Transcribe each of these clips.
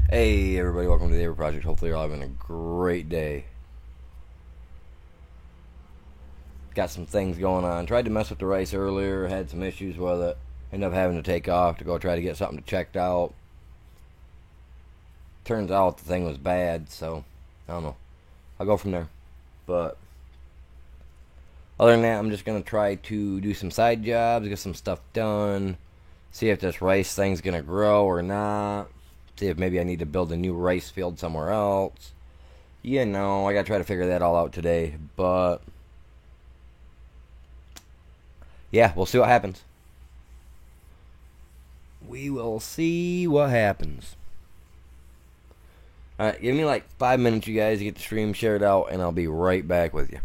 Hey everybody, welcome to the Ava Project. Hopefully you're all having a great day. Got some things going on. Tried to mess with the rice earlier, had some issues with it. Ended up having to take off to go try to get something checked out. Turns out the thing was bad, so I don't know. I'll go from there. But other than that, I'm just gonna try to do some side jobs, get some stuff done, see if this rice thing's gonna grow or not. See if maybe I need to build a new rice field somewhere else. I gotta try to figure that all out today. But yeah, we'll see what happens. We will see what happens. Alright, give me like 5 minutes, you guys, to get the stream shared out, and I'll be right back with you.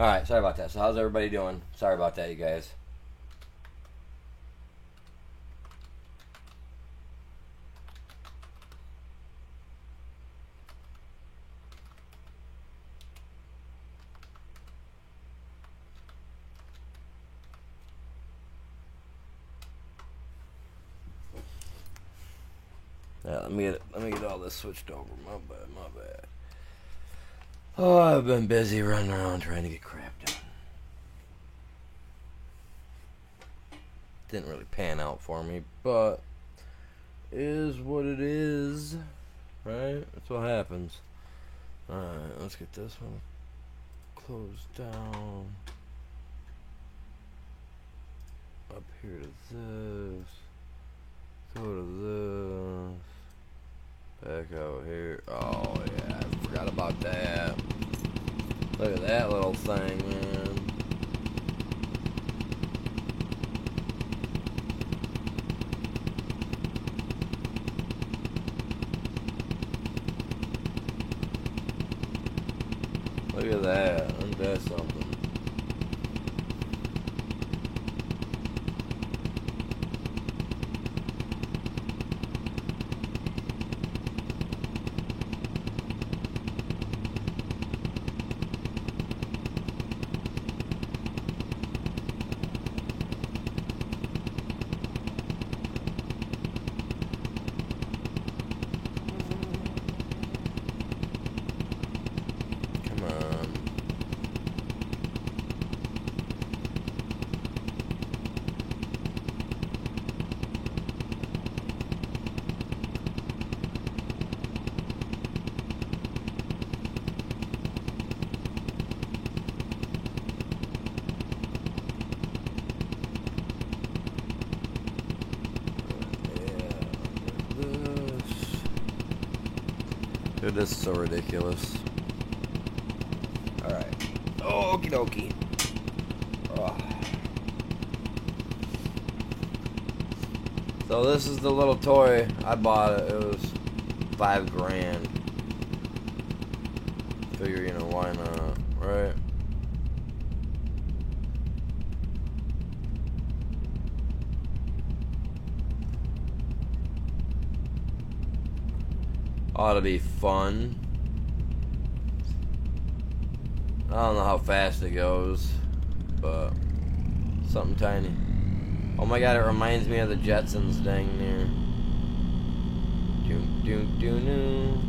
Alright, sorry about that. So how's everybody doing? Sorry about that, you guys. Yeah, let me get all this switched over. My bad. Oh, I've been busy running around trying to get crap done. Didn't really pan out for me, but is what it is, right? That's what happens. Alright, let's get this one closed down. Up here to this. Go to this. Back out here. Oh yeah, I forgot about that. Look at that little thing, man. Look at that. Isn't that something? Dude, this is so ridiculous. Alright. Oh, okie dokie. Oh. So this is the little toy. I bought it. It was $5,000. Figure, you know, why not, right? Ought to be fun. I don't know how fast it goes, but something tiny. Oh my god, it reminds me of the Jetsons dang near. Doom doom doom doom.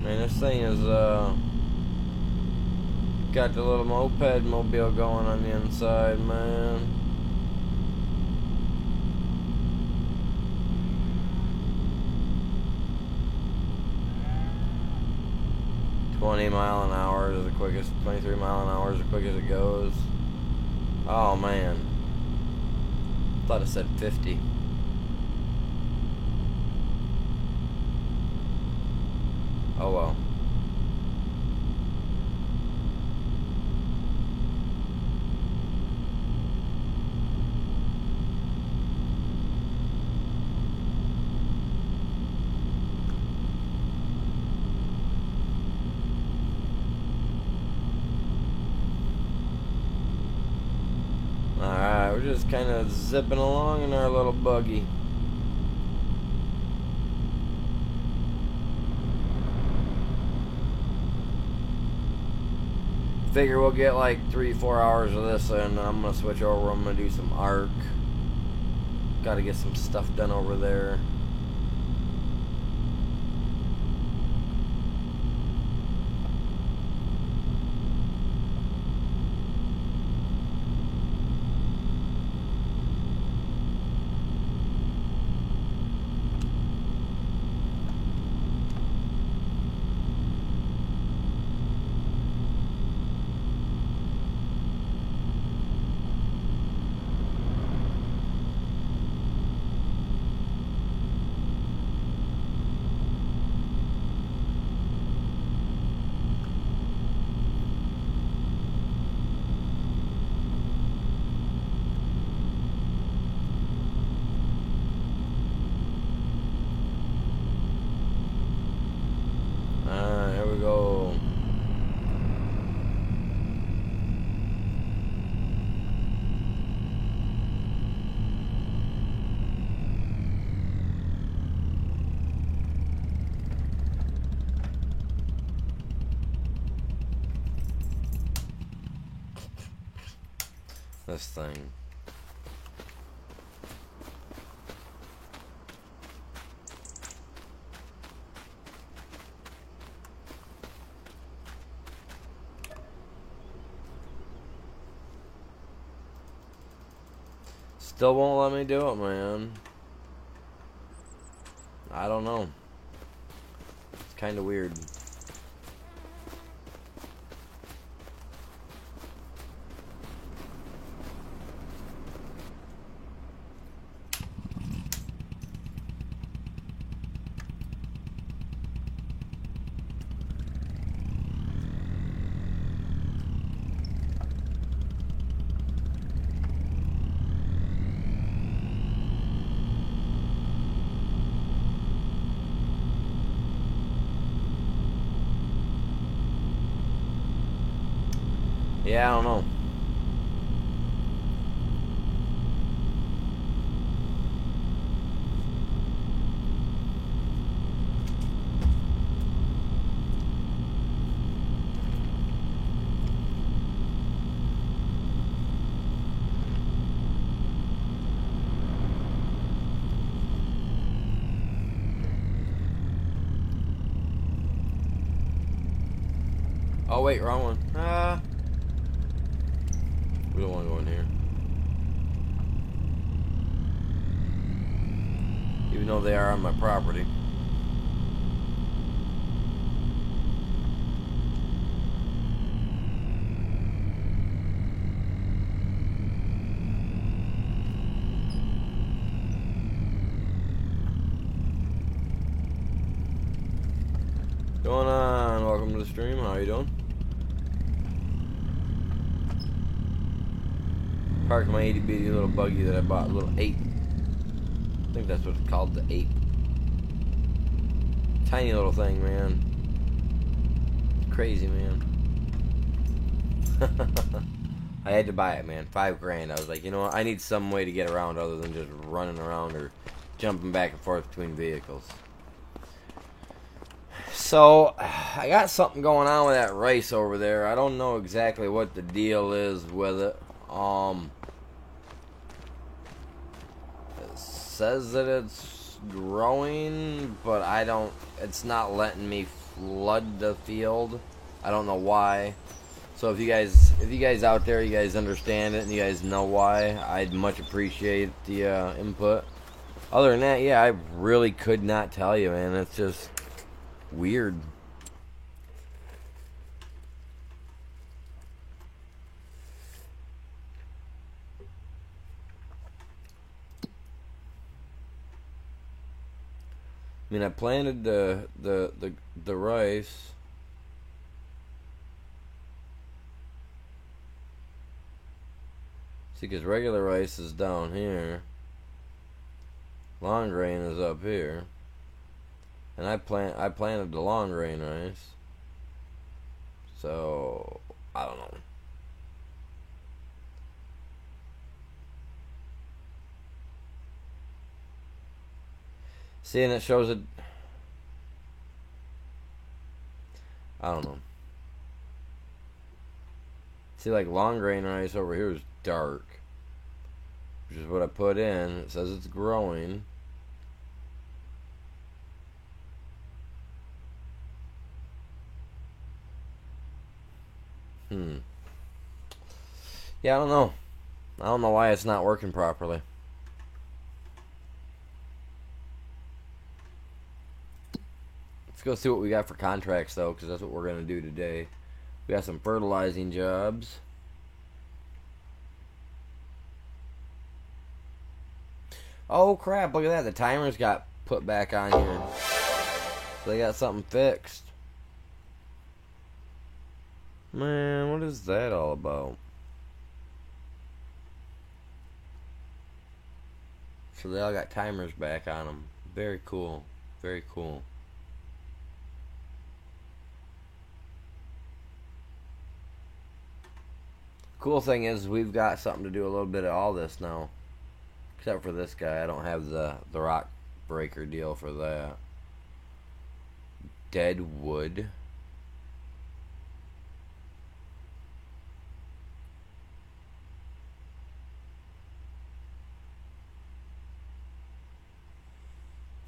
Man, this thing is got the little moped mobile going on the inside, man. $20 miles an hour is the quickest. 23 miles an hour is the quickest it goes. Oh man, thought it said 50. Oh well. Alright, we're just kind of zipping along in our little buggy. Figure we'll get like 3-4 hours of this and I'm gonna switch over. I'm gonna do some ARK. Gotta get some stuff done over there. go. This thing. Still won't let me do it, man. I don't know. It's kind of weird. Yeah, I don't know. Oh wait, wrong one. We don't want to go in here. Even though they are on my property. Going on? Welcome to the stream. How you doing? Parked my itty bitty little buggy that I bought, little 8. I think that's what it's called, the 8. Tiny little thing, man. Crazy, man. I had to buy it, man. $5 grand. I was like, you know what? I need some way to get around other than just running around or jumping back and forth between vehicles. So, I got something going on with that rice over there. I don't know exactly what the deal is with it. It says that it's growing, but it's not letting me flood the field. I don't know why. So if you guys out there, you guys understand it and you guys know why, I'd much appreciate the input. Other than that, yeah, I really could not tell you, man. It's just weird. I mean, I planted the rice. See, because regular rice is down here. Long grain is up here. And I planted the long grain rice. So, I don't know. See, and it shows it. I don't know. See, like long grain rice over here is dark, which is what I put in. It says it's growing. Yeah, I don't know. I don't know why it's not working properly. Let's go see what we got for contracts, though, because that's what we're going to do today. We got some fertilizing jobs. Oh, crap. Look at that. The timers got put back on here. So they got something fixed. Man, what is that all about? So they all got timers back on them. Very cool. Very cool. cool thing is we've got something to do a little bit of all this now. Except for this guy. I don't have the rock breaker deal for that. Dead wood.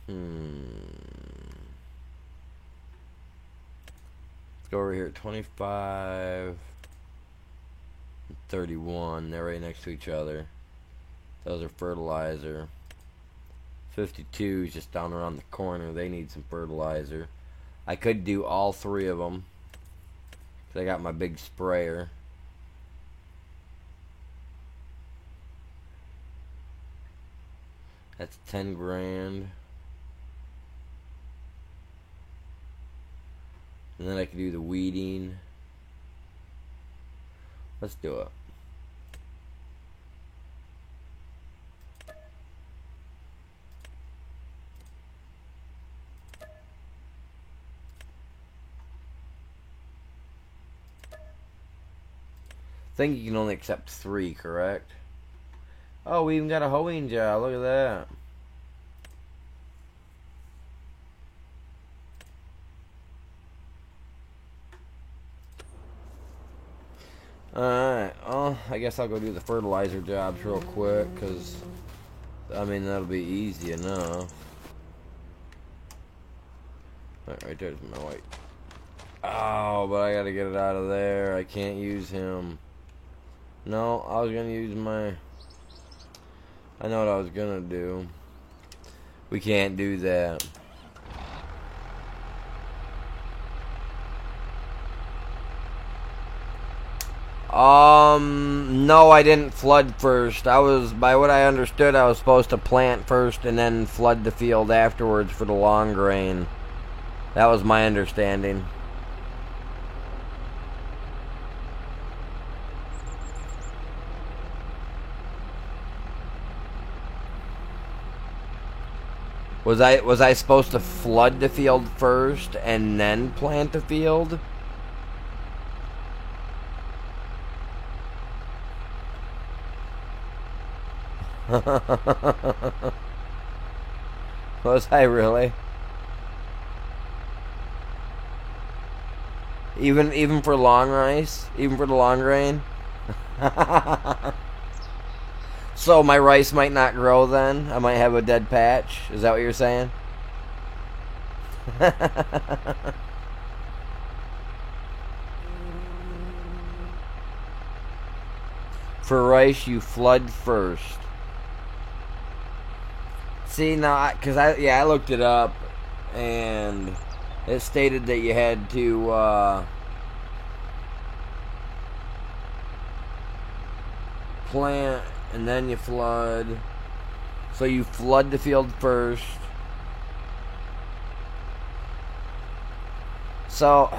Let's go over here at 25, 31. They're right next to each other. Those are fertilizer. 52 is just down around the corner. They need some fertilizer. I could do all three of them. Because I got my big sprayer. That's 10 grand. And then I can do the weeding. Let's do it. I think you can only accept 3, correct? Oh, we even got a hoeing job. Look at that. Alright, well, I guess I'll go do the fertilizer jobs real quick, because, I mean, that'll be easy enough. Right there's my white. Oh, but I gotta get it out of there. I can't use him. No, I was gonna use my... I know what I was gonna do. We can't do that. No, I didn't flood first. By what I understood, I was supposed to plant first and then flood the field afterwards for the long grain. That was my understanding. Was I supposed to flood the field first and then plant the field? Was I really? Even for long rice? Even for the long grain? So my rice might not grow then? I might have a dead patch? Is that what you're saying? For rice, you flood first. See, now, because I looked it up, and it stated that you had to plant and then you flood. So you flood the field first. So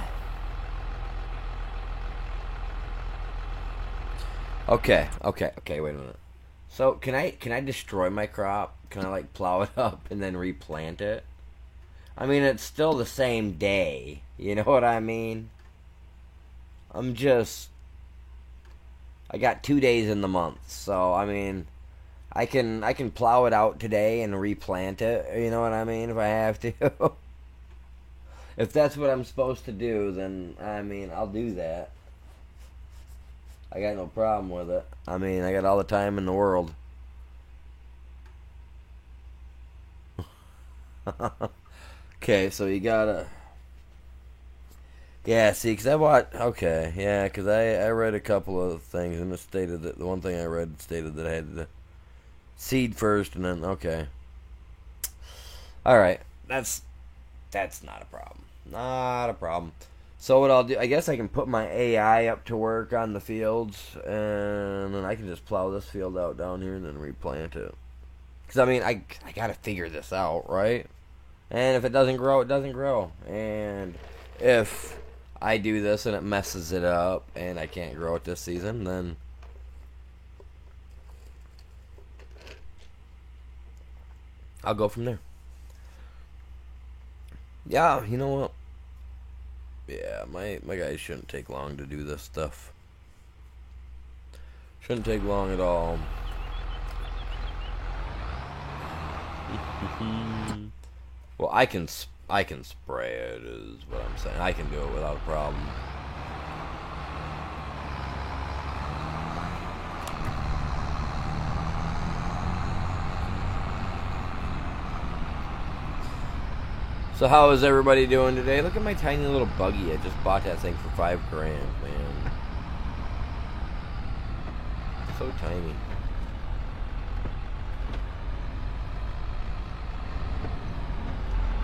okay, wait a minute. So can I destroy my crop? Can I like plow it up and then replant it? I mean, it's still the same day. You know what I mean? I got 2 days in the month, so I mean, I can plow it out today and replant it. You know what I mean? If I have to. If that's what I'm supposed to do, then I mean, I'll do that. I got no problem with it. I mean, I got all the time in the world. Okay, so you gotta... Yeah, see, because I bought... Okay, yeah, because I read a couple of things, and it stated that... The one thing I read stated that I had to seed first, and then... Okay. Alright, that's not a problem. Not a problem. So what I'll do... I guess I can put my AI up to work on the fields, and then I can just plow this field out down here and then replant it. Because, I mean, I gotta figure this out, right? And if it doesn't grow, it doesn't grow. And if I do this and it messes it up and I can't grow it this season, then I'll go from there. Yeah, you know what? Yeah, my guys shouldn't take long to do this stuff. Shouldn't take long at all. Well, I can spray it, is what I'm saying. I can do it without a problem. So how is everybody doing today? Look at my tiny little buggy. I just bought that thing for $5 grand, man. So tiny.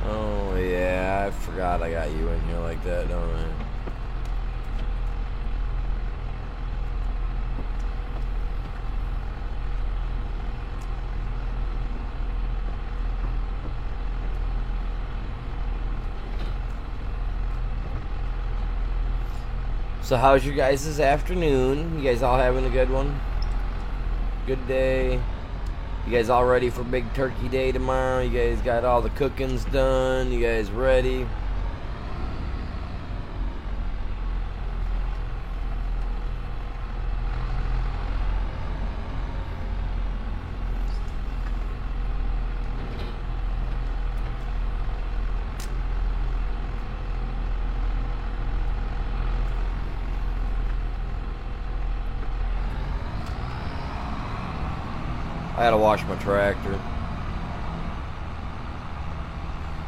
Oh yeah, I forgot I got you in here like that, don't I? So how's your guys' afternoon? You guys all having a good one? Good day? You guys all ready for Big Turkey Day tomorrow? You guys got all the cookings done? You guys ready? I gotta wash my tractor.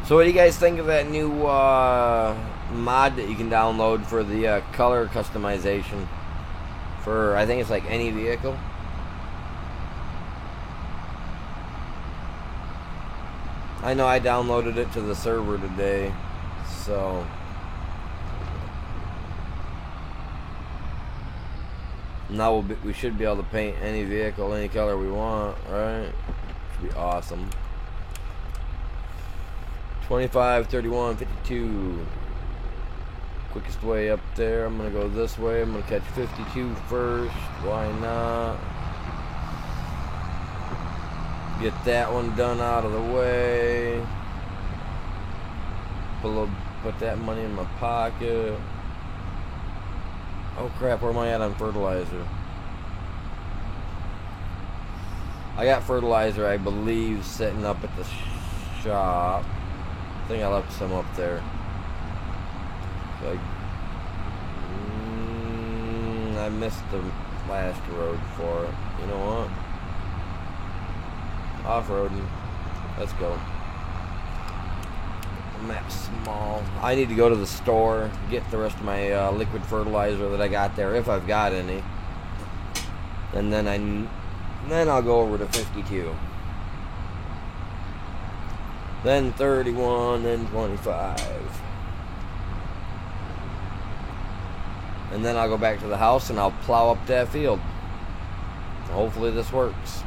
So what do you guys think of that new mod that you can download for the color customization for, I think it's like any vehicle? I know I downloaded it to the server today, so now we should be able to paint any vehicle any color we want, right? Should be awesome. 25, 31, 52. Quickest way up there. I'm gonna go this way. I'm gonna catch 52 first. Why not? Get that one done out of the way. Put that money in my pocket. Oh crap, where am I at on fertilizer? I got fertilizer, I believe, sitting up at the shop. I think I left some up there. Like, I missed the last road for it. You know what? Off-roading. Let's go. Map's small. I need to go to the store, get the rest of my liquid fertilizer that I got there, if I've got any. And then I'll go over to 52. Then 31, then 25. And then I'll go back to the house and I'll plow up that field. Hopefully this works.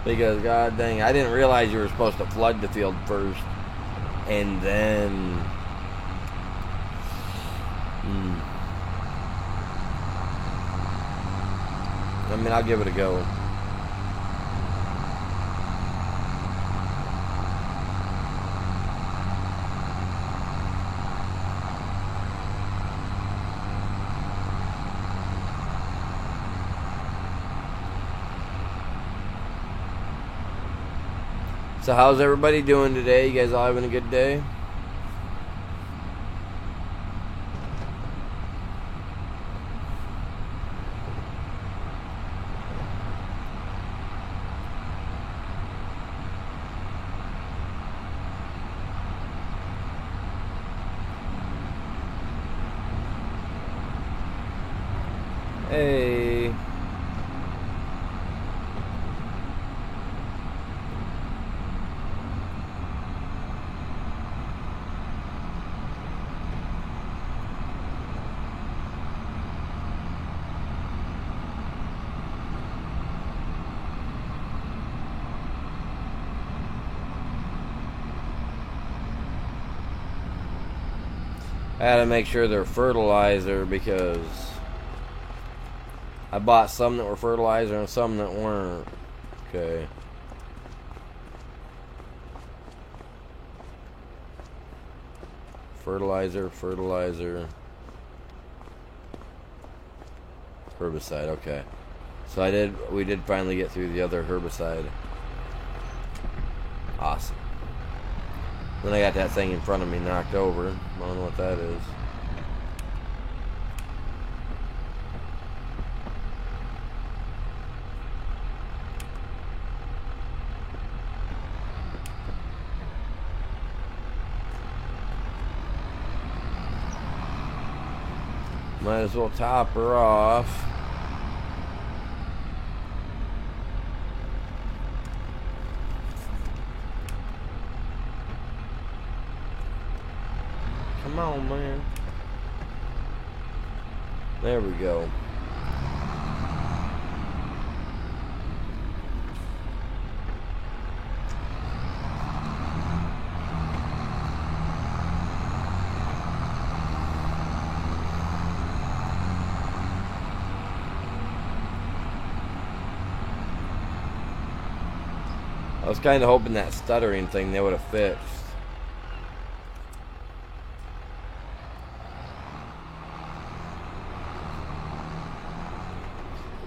Because god dang, I didn't realize you were supposed to flood the field first. And then I mean, I'll give it a go. So how's everybody doing today? You guys all having a good day? Hey. I had to make sure they're fertilizer because I bought some that were fertilizer and some that weren't. Okay. Fertilizer. Herbicide, okay. So we did finally get through the other herbicide. Awesome. Then I got that thing in front of me knocked over. I don't know what that is. Might as well top her off. Come on, man. There we go. I was kind of hoping that stuttering thing they would have fixed.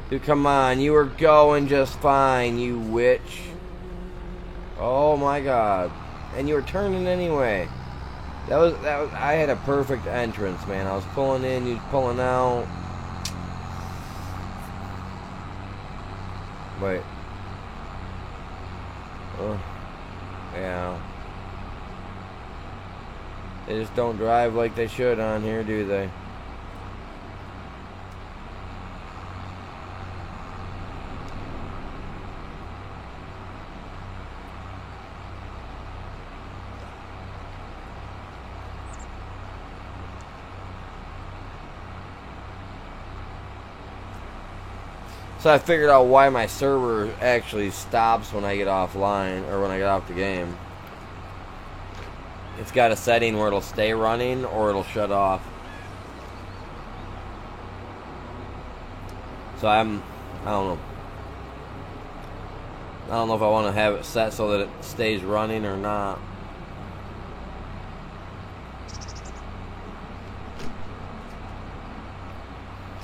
Dude, come on. You were going just fine, you witch. Oh my god. And you were turning anyway. That was I had a perfect entrance, man. I was pulling in, you was pulling out. Wait. Yeah. They just don't drive like they should on here, do they? So I figured out why my server actually stops when I get offline, or when I get off the game. It's got a setting where it'll stay running, or it'll shut off. So I don't know. I don't know if I want to have it set so that it stays running or not.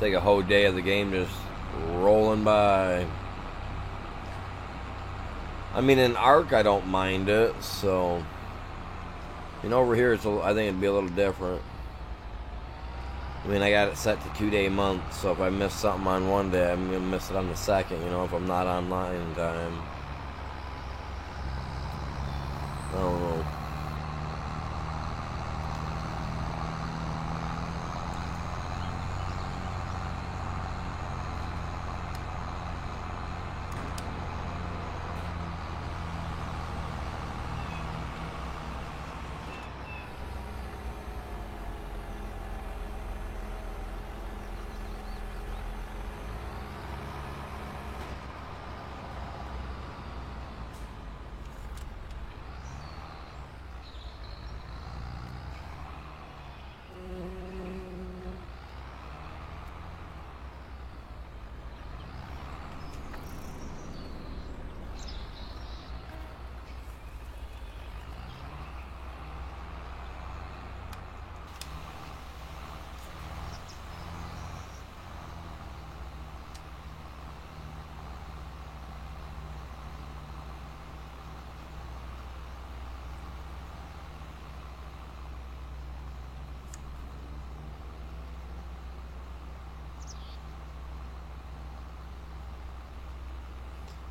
Take a whole day of the game just rolling by. I mean, in Ark, I don't mind it, so. You know, over here, I think it'd be a little different. I mean, I got it set to 2-day months, so if I miss something on one day, I'm going to miss it on the second, you know, if I'm not online in time. I don't know.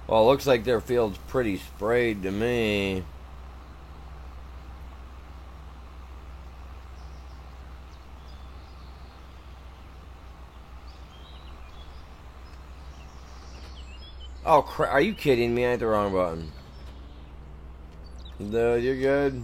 Well, it looks like their field's pretty sprayed to me. Oh, crap. Are you kidding me? I hit the wrong button. No, you're good.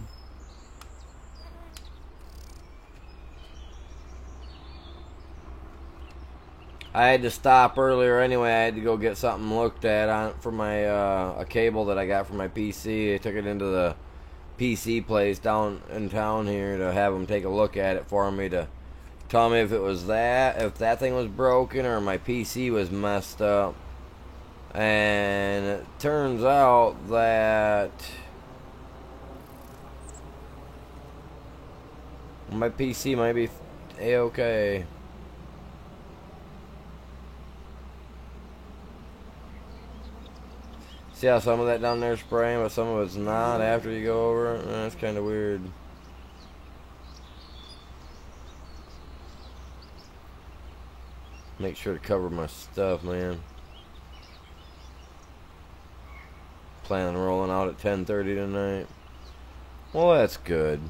I had to stop earlier anyway. I had to go get something looked at for my a cable that I got from my PC. I took it into the PC place down in town here to have them take a look at it for me to tell me if that thing was broken or my PC was messed up. And it turns out that my PC might be A-okay. See how some of that down there is spraying, but some of it's not after you go over it? That's kind of weird. Make sure to cover my stuff, man. Planning on rolling out at 10:30 tonight. Well, that's good.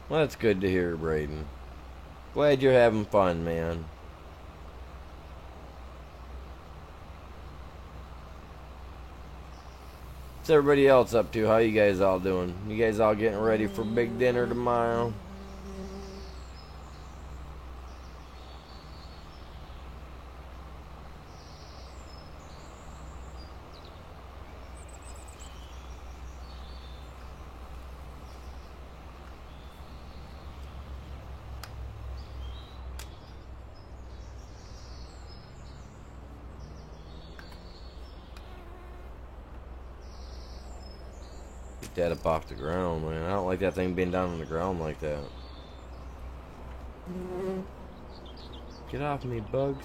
Well, that's good to hear, Braden. Glad you're having fun, man. What's everybody else up to? How you guys all doing? You guys all getting ready for big dinner tomorrow? Get that up off the ground, man. I don't like that thing being down on the ground like that. Get off me, bugs.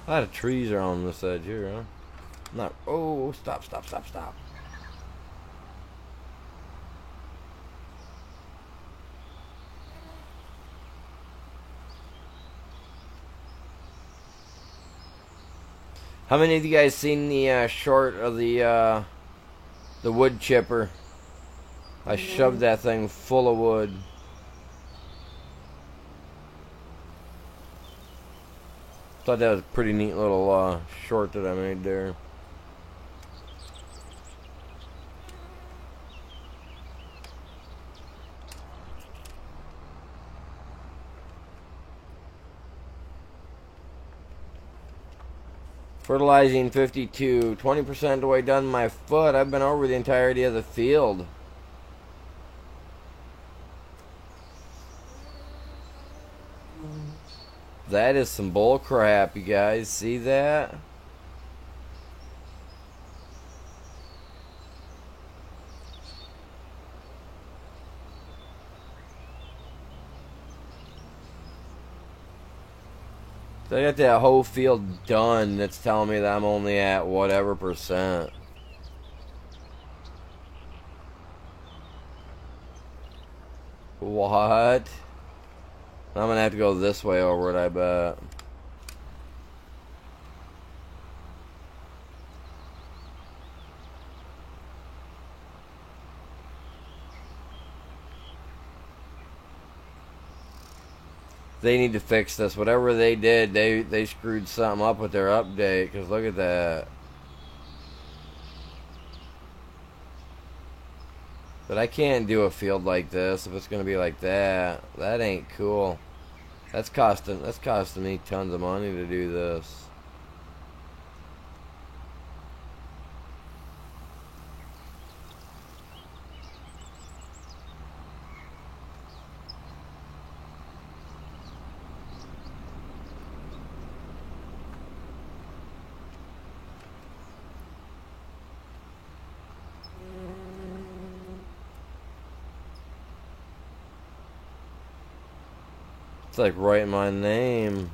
A lot of trees are on this edge here, huh? Not. Oh, stop, stop, stop, stop. How many of you guys seen the short of the wood chipper? I shoved that thing full of wood. Thought that was a pretty neat little short that I made there. Fertilizing 52, 20% of the way done my foot. I've been over the entirety of the field. That is some bull crap, you guys. See that? So I got that whole field done. That's telling me that I'm only at whatever percent. What? I'm gonna have to go this way over it, I bet. They need to fix this. Whatever they did, they screwed something up with their update. Because look at that. But I can't do a field like this if it's gonna be like that. That ain't cool. That's costing me tons of money to do this. It's like writing my name.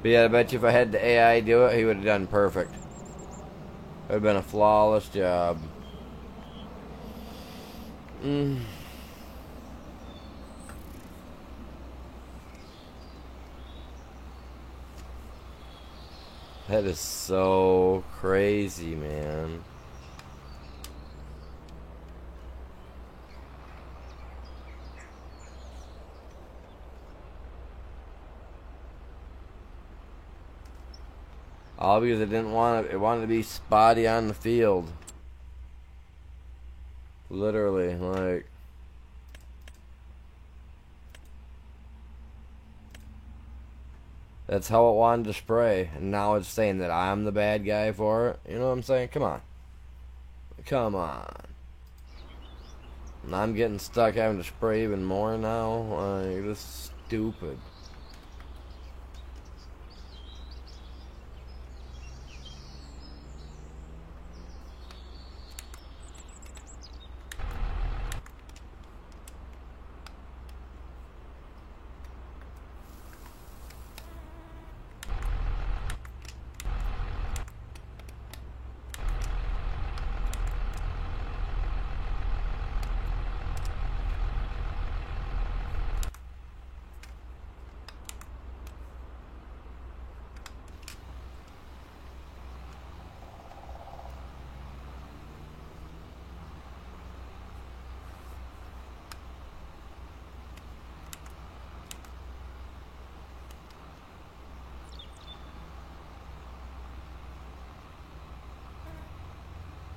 But yeah, I bet you if I had the AI do it, he would have done perfect. It would have been a flawless job. That is so crazy, man. All because it wanted to be spotty on the field. Literally, like. That's how it wanted to spray. And now it's saying that I'm the bad guy for it. You know what I'm saying? Come on. Come on. And I'm getting stuck having to spray even more now. Like, this is stupid.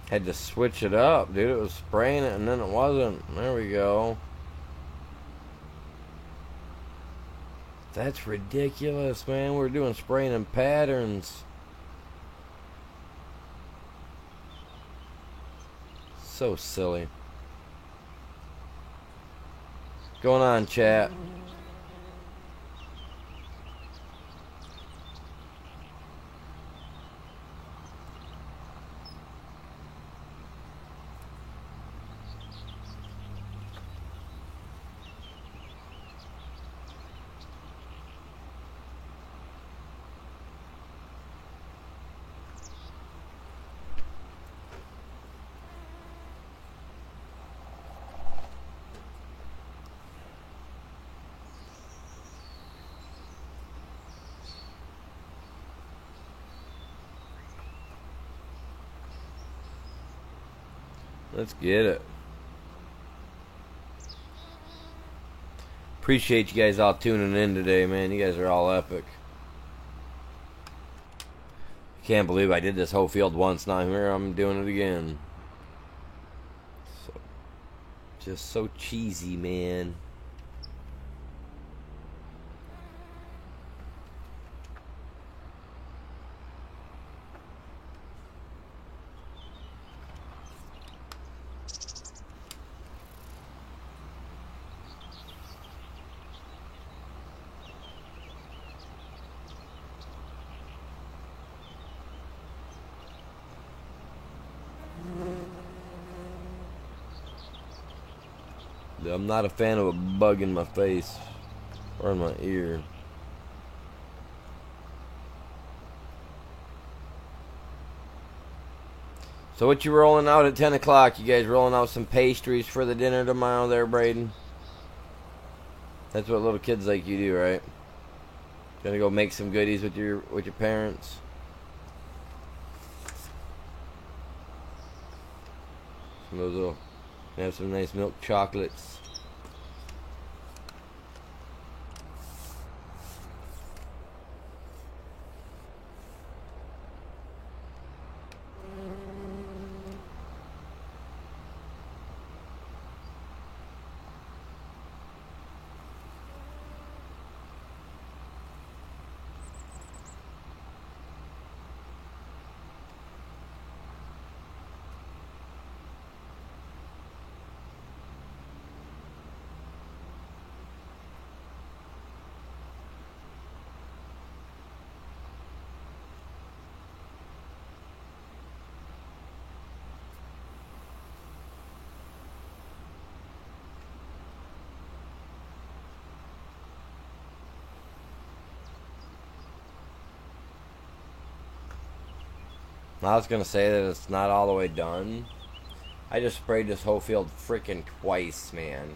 Had to switch it up, dude. It was spraying it and then it wasn't. There we go. That's ridiculous, man. We're doing spraying in patterns. So silly. What's going on, chat? Let's get it. Appreciate you guys all tuning in today, man. You guys are all epic. Can't believe I did this whole field once. Now here I'm doing it again. So, just so cheesy, man. I'm not a fan of a bug in my face or in my ear. So what you rolling out at 10 o'clock? You guys rolling out some pastries for the dinner tomorrow there, Braden? That's what little kids like you do, right? Gonna go make some goodies with your parents? Some of those little, have some nice milk chocolates. I was gonna say that it's not all the way done. I just sprayed this whole field freaking twice, man.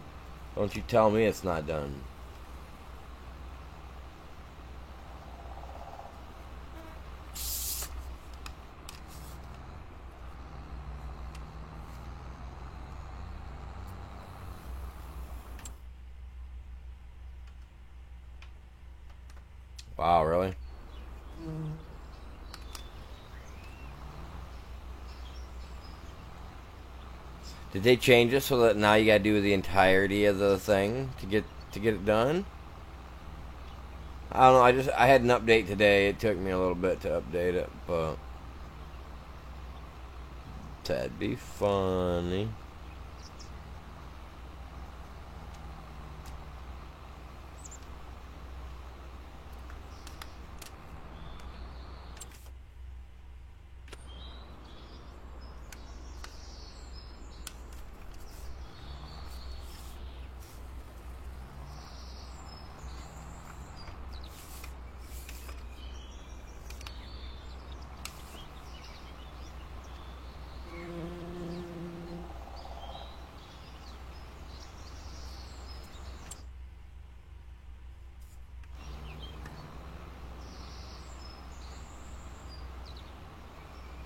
Don't you tell me it's not done. Wow, really? Did they change it so that now you gotta do the entirety of the thing to get it done? I don't know. I had an update today. It took me a little bit to update it, but that'd be funny.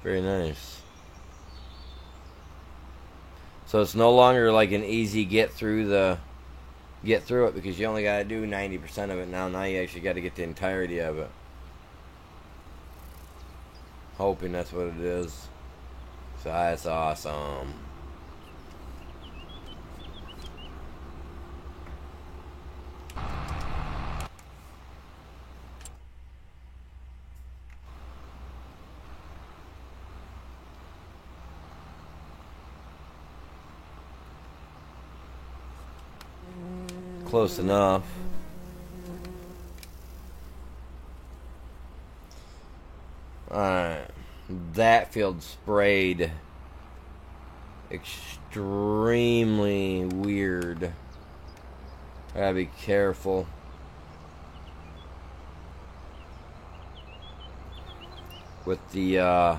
Very nice. So it's no longer like an easy get through it because you only got to do 90% of it now. Now you actually got to get the entirety of it. Hoping that's what it is. So that's awesome. Close enough. Alright. That field sprayed extremely weird. I gotta be careful. With the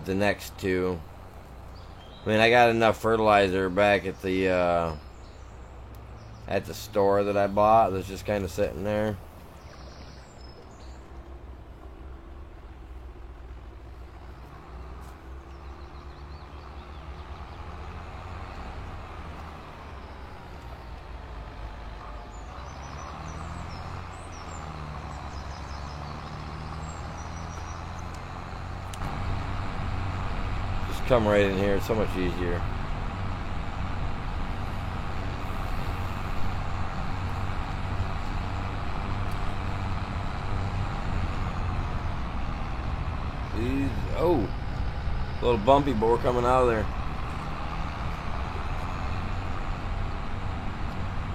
next two. I mean, I got enough fertilizer back at the store that I bought that's just kind of sitting there. Just come right in here, it's so much easier. Oh, a little bumpy, but we're coming out of there.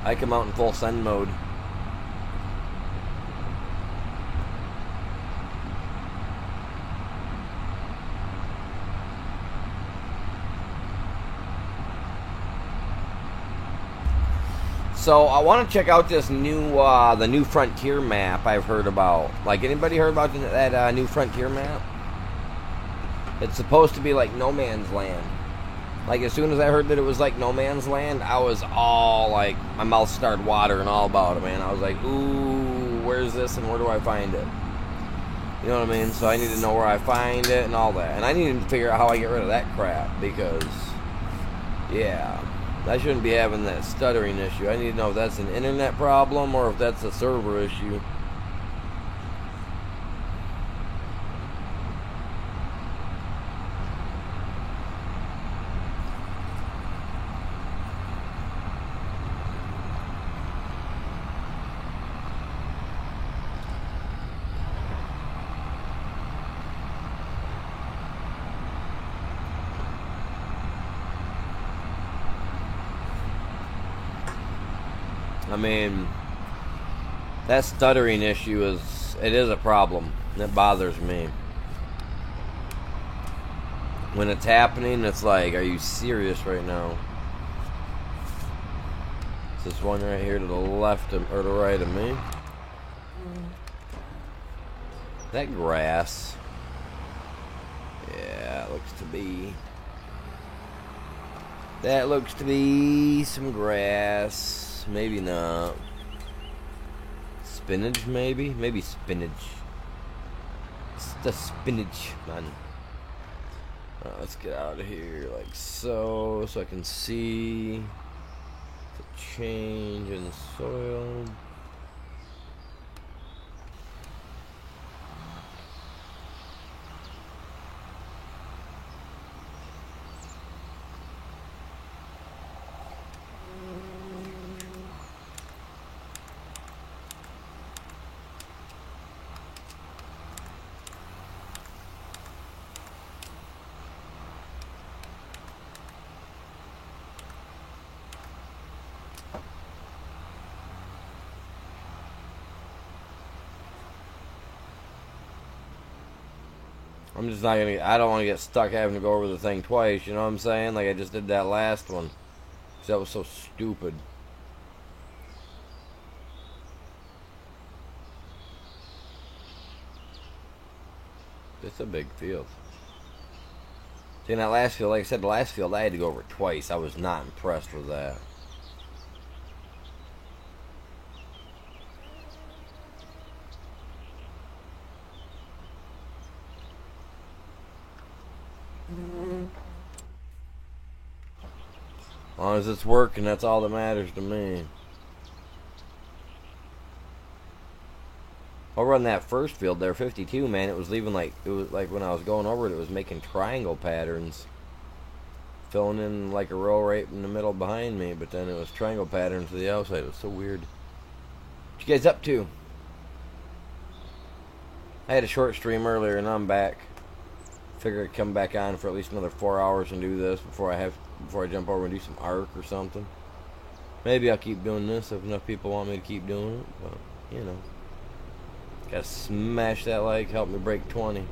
I come out in full send mode. So I want to check out this new, the New Frontier map I've heard about. Like, anybody heard about that New Frontier map? It's supposed to be like No Man's Land. Like, as soon as I heard that it was like No Man's Land, I was all like, my mouth started watering all about it, man. I was like, ooh, where's this and where do I find it? You know what I mean? So I need to know where I find it and all that. And I need to figure out how I get rid of that crap because, yeah, I shouldn't be having that stuttering issue. I need to know if that's an internet problem or if that's a server issue. I mean, that stuttering issue is a problem. It bothers me. When it's happening, it's like, are you serious right now? Is this one right here to the left of, or the right of me? That grass. Yeah, it looks to be. That looks to be some grass. Maybe not. Spinach, maybe? Maybe spinach. It's the spinach, man. Alright, let's get out of here like so I can see the change in the soil. I'm just not gonna. I don't want to get stuck having to go over the thing twice. You know what I'm saying? Like I just did that last one. 'Cause that was so stupid. It's a big field. See, in that last field, like I said, the last field I had to go over twice. I was not impressed with that. As long as it's working, that's all that matters to me. Over on that first field there, 52, man, it was leaving like, it was like when I was going over it, it was making triangle patterns. Filling in like a row right in the middle behind me, but then it was triangle patterns to the outside. It was so weird. What you guys up to? I had a short stream earlier and I'm back. Figure I'd come back on for at least another 4 hours and do this before I jump over and do some ARK or something. Maybe I'll keep doing this if enough people want me to keep doing it, but you know. Gotta smash that like, help me break 20.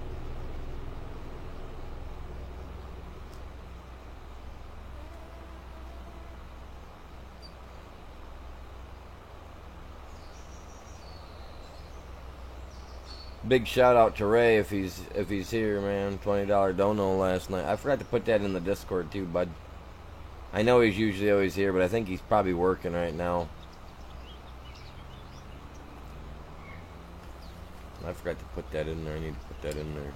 Big shout out to Ray if he's here, man. $20 dono last night. I forgot to put that in the Discord too, bud. I know he's usually always here, but I think he's probably working right now. I forgot to put that in there. I need to put that in there.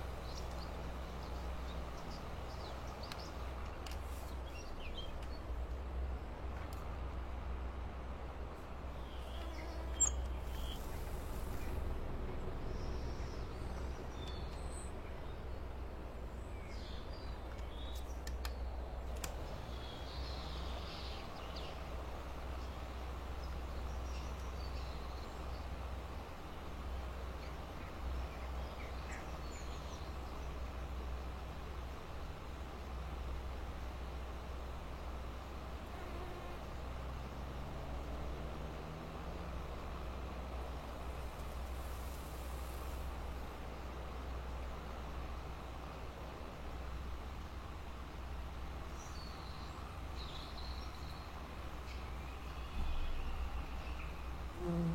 Mm.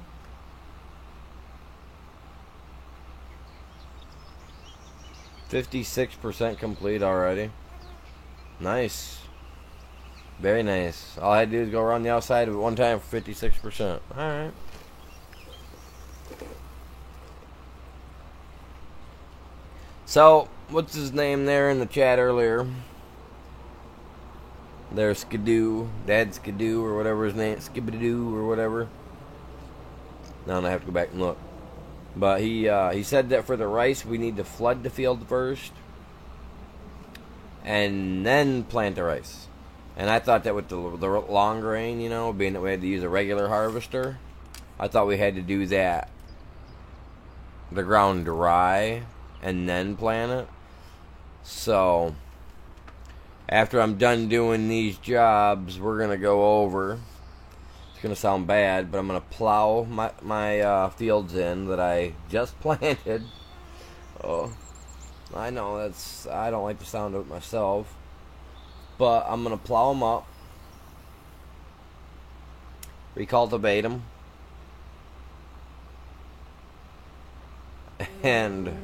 56% complete already. Nice. Very nice. All I had to do is go around the outside of it one time for 56%. Alright. So, what's his name there in the chat earlier? There's Skidoo, Dad Skidoo, or whatever his name, Skibidoo, or whatever. Now I have to go back and look. But he said that for the rice, we need to flood the field first, and then plant the rice. And I thought that with the long grain, you know, being that we had to use a regular harvester, I thought we had to do that, the ground dry, and then plant it. So, after I'm done doing these jobs, we're going to go over. It's going to sound bad, but I'm going to plow my fields in that I just planted. Oh, I know I don't like the sound of it myself. But I'm going to plow them up. Recultivate them. And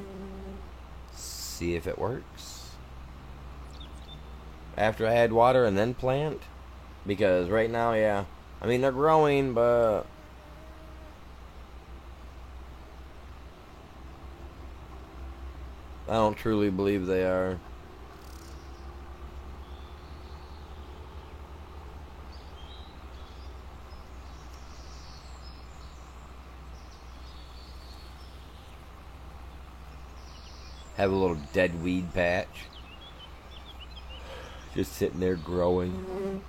see if it works. after I add water and then plant. Because right now, yeah, I mean they're growing, but I don't truly believe they are. Have a little dead weed patch. Just sitting there growing.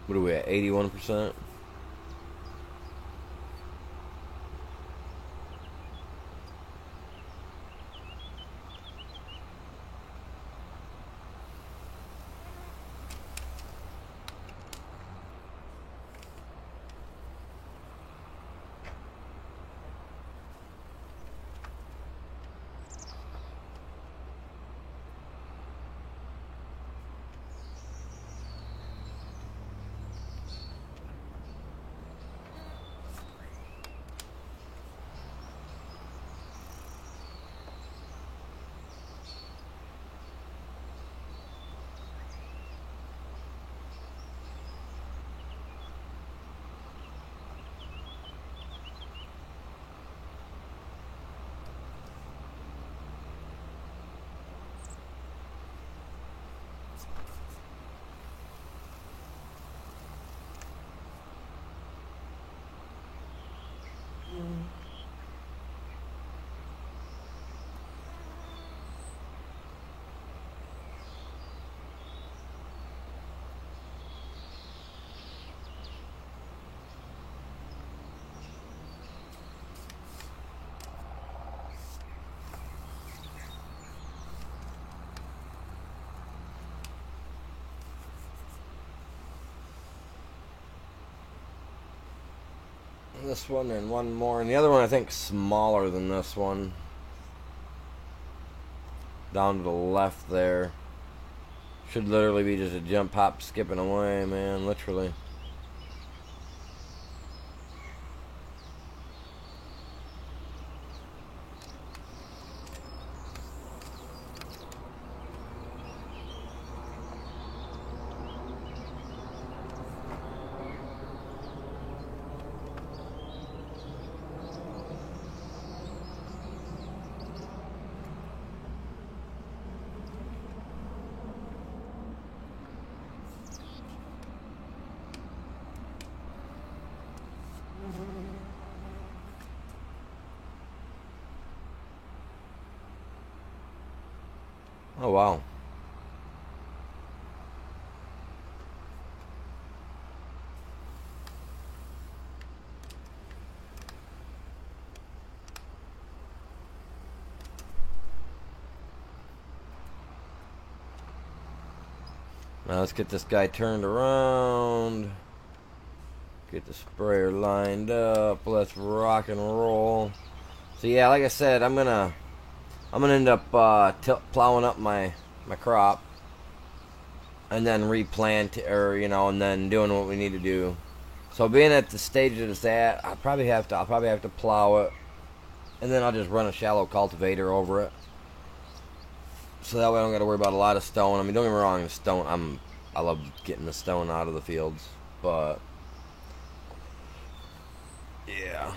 What are we at? 81%? This one and one more, and the other one I think smaller than this one. Down to the left there. Should literally be just a jump, hop, skipping away, man. Literally. Oh, wow. Now let's get this guy turned around. Get the sprayer lined up. Let's rock and roll. So yeah, like I said, I'm gonna end up plowing up my crop, and then replant, or and then doing what we need to do. So being at the stage that it's at, I'll probably have to plow it, and then I'll just run a shallow cultivator over it. So that way I don't got to worry about a lot of stone. I mean, don't get me wrong, the stone, I love getting the stone out of the fields, but yeah.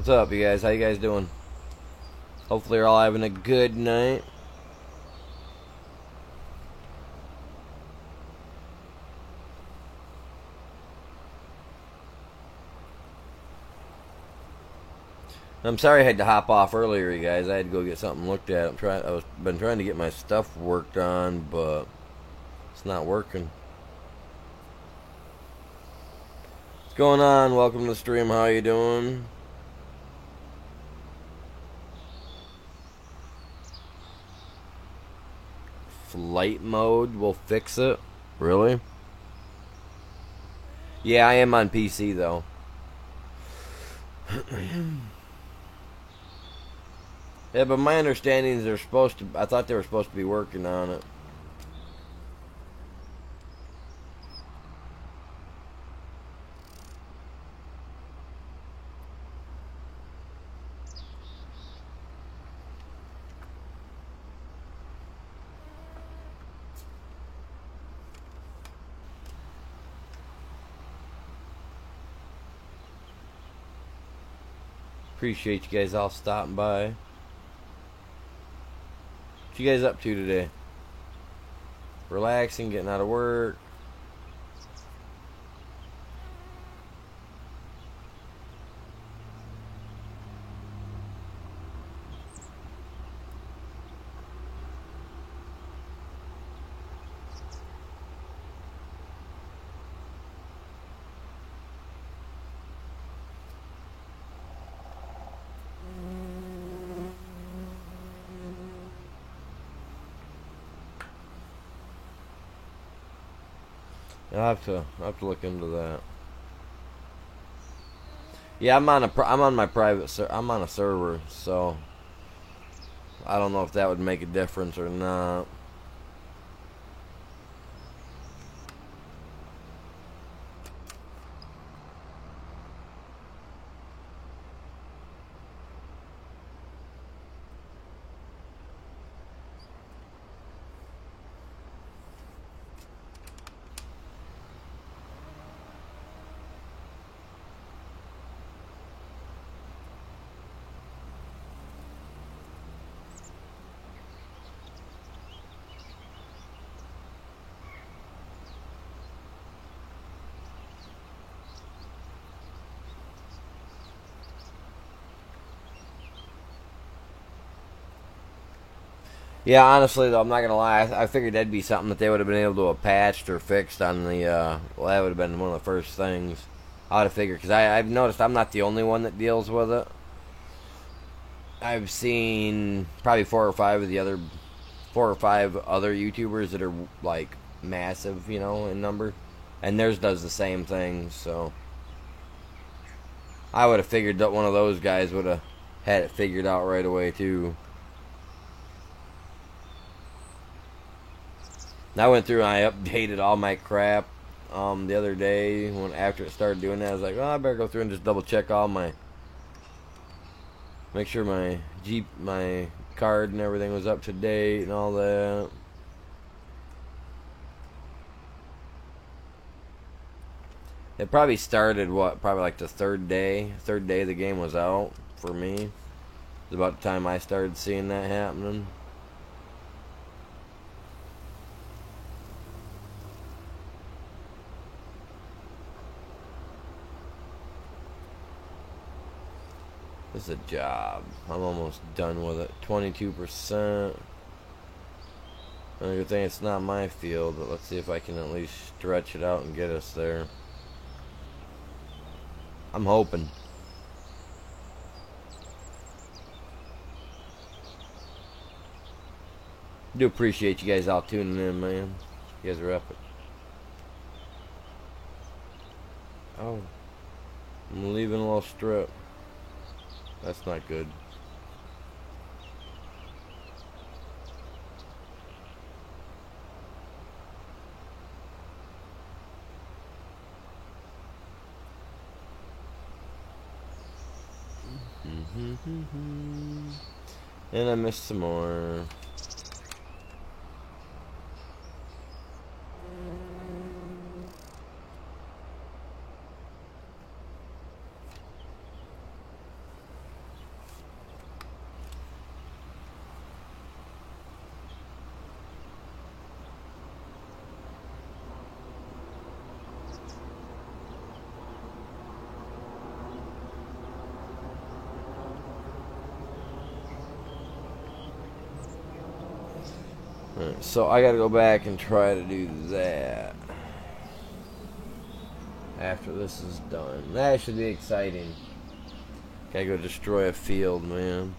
What's up, you guys? How you guys doing? Hopefully you're all having a good night. I'm sorry I had to hop off earlier, you guys. I had to go get something looked at. Been trying to get my stuff worked on, but it's not working. What's going on? Welcome to the stream. How you doing? Flight mode will fix it. Really? Yeah, I am on PC though. Yeah, but my understanding is they're supposed to. I thought they were supposed to be working on it. Appreciate you guys all stopping by. What you guys up to today? Relaxing, getting out of work. I'll have to look into that. Yeah, I'm on my private I'm on a server, so I don't know if that would make a difference or not. Yeah, honestly though, I'm not gonna lie. I figured that'd be something that they would have been able to have patched or fixed on the. Well, that would have been one of the first things I would have figured, because I've noticed I'm not the only one that deals with it. I've seen probably four or five other YouTubers that are like massive, in number, and theirs does the same thing. So I would have figured that one of those guys would have had it figured out right away too. And I went through and I updated all my crap the other day after it started doing that. I was like, oh, I better go through and just double check make sure my card and everything was up to date and all that. It probably started probably like the third day the game was out for me. It was about the time I started seeing that happening. This is a job. I'm almost done with it. 22%. Good thing it's not my field, but let's see if I can at least stretch it out and get us there. I'm hoping. I do appreciate you guys all tuning in, man. You guys are epic. Oh. I'm leaving a little strip. That's not good. And I missed some more. So I gotta go back and try to do that after this is done. That should be exciting. Gotta go destroy a field, man.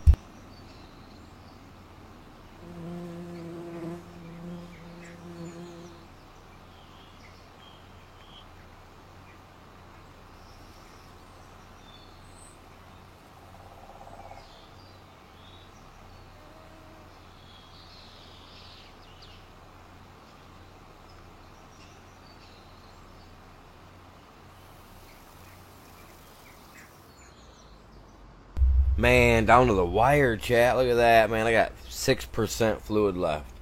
Man, down to the wire, chat. Look at that, man. I got 6% fluid left.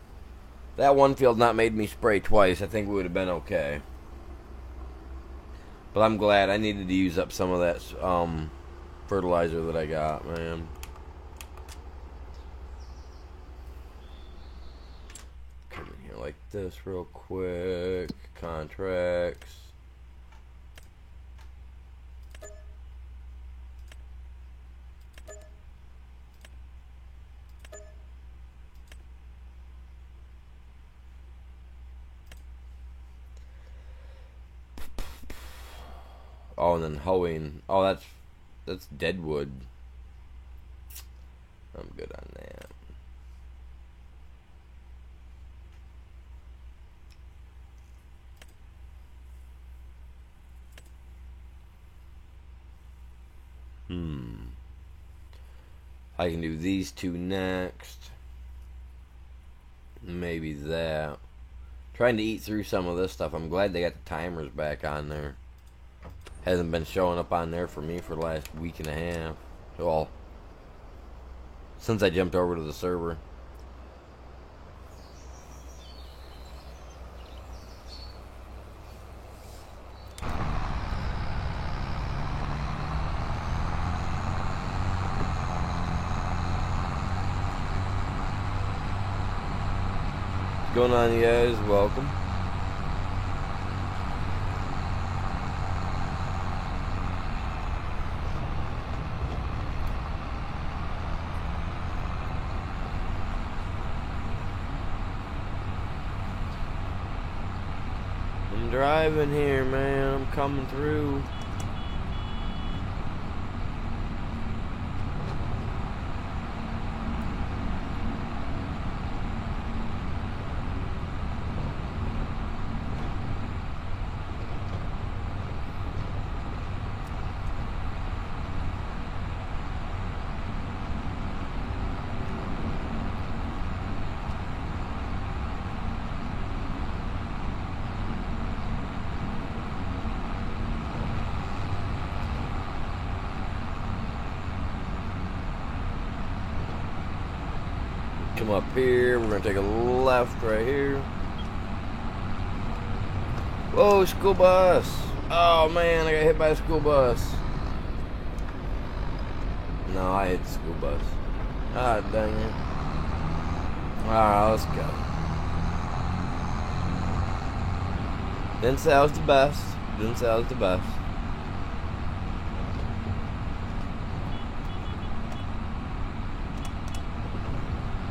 That one field not made me spray twice. I think we would have been okay. But I'm glad. I needed to use up some of that fertilizer that I got, man. Come in here like this real quick. Contracts. Oh, and then hoeing. Oh, that's deadwood. I'm good on that. I can do these two next. Maybe that. Trying to eat through some of this stuff. I'm glad they got the timers back on there. Hasn't been showing up on there for me for the last week and a half. Well, since I jumped over to the server. What's going on, you guys? Welcome. I'm driving here, man. I'm coming through. Come up here. We're gonna take a left right here. Whoa, school bus! Oh man, I got hit by a school bus. No, I hit the school bus. Ah, dang it. Alright, let's go. Didn't say I was the best. Didn't say I was the best.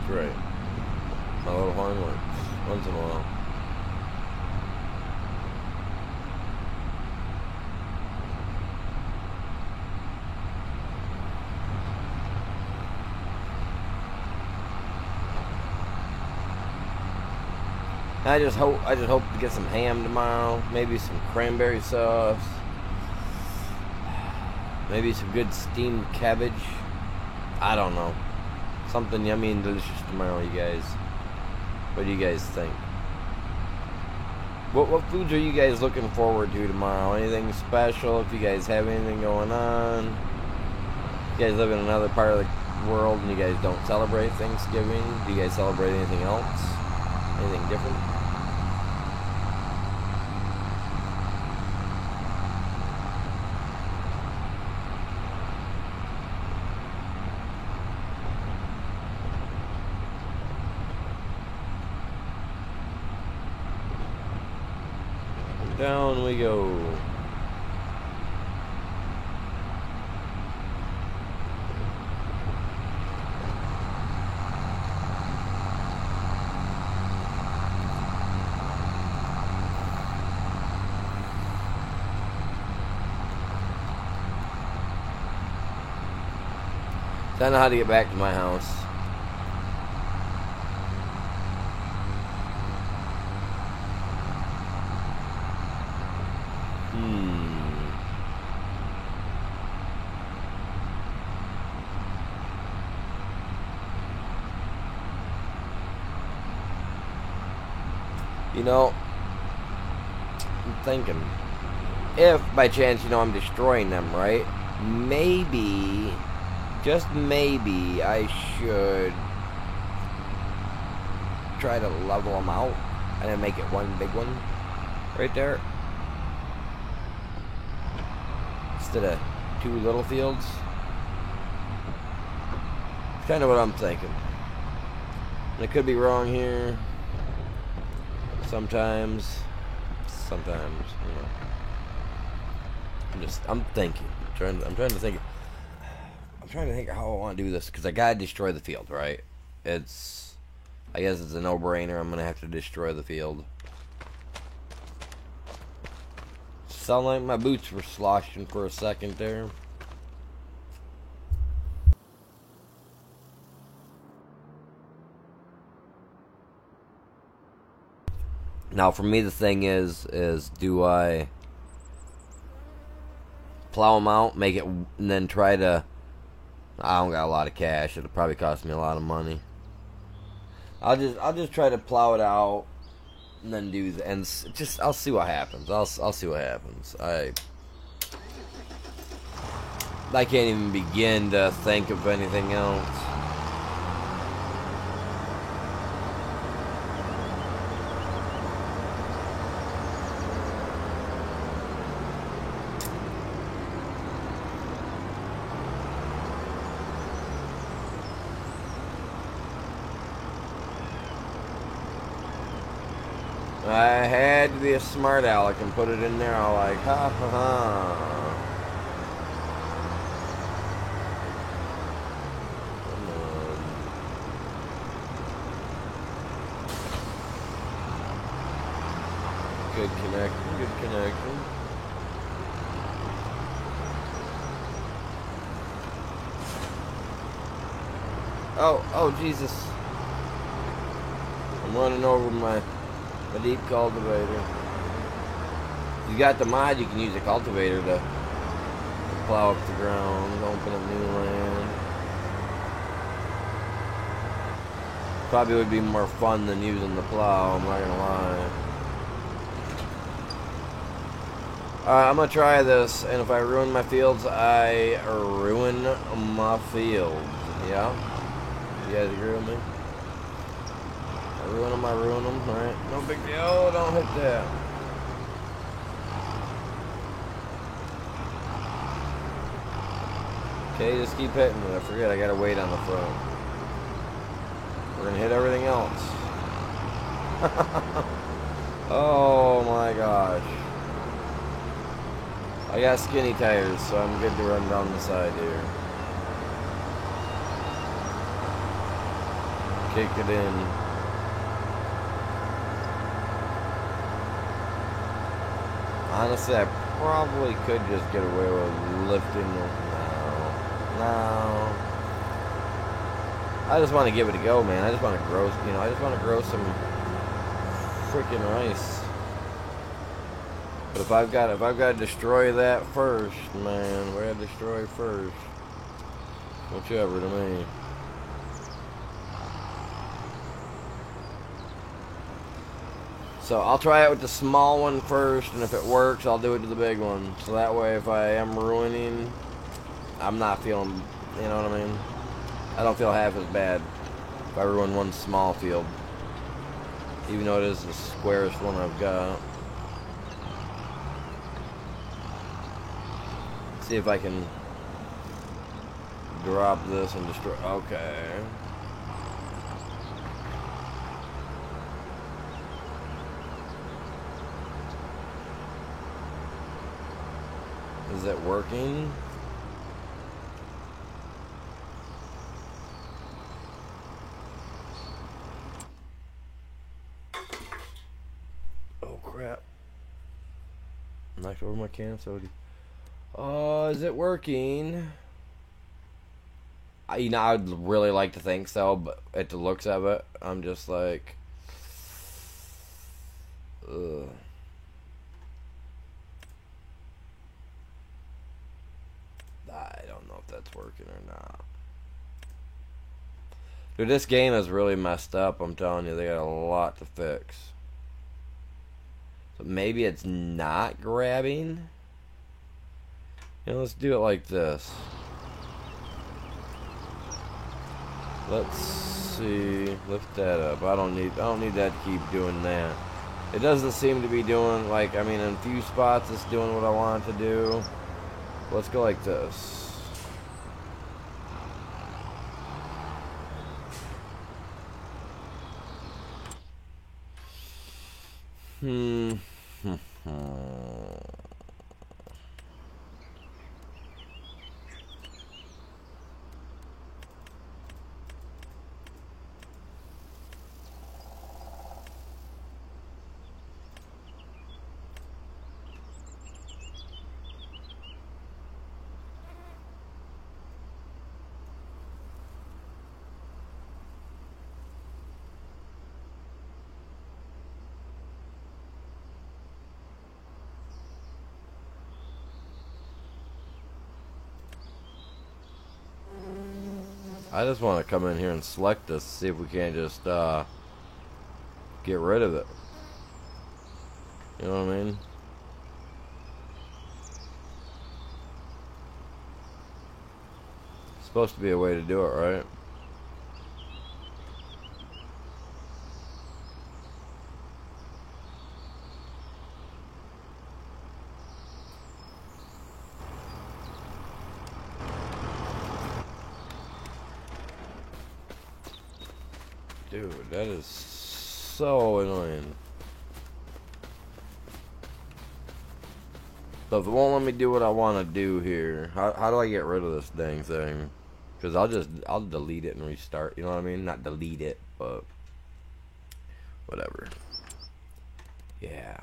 Great. My little horn works once in a while. I just hope to get some ham tomorrow, maybe some cranberry sauce, maybe some good steamed cabbage. I don't know. Something yummy and delicious tomorrow, you guys. What do you guys think? What foods are you guys looking forward to tomorrow? Anything special? If you guys have anything going on? You guys live in another part of the world and you guys don't celebrate Thanksgiving? Do you guys celebrate anything else? Anything different? Down we go. So I know how to get back to my house. You know, I'm thinking, if by chance, I'm destroying them, right? Maybe, just maybe, I should try to level them out and then make it one big one right there instead of two little fields. It's kind of what I'm thinking. And I could be wrong here. Sometimes, I'm thinking. I'm trying to think of how I want to do this because I gotta destroy the field, right? I guess it's a no-brainer. I'm gonna have to destroy the field. Sound like my boots were sloshing for a second there. Now, for me, the thing is do I plow them out, make it, and then try to... I don't got a lot of cash. It'll probably cost me a lot of money. I'll just try to plow it out, and then do the, and just I'll see what happens. I'll see what happens. I can't even begin to think of anything else. I had to be a smart aleck and put it in there. I'm like, ha ha ha. Good connection, good connection. Oh, Jesus. I'm running over my deep cultivator. If you got the mod, you can use a cultivator to plow up the ground, open up new land. Probably would be more fun than using the plow, I'm not gonna lie. Alright, I'm gonna try this, and if I ruin my fields, I ruin my fields. Yeah? You guys agree with me? I ruin them, alright? No big deal, don't hit that. Okay, just keep hitting it. I forget, I gotta wait on the front. We're gonna hit everything else. Oh my gosh. I got skinny tires, so I'm good to run down the side here. Kick it in. Honestly, I probably could just get away with lifting. No. I just want to give it a go, man. I just want to grow, I just want to grow some freaking rice. But if I've got to destroy that first, man, we gotta destroy first. Whichever to me. So I'll try it with the small one first, and if it works, I'll do it to the big one. So that way, if I am ruining, I'm not feeling, you know what I mean? I don't feel half as bad if I ruin one small field. Even though it is the squarest one I've got. See if I can drop this and destroy. Okay. Is it working? Oh crap. Knocked over my can of soda. Oh, is it working? You know, I'd really like to think so, but at the looks of it, I'm just like, ugh. I don't know if that's working or not. Dude, this game is really messed up. I'm telling you, they got a lot to fix. So maybe it's not grabbing. You know, let's do it like this. Let's see. Lift that up. I don't need that to keep doing that. It doesn't seem to be doing, like, I mean, in a few spots it's doing what I want it to do. Let's go like this. Hmm. I just want to come in here and select this, see if we can't just get rid of it. You know what I mean? It's supposed to be a way to do it, right? Dude, that is so annoying. So if it won't let me do what I want to do here, how do I get rid of this dang thing? Because I'll delete it and restart. You know what I mean? Not delete it, but whatever. Yeah.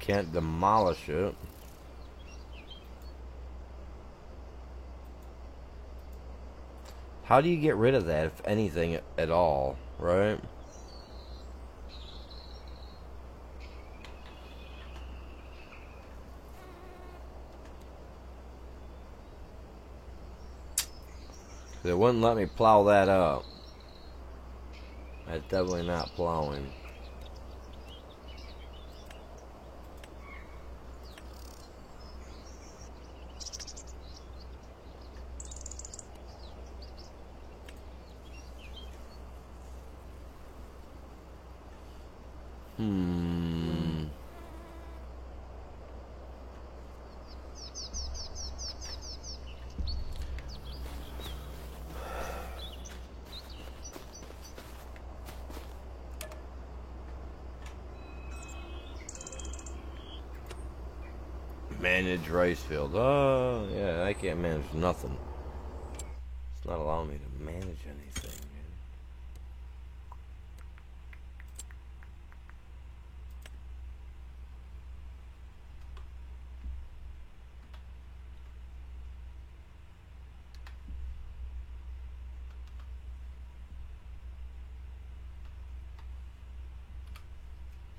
Can't demolish it. How do you get rid of that, if anything at all, right? It wouldn't let me plow that up. That's definitely not plowing. Manage rice field. Oh, yeah, I can't manage nothing. It's not allowing me to manage anything, man.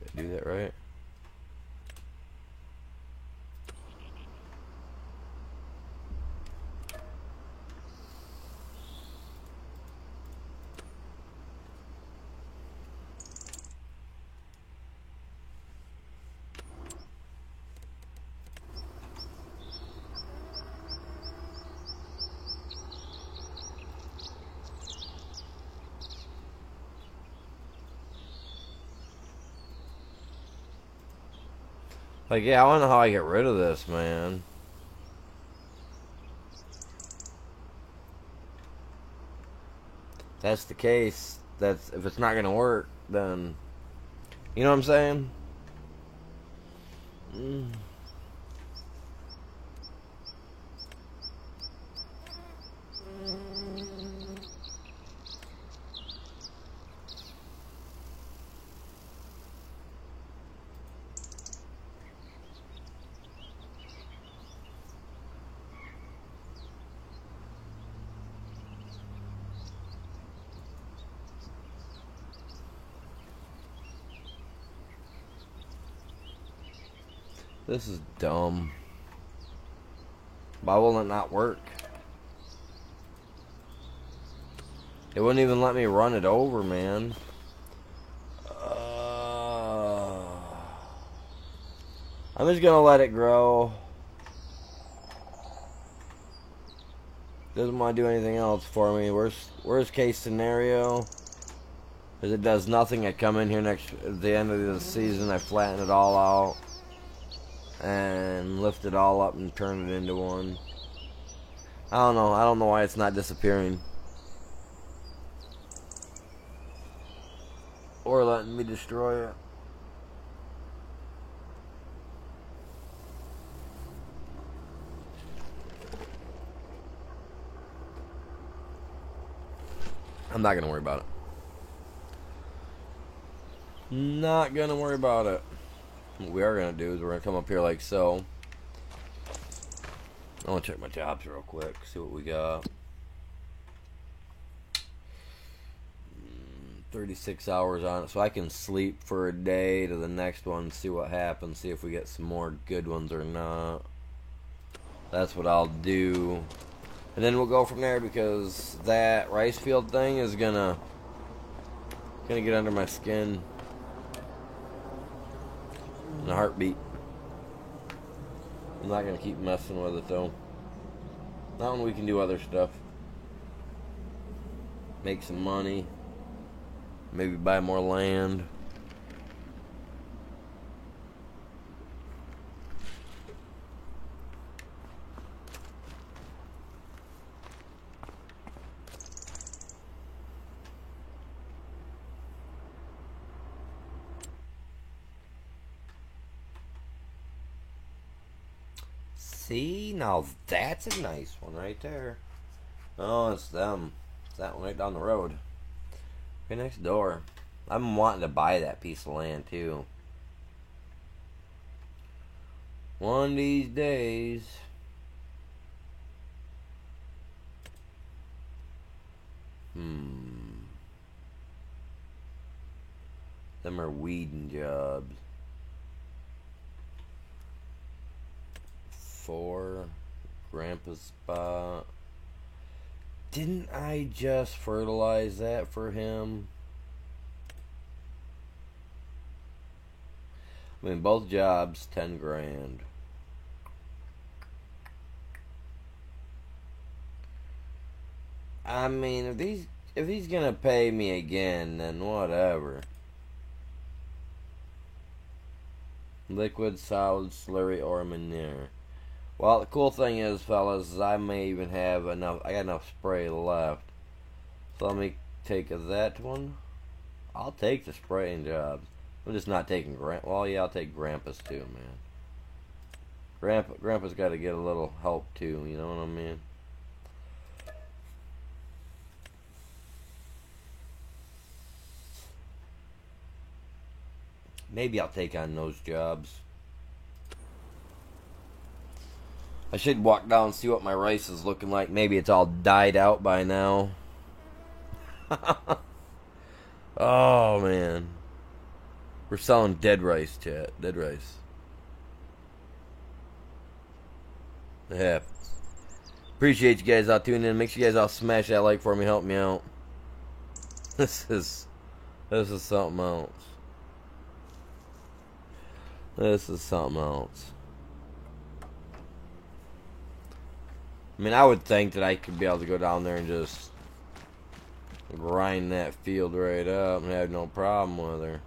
Did I do that right? Like, yeah, I don't know how I get rid of this, man. that's the case, that's if it's not gonna work, then you know what I'm saying. Mm. This is dumb. Why will it not work? It wouldn't even let me run it over, man. I'm just gonna let it grow. Doesn't want to do anything else for me. Worst case scenario is it does nothing. I come in here at the end of the season, I flatten it all out and lift it all up and turn it into one. I don't know. I don't know why it's not disappearing or letting me destroy it. I'm not gonna worry about it. Not gonna worry about it. What we are gonna do is we're gonna come up here like so. I want to check my jobs real quick, see what we got. 36 hours on it, so I can sleep for a day to the next one, see what happens, see if we get some more good ones or not. That's what I'll do. And then we'll go from there, because that rice field thing is gonna get under my skin in a heartbeat. I'm not gonna keep messing with it though. Not when we can do other stuff. Make some money. Maybe buy more land. See, now that's a nice one right there. Oh, it's them. It's that one right down the road. Right next door. I'm wanting to buy that piece of land too. One of these days. Them are weeding jobs. 4. Grandpa's spot. Didn't I just fertilize that for him? I mean, both jobs, 10 grand. I mean, if he's gonna pay me again, then whatever. Liquid, solid, slurry, or manure. Well, the cool thing is, fellas, is I may even have enough. I got enough spray left. So let me take that one. I'll take the spraying jobs. I'm just not taking well, yeah, I'll take Grandpa's too, man. Grandpa's got to get a little help too. You know what I mean? Maybe I'll take on those jobs. I should walk down and see what my rice is looking like. Maybe it's all died out by now. Oh, man. We're selling dead rice, chat. Dead rice. It happens. Appreciate you guys all tuning in. Make sure you guys all smash that like for me. Help me out. This is something else. This is something else. I mean, I would think that I could be able to go down there and just grind that field right up and have no problem with her.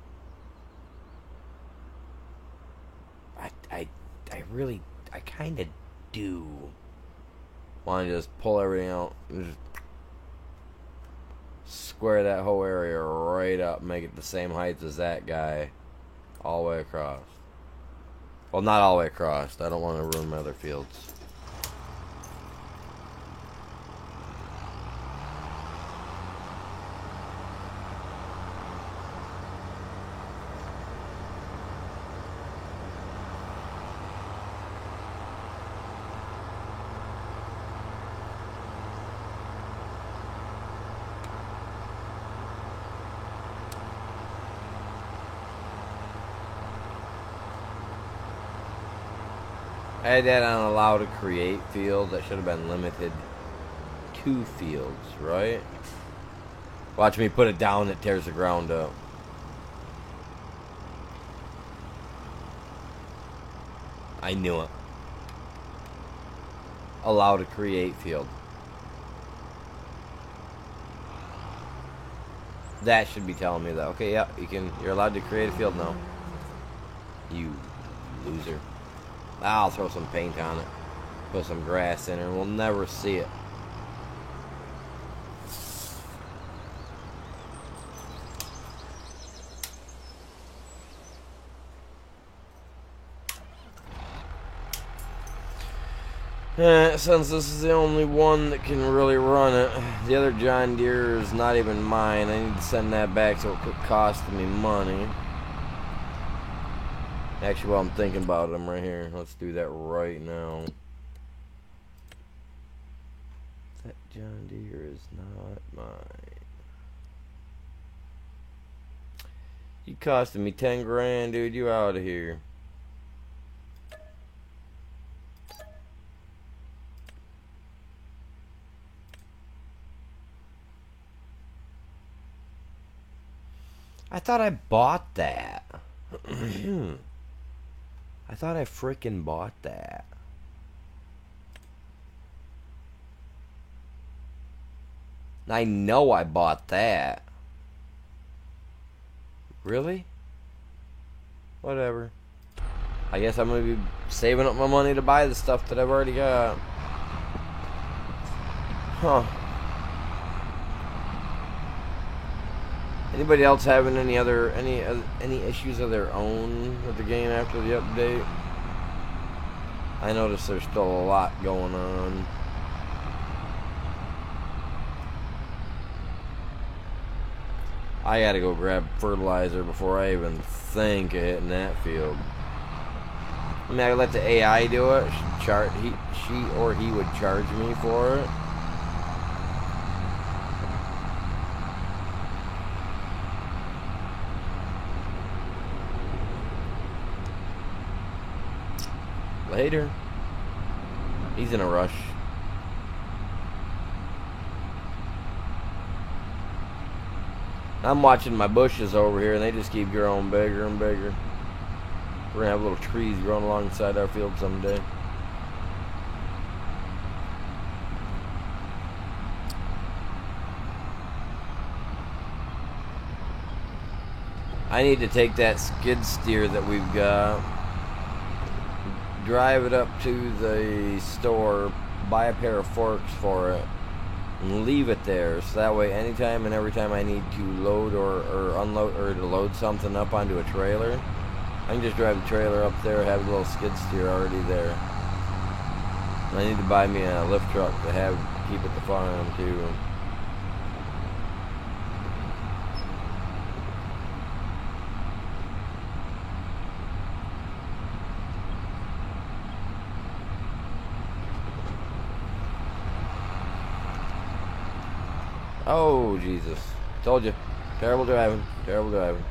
I kind of do want to just pull everything out and just square that whole area right up, make it the same height as that guy, all the way across. Well, not all the way across. I don't want to ruin my other fields. I had that on allow to create field. That should have been limited to fields, right? Watch me put it down, it tears the ground up. I knew it. Allow to create field. That should be telling me that. Okay, yeah, you're allowed to create a field now. You loser. I'll throw some paint on it. Put some grass in it, and we'll never see it. Since this is the only one that can really run it, the other John Deere is not even mine. I need to send that back so it could cost me money. Actually, while I'm thinking about it, I'm right here. Let's do that right now. That John Deere is not mine. You costing me 10 grand, dude. You out of here. I thought I bought that. I thought I frickin' bought that. I know I bought that. Really? Whatever. I guess I'm gonna be saving up my money to buy the stuff that I've already got. Huh. Anybody else having any issues of their own with the game after the update? I noticed there's still a lot going on. I gotta go grab fertilizer before I even think of hitting that field. I mean, I let the AI do it. She or he would charge me for it. Later. He's in a rush. I'm watching my bushes over here and they just keep growing bigger and bigger. We're gonna have little trees growing alongside our field someday. I need to take that skid steer that we've got, drive it up to the store, buy a pair of forks for it, and leave it there. So that way, anytime and every time I need to load or unload or to load something up onto a trailer, I can just drive the trailer up there, have a little skid steer already there. And I need to buy me a lift truck to keep at the farm too. Oh, Jesus. Told you. Terrible driving. Terrible driving.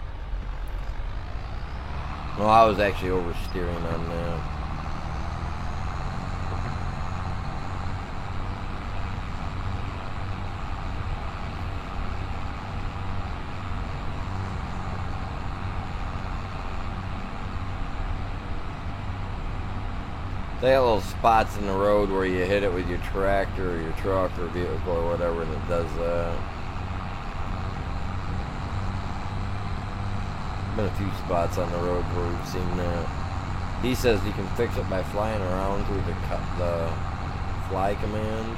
Well, I was actually oversteering on that. They got little spots in the road where you hit it with your tractor or your truck or vehicle or whatever, and it does that. Been a few spots on the road where we've seen that. He says you can fix it by flying around through the fly command.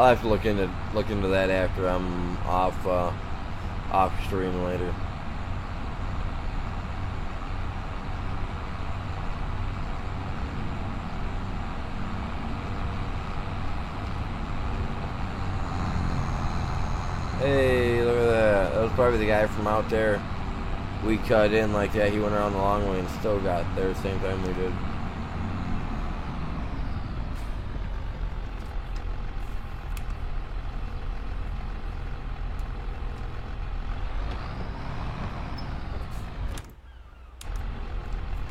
I'll have to look into that after I'm off stream later. Hey, look at that. That was probably the guy from out there. We cut in like that. He went around the long way and still got there same time we did.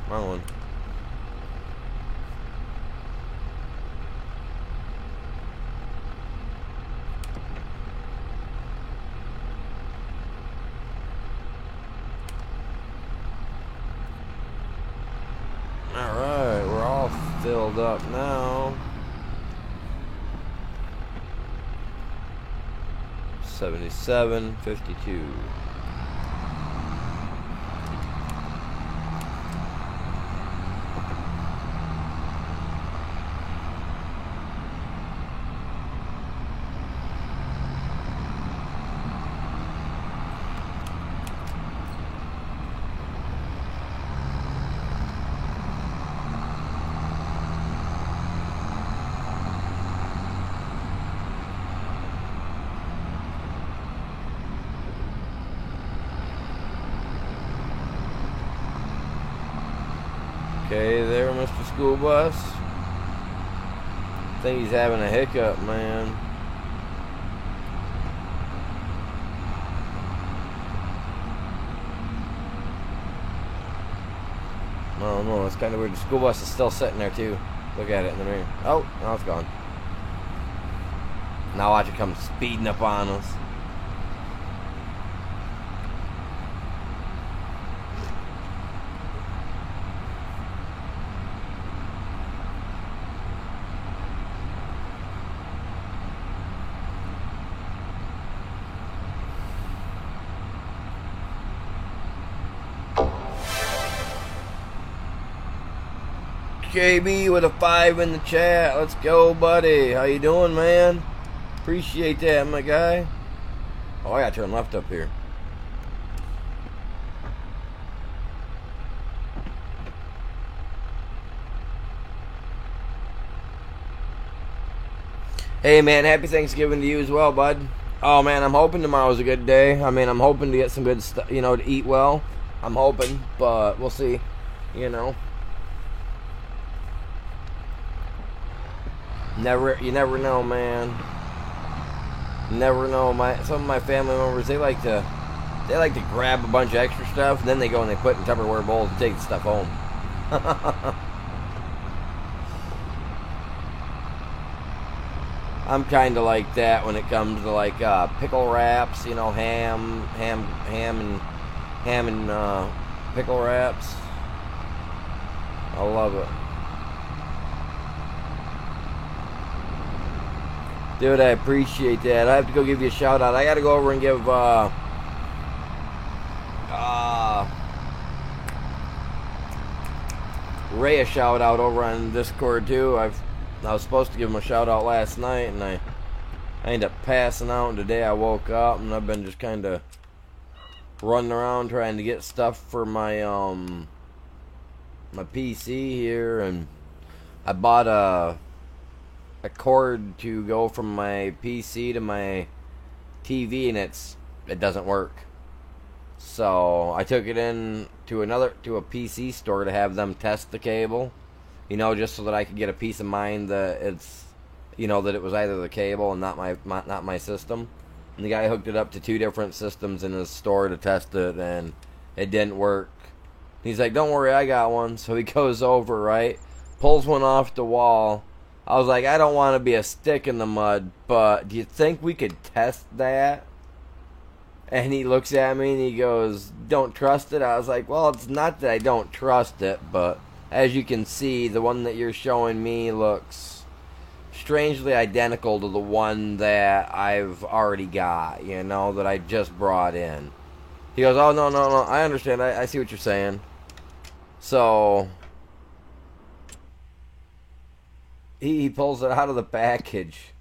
Wrong one. Alright, we're all filled up now. 77.52. Okay, there, Mr. School Bus. I think he's having a hiccup, man. I don't know, it's kind of weird. The school bus is still sitting there, too. Look at it in the mirror. Oh, now it's gone. Now watch it come speeding up on us. KB with a 5 in the chat. Let's go, buddy. How you doing, man? Appreciate that, my guy. Oh, I gotta turn left up here. Hey, man, happy Thanksgiving to you as well, bud. Oh, man, I'm hoping tomorrow's a good day. I mean, I'm hoping to get some good stuff, you know, to eat well. I'm hoping, but we'll see, you know. You never know, man. Never know. Some of my family members, they like to grab a bunch of extra stuff, and then they go and they put it in Tupperware bowls and take the stuff home. I'm kind of like that when it comes to like pickle wraps, you know, ham and pickle wraps. I love it. Dude, I appreciate that. I have to go give you a shout out. I gotta go over and give Ray a shout out over on Discord too. I was supposed to give him a shout out last night, and I ended up passing out. And today I woke up and I've been just kind of running around trying to get stuff for my my PC here, and I bought a cord to go from my PC to my TV, and it doesn't work. So I took it in to a PC store to have them test the cable, you know, just so that I could get a peace of mind that it's, you know, that it was either the cable and not my system. And the guy hooked it up to 2 different systems in his store to test it, and it didn't work. He's like, "Don't worry, I got one." So he goes over, right, pulls one off the wall. I was like, I don't want to be a stick in the mud, but do you think we could test that? And he looks at me and he goes, "Don't trust it?" I was like, well, it's not that I don't trust it, but as you can see, the one that you're showing me looks strangely identical to the one that I've already got, you know, that I just brought in. He goes, "Oh, no, I understand. I see what you're saying." So he pulls it out of the package.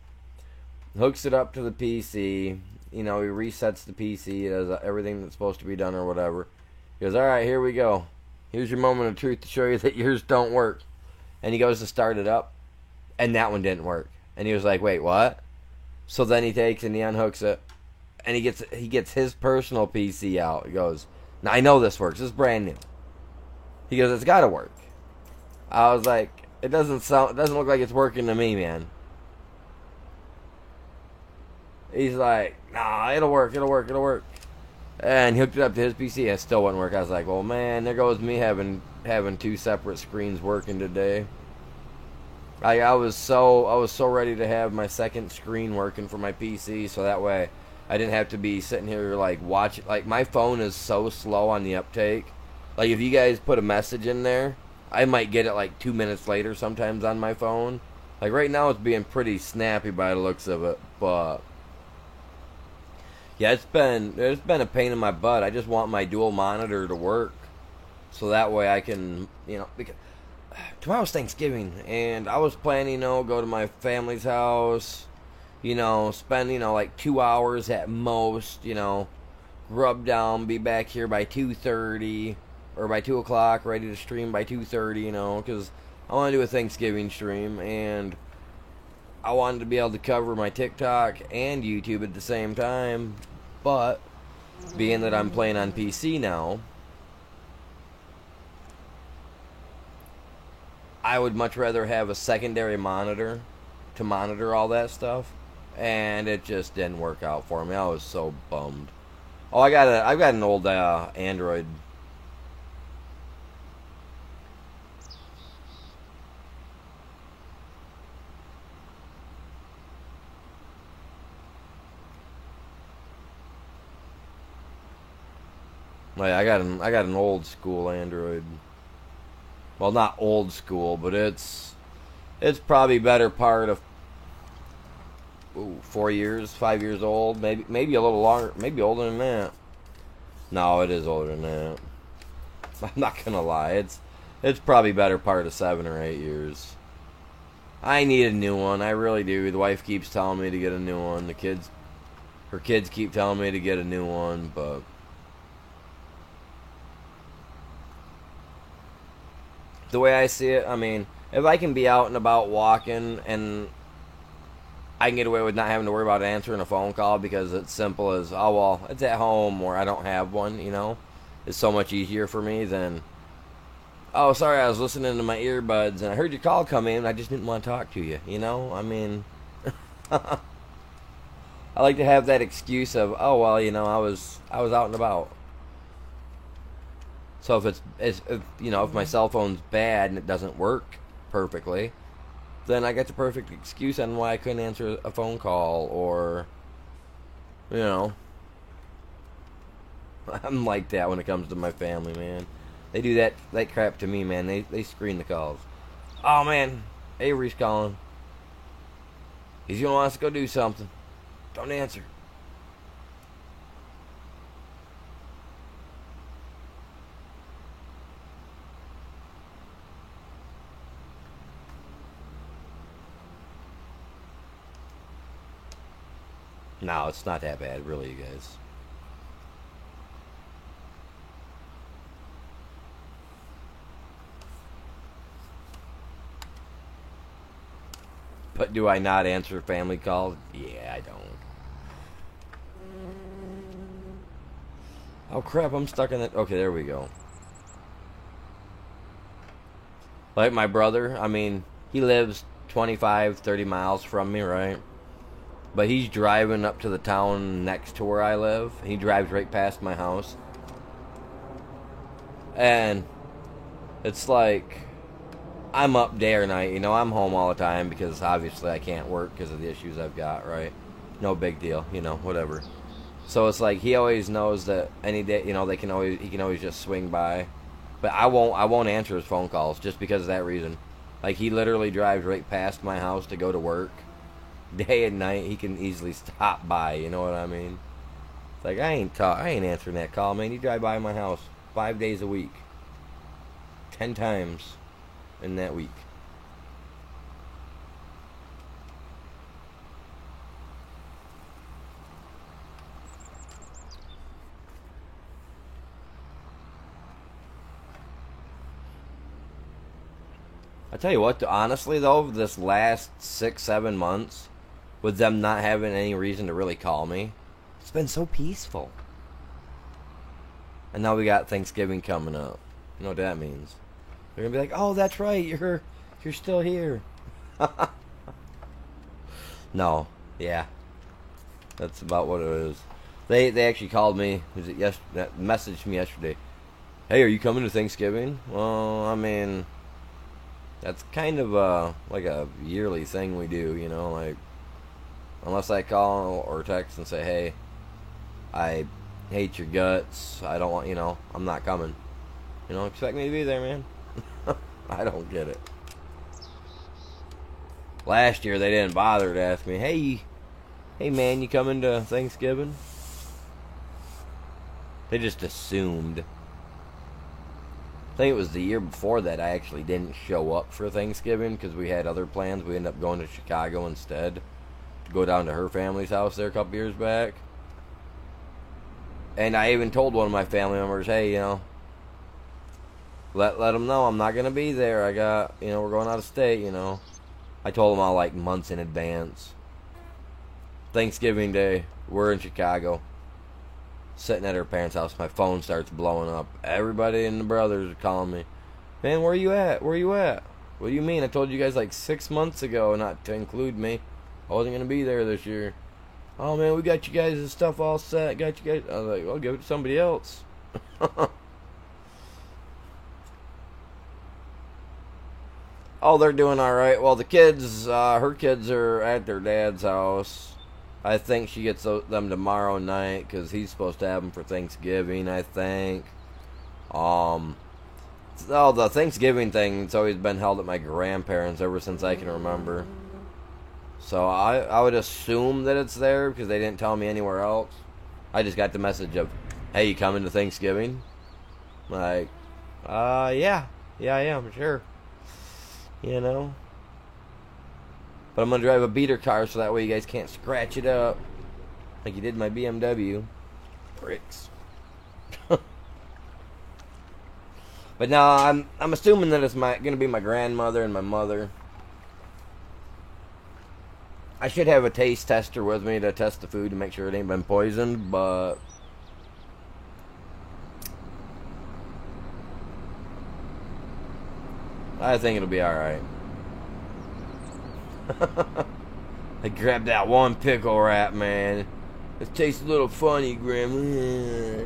hooks it up to the PC. You know, he resets the PC. It does everything that's supposed to be done or whatever. He goes, all right, here we go. Here's your moment of truth to show you that yours don't work. And he goes to start it up, and that one didn't work. And he was like, wait, what? So then he takes and he unhooks it, and he gets his personal PC out. He goes, now I know this works. This is brand new. He goes, it's got to work. I was like, it doesn't look like it's working to me, man. He's like, nah, it'll work. And he hooked it up to his PC, and it still wouldn't work. I was like, well, man, there goes me having two separate screens working today. I was so ready to have my second screen working for my PC, so that way I didn't have to be sitting here like watching. Like, my phone is so slow on the uptake. Like, if you guys put a message in there, I might get it like 2 minutes later sometimes on my phone. Like, right now it's being pretty snappy by the looks of it, but yeah, it's been a pain in my butt. I just want my dual monitor to work, so that way I can, because tomorrow's Thanksgiving, and I was planning, go to my family's house, spend, like 2 hours at most, rub down, be back here by 2:30 or by 2 o'clock, ready to stream by 2:30, because I want to do a Thanksgiving stream, and I wanted to be able to cover my TikTok and YouTube at the same time, but being that I'm playing on PC now, I would much rather have a secondary monitor to monitor all that stuff, and it just didn't work out for me. I was so bummed. Oh, I've got an old Android. Like, I got an old school Android. Well, not old school, but it's probably better part of 4 years, 5 years old, maybe a little longer, maybe older than that. No, it is older than that. I'm not gonna lie, it's probably better part of 7 or 8 years. I need a new one, I really do. The wife keeps telling me to get a new one. Her kids keep telling me to get a new one, but the way I see it, I mean, if I can be out and about walking and I can get away with not having to worry about answering a phone call because it's simple as, oh, well, it's at home or I don't have one, it's so much easier for me than, oh, sorry, I was listening to my earbuds and I heard your call come in and I just didn't want to talk to you, I mean, I like to have that excuse of, oh, well, I was out and about. So if my cell phone's bad and it doesn't work perfectly, then I got the perfect excuse on why I couldn't answer a phone call, or I'm like that when it comes to my family, man. They do that crap to me, man. They screen the calls. Oh, man, Avery's calling. He's gonna want us to go do something. Don't answer. No, it's not that bad, really, you guys. But do I not answer family calls? Yeah, I don't. Oh, crap, I'm stuck in it. Okay, there we go. Like my brother, I mean, he lives 25, 30 miles from me, right? But he's driving up to the town next to where I live. He drives right past my house. And it's like, I'm up day or night. I'm home all the time because obviously I can't work because of the issues I've got, right? No big deal, whatever. So it's like he always knows that any day, he can always just swing by. But I won't answer his phone calls just because of that reason. Like, he literally drives right past my house to go to work. Day and night, he can easily stop by, you know what I mean? It's like, I ain't answering that call, man. You drive by my house 5 days a week. 10 times in that week. I tell you what, honestly though, this last 6, 7 months, with them not having any reason to really call me, it's been so peaceful. And now we got Thanksgiving coming up. You know what that means? They're gonna be like, "Oh, that's right, you're still here." No, yeah, that's about what it is. They actually called me. Was it messaged me yesterday? Hey, are you coming to Thanksgiving? Well, I mean, that's kind of like a yearly thing we do, you know. Like, unless I call or text and say, "Hey, I hate your guts. I don't want, I'm not coming." Expect me to be there, man. I don't get it. Last year they didn't bother to ask me, "Hey, man, you coming to Thanksgiving?" They just assumed. I think it was the year before that I actually didn't show up for Thanksgiving because we had other plans. We ended up going to Chicago instead to go down to her family's house there a couple years back. And I even told one of my family members, "Hey, let them know I'm not gonna be there. I got, we're going out of state. I told them all like months in advance. Thanksgiving Day, we're in Chicago, sitting at her parents' house. My phone starts blowing up. Everybody and the brothers are calling me. "Man, where you at? Where you at?" "What do you mean? I told you guys like 6 months ago not to include me. I wasn't gonna be there this year." "Oh man, we got you guys' stuff all set. Got you guys." I was like, "Well, give it to somebody else." Oh, they're doing all right. Well, the kids, her kids are at their dad's house. I think she gets them tomorrow night because he's supposed to have them for Thanksgiving, I think. Oh, the Thanksgiving thing, it's always been held at my grandparents' ever since I can remember. So I would assume that it's there because they didn't tell me anywhere else. I just got the message of, "Hey, you coming to Thanksgiving?" Like, yeah, I am, sure. But I'm gonna drive a beater car so that way you guys can't scratch it up like you did my BMW. Bricks. But no, I'm assuming that it's gonna be my grandmother and my mother. I should have a taste tester with me to test the food to make sure it ain't been poisoned, but I think it'll be alright. I grabbed that one pickle wrap, man. It tastes a little funny, Grandma.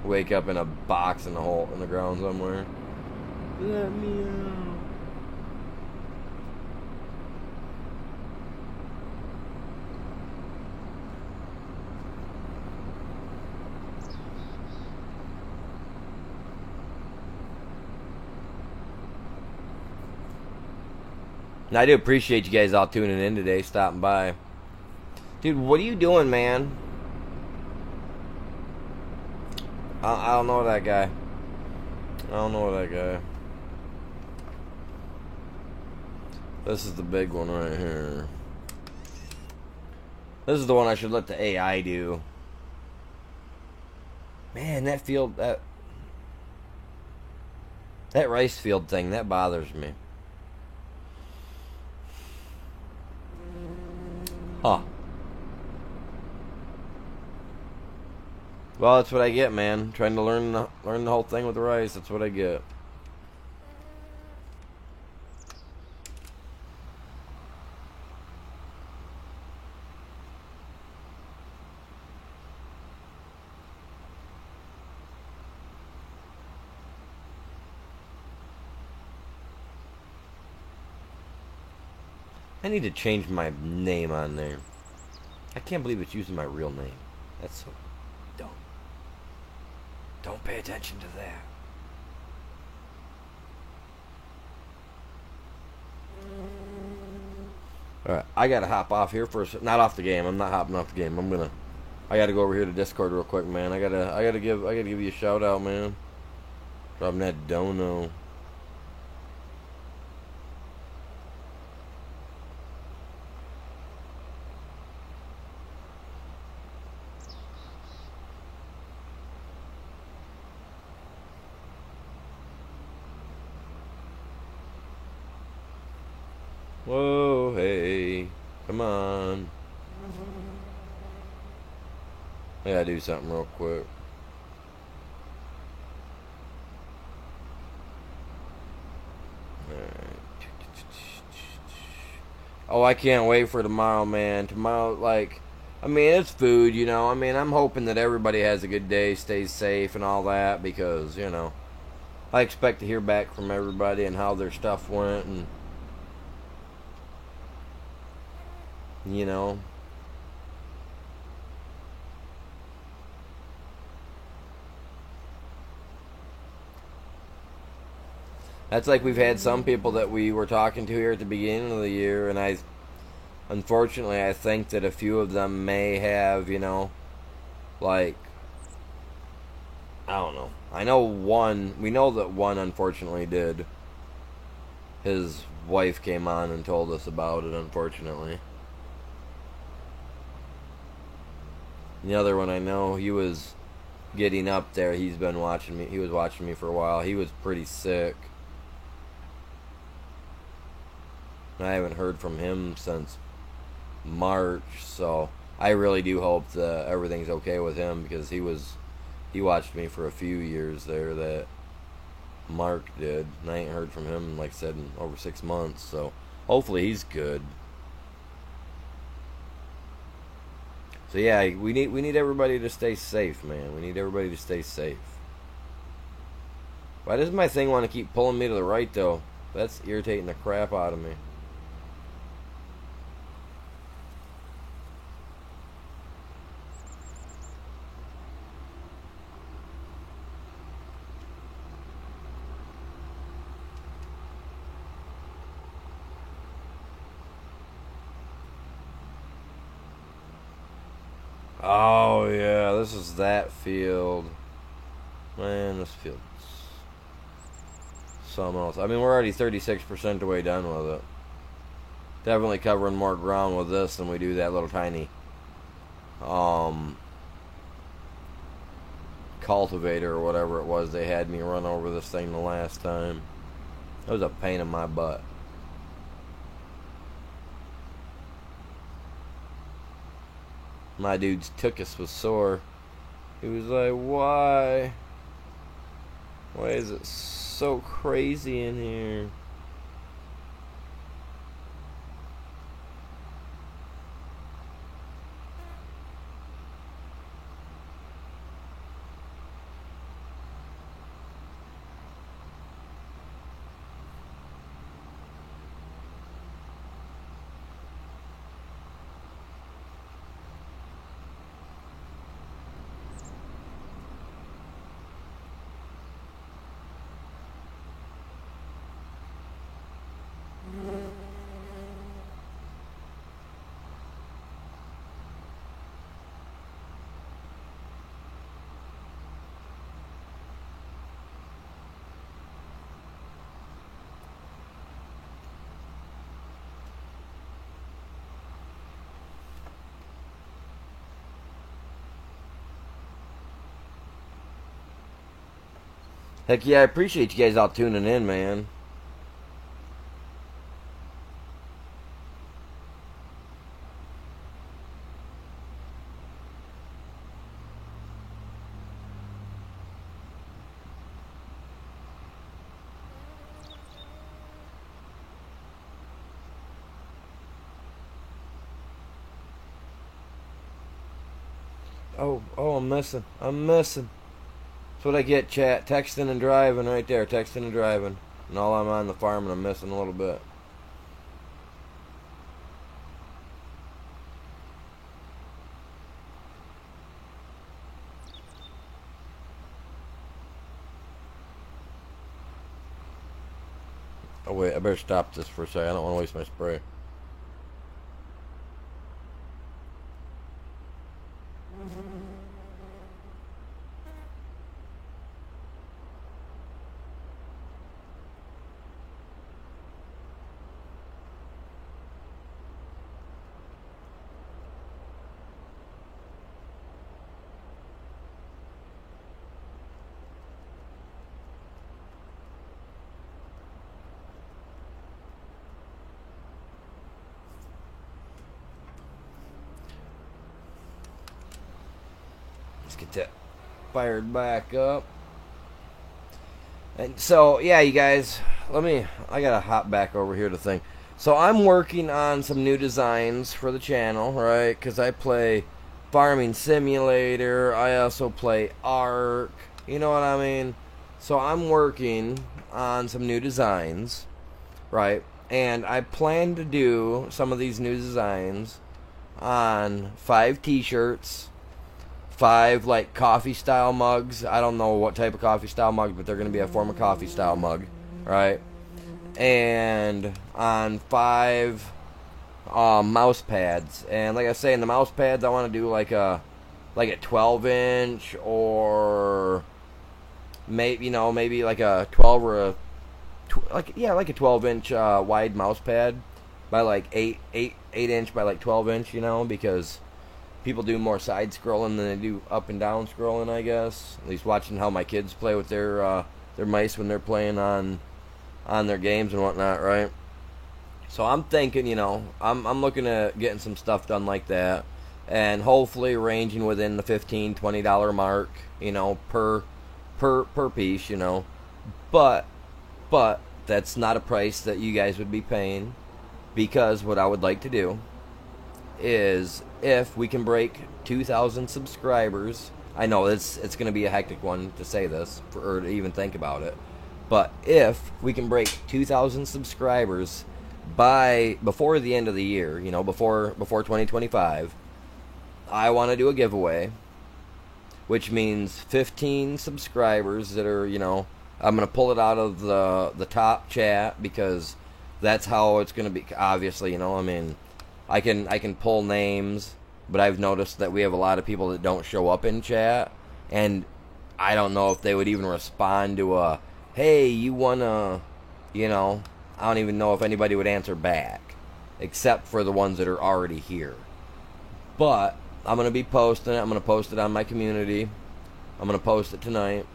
Wake up in a box in the ground somewhere. Let me out. And I do appreciate you guys all tuning in today, stopping by. Dude, what are you doing, man? I don't know that guy. This is the big one right here. This is the one I should let the AI do. Man, that rice field thing, that bothers me. Huh. Well, that's what I get, man. Trying to learn the whole thing with the rice. That's what I get. I need to change my name on there. I can't believe it's using my real name. That's so dumb. Don't pay attention to that. Alright, I gotta hop off here for not off the game. I'm not hopping off the game. I gotta go over here to Discord real quick, man. I gotta give you a shout out, man. Dropping that dono. Whoa, hey. Come on. I gotta do something real quick. Oh, I can't wait for tomorrow, man. Tomorrow, like, I mean, it's food, you know. I mean, I'm hoping that everybody has a good day, stays safe, and all that because, you know, I expect to hear back from everybody and how their stuff went, and, you know. That's like we've had some people that we were talking to here at the beginning of the year, and unfortunately, I think that a few of them may have, you know, like, I don't know. I know one, we know that one unfortunately did. His wife came on and told us about it, unfortunately. The other one I know, he was getting up there. He's been watching me. He was watching me for a while. He was pretty sick. I haven't heard from him since March, so I really do hope that everything's okay with him because he watched me for a few years there that Mark did, and I ain't heard from him like I said in over 6 months. So hopefully he's good. So yeah, we need everybody to stay safe, man. We need everybody to stay safe. Why does my thing want to keep pulling me to the right though? That's irritating the crap out of me. Oh yeah, this is that field. Man, this field's something else. I mean, we're already 36% the way done with it. Definitely covering more ground with this than we do that little tiny um cultivator or whatever it was they had me run over this thing the last time. It was a pain in my butt. My dude's tuchus was sore. He was like, why? Why is it so crazy in here? Heck yeah, I appreciate you guys all tuning in, man. Oh, I'm missing. I'm missing. That's what I get, chat. Texting and driving right there. Texting and driving. And all I'm on the farm and I'm missing a little bit. Oh, wait. I better stop this for a second. I don't want to waste my spray. get that fired back up. And so, yeah, you guys, I gotta hop back over here to think. So I'm working on some new designs for the channel, right? Because I play Farming Simulator. I also play Ark. You know what I mean? So I'm working on some new designs, right? And I plan to do some of these new designs on 5 t-shirts, 5 like coffee style mugs. I don't know what type of coffee style mug, but they're going to be a form of coffee style mug, right? And on 5 mouse pads. And like I say, in the mouse pads, I want to do like a 12-inch or maybe like a 12 or a like a 12-inch wide mouse pad by like 8-inch by like 12-inch, because people do more side scrolling than they do up and down scrolling, I guess. At least watching how my kids play with their mice when they're playing on their games and whatnot, right? So I'm thinking, I'm looking at getting some stuff done like that, and hopefully ranging within the $15-20 mark, per piece, But that's not a price that you guys would be paying, because what I would like to do is, if we can break 2,000 subscribers. I know it's going to be a hectic one to say this or to even think about it, but if we can break 2,000 subscribers before the end of the year, before 2025, I want to do a giveaway, which means 15 subscribers that are, I'm going to pull it out of the top chat, because that's how it's going to be. Obviously, I can pull names, but I've noticed that we have a lot of people that don't show up in chat, and I don't know if they would even respond to a, hey, you wanna, I don't even know if anybody would answer back, except for the ones that are already here. But I'm going to be posting it. I'm going to post it on my community. I'm going to post it tonight.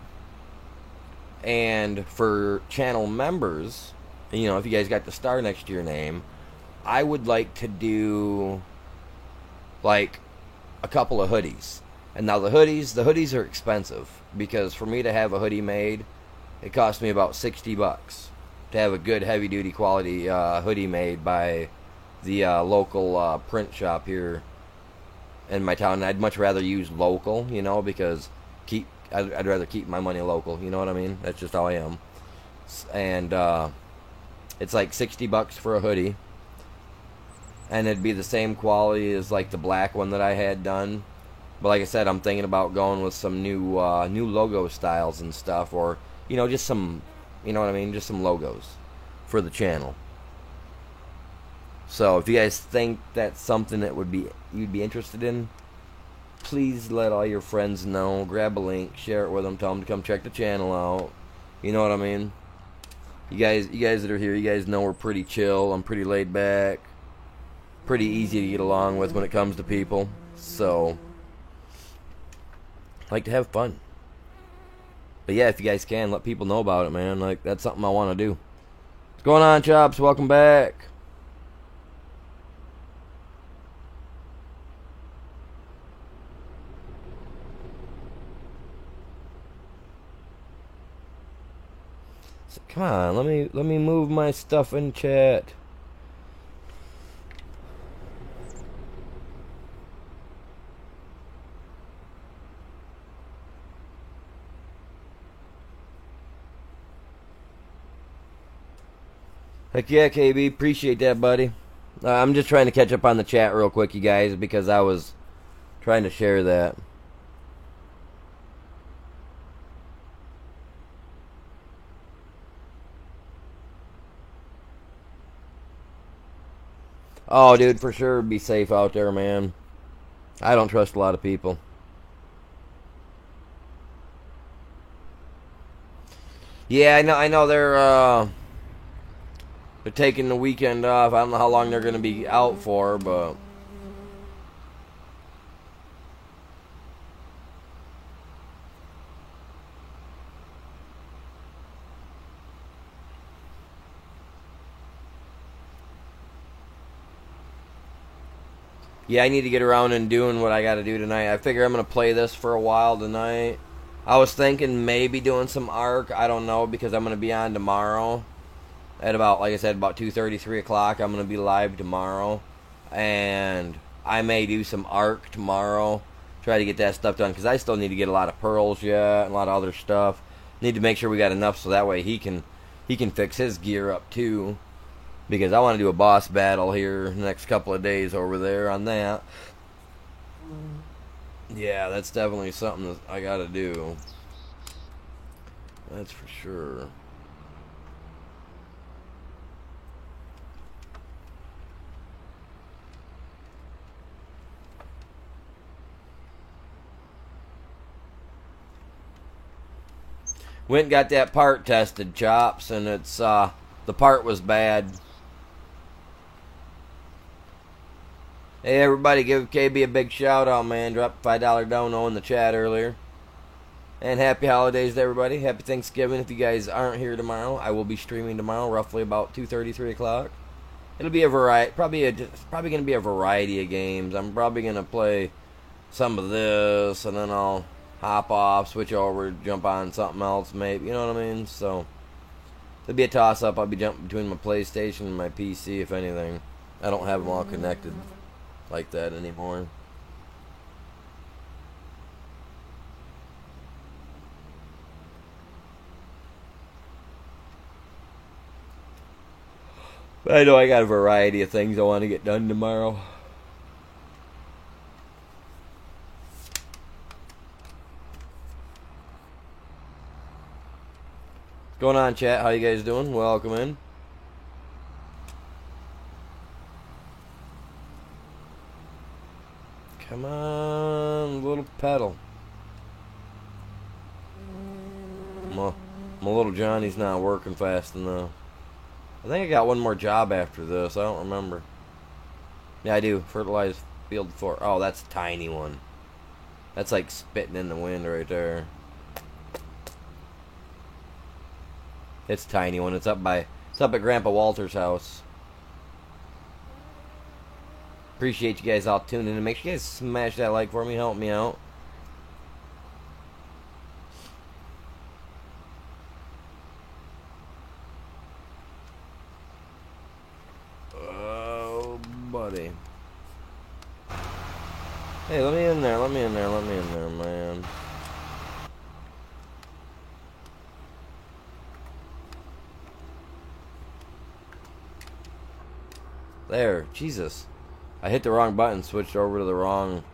And for channel members, if you guys got the star next to your name, I would like to do like a couple of hoodies. And now the hoodies are expensive, because for me to have a hoodie made, it cost me about $60 to have a good heavy duty quality hoodie made by the local print shop here in my town. And I'd much rather use local, because I'd rather keep my money local. You know what I mean? That's just how I am. And it's like $60 for a hoodie, and it'd be the same quality as like the black one that I had done. But like I said, I'm thinking about going with some new logo styles and stuff, or just some, just some logos for the channel. So if you guys think that's something that you'd be interested in, please let all your friends know. Grab a link, share it with them, tell them to come check the channel out. You know what I mean? You guys that are here, you guys know we're pretty chill. I'm pretty laid back, pretty easy to get along with when it comes to people. So I like to have fun. But yeah, if you guys can, let people know about it, man. Like, that's something I want to do. What's going on, Chops? Welcome back. So, come on, let me move my stuff in chat. Heck yeah, KB. Appreciate that, buddy. I'm just trying to catch up on the chat real quick, you guys, because I was trying to share that. Oh, dude, for sure, be safe out there, man. I don't trust a lot of people. Yeah, I know they're taking the weekend off. I don't know how long they're going to be out for, but Yeah, I need to get around and doing what I got to do tonight. I figure I'm going to play this for a while tonight. I was thinking maybe doing some Ark. I don't know, because I'm going to be on tomorrow at about, like I said, about 2:30, 3 o'clock. I'm going to be live tomorrow. And I may do some Ark tomorrow. Try to get that stuff done, because I still need to get a lot of pearls yet and a lot of other stuff. Need to make sure we got enough so that way he can fix his gear up too. Because I want to do a boss battle here the next couple of days over there on that. Yeah, that's definitely something that I got to do. That's for sure. Went and got that part tested, Chops, and it's the part was bad. Hey, everybody, give KB a big shout out, man. Drop a $5 dono in the chat earlier. And happy holidays to everybody. Happy Thanksgiving. If you guys aren't here tomorrow, I will be streaming tomorrow, roughly about 2:30, 3 o'clock. It'll be a variety, probably going to be a variety of games. I'm probably going to play some of this, and then I'll hop off, switch over, jump on something else, maybe. You know what I mean? So it'll be a toss-up. I'll be jumping between my PlayStation and my PC, if anything. I don't have them all connected like that anymore. But I know I got a variety of things I want to get done tomorrow. What's going on, chat? How you guys doing? Welcome in. Come on, little pedal. My little Johnny's not working fast enough. I think I got one more job after this. I don't remember. Yeah, I do. Fertilize field 4. Oh, that's a tiny one. That's like spitting in the wind right there. It's a tiny one. It's up at Grandpa Walter's house. Appreciate you guys all tuning in. Make sure you guys smash that like for me. Help me out. Oh, buddy. Hey, let me in there. Let me in there. Let me in there, man. There. Jesus. I hit the wrong button, switched over to the wrong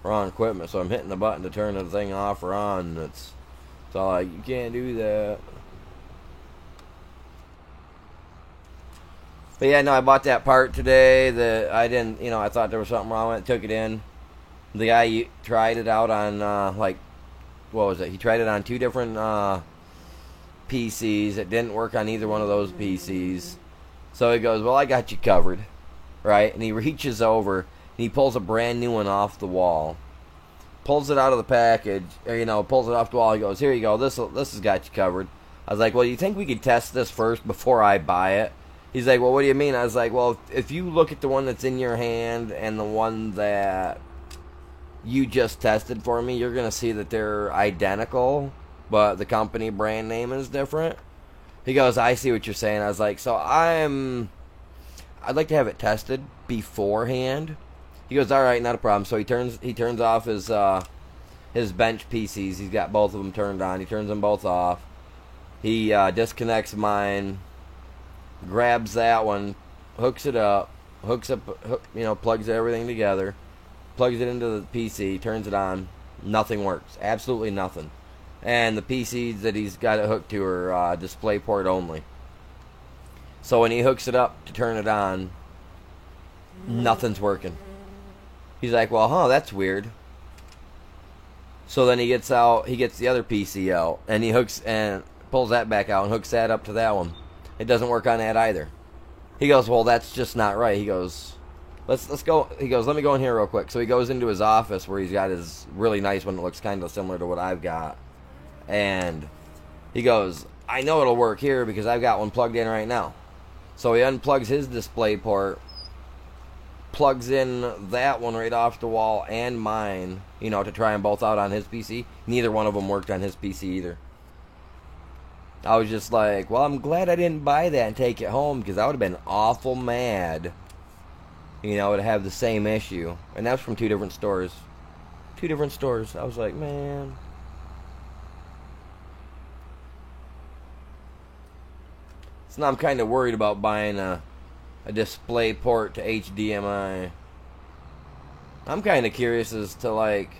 equipment, so I'm hitting the button to turn the thing off or on. It's all like, you can't do that. But yeah, no, I bought that part today that I didn't, I thought there was something wrong with it, took it in. The guy tried it out on, what was it? He tried it on 2 different PCs. It didn't work on either one of those PCs. So he goes, well, I got you covered. Right? And he reaches over and he pulls a brand new one off the wall. Pulls it out of the package, or, pulls it off the wall. He goes, here you go, this has got you covered. I was like, well, you think we could test this first before I buy it? He's like, well, what do you mean? I was like, well, if you look at the one that's in your hand and the one that you just tested for me, you're going to see that they're identical, but the company brand name is different. He goes, I see what you're saying. I was like, so I'd like to have it tested beforehand. He goes, all right, not a problem. So he turns off his bench PCs. He's got both of them turned on. He turns them both off. He disconnects mine, grabs that one, hooks it up, plugs everything together, plugs it into the PC, turns it on. Nothing works. Absolutely nothing. And the PCs that he's got it hooked to are DisplayPort only. So when he hooks it up to turn it on, nothing's working. He's like, well, that's weird. So then he gets the other PC out, and he pulls that back out and hooks that up to that one. It doesn't work on that either. He goes, well, that's just not right. He goes, let's go. He goes, let me go in here real quick. So he goes into his office where he's got his really nice one that looks kind of similar to what I've got. And he goes, I know it'll work here because I've got one plugged in right now. So he unplugs his DisplayPort, plugs in that one right off the wall and mine, you know, to try them both out on his PC. Neither one of them worked on his PC either. I was just like, well, I'm glad I didn't buy that and take it home, because I would have been awful mad, you know, to have the same issue. And that's from 2 different stores. 2 different stores. I was like, man. So now I'm kind of worried about buying a display port to HDMI. I'm kind of curious as to, like,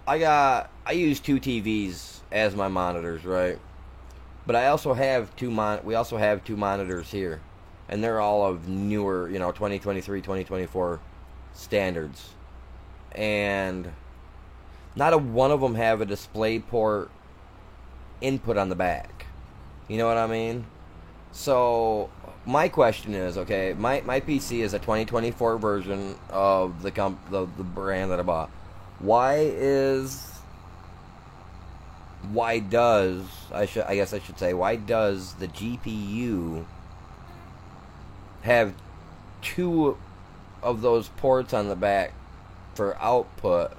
I use 2 TVs as my monitors, right? But I also have we also have 2 monitors here, and they're all of newer, you know, 2023, 2024 standards. And not a one of them have a display port input on the back. You know what I mean? So my question is, okay, my PC is a 2024 version of the brand that I bought. Why does the GPU have 2 of those ports on the back for output,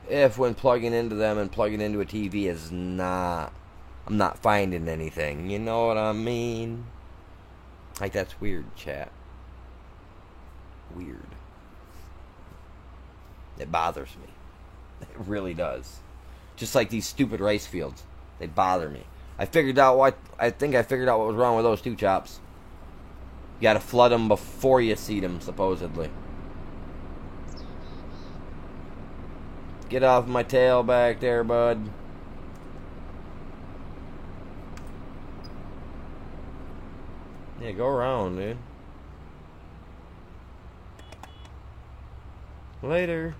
if when plugging into them and plugging into a TV I'm not finding anything? You know what I mean? Like, that's weird, chat. Weird. It bothers me. It really does. Just like these stupid rice fields. They bother me. I think I figured out what was wrong with those 2, Chops. You gotta flood them before you seed them, supposedly. Get off my tail back there, bud. Yeah, go around, dude. Later.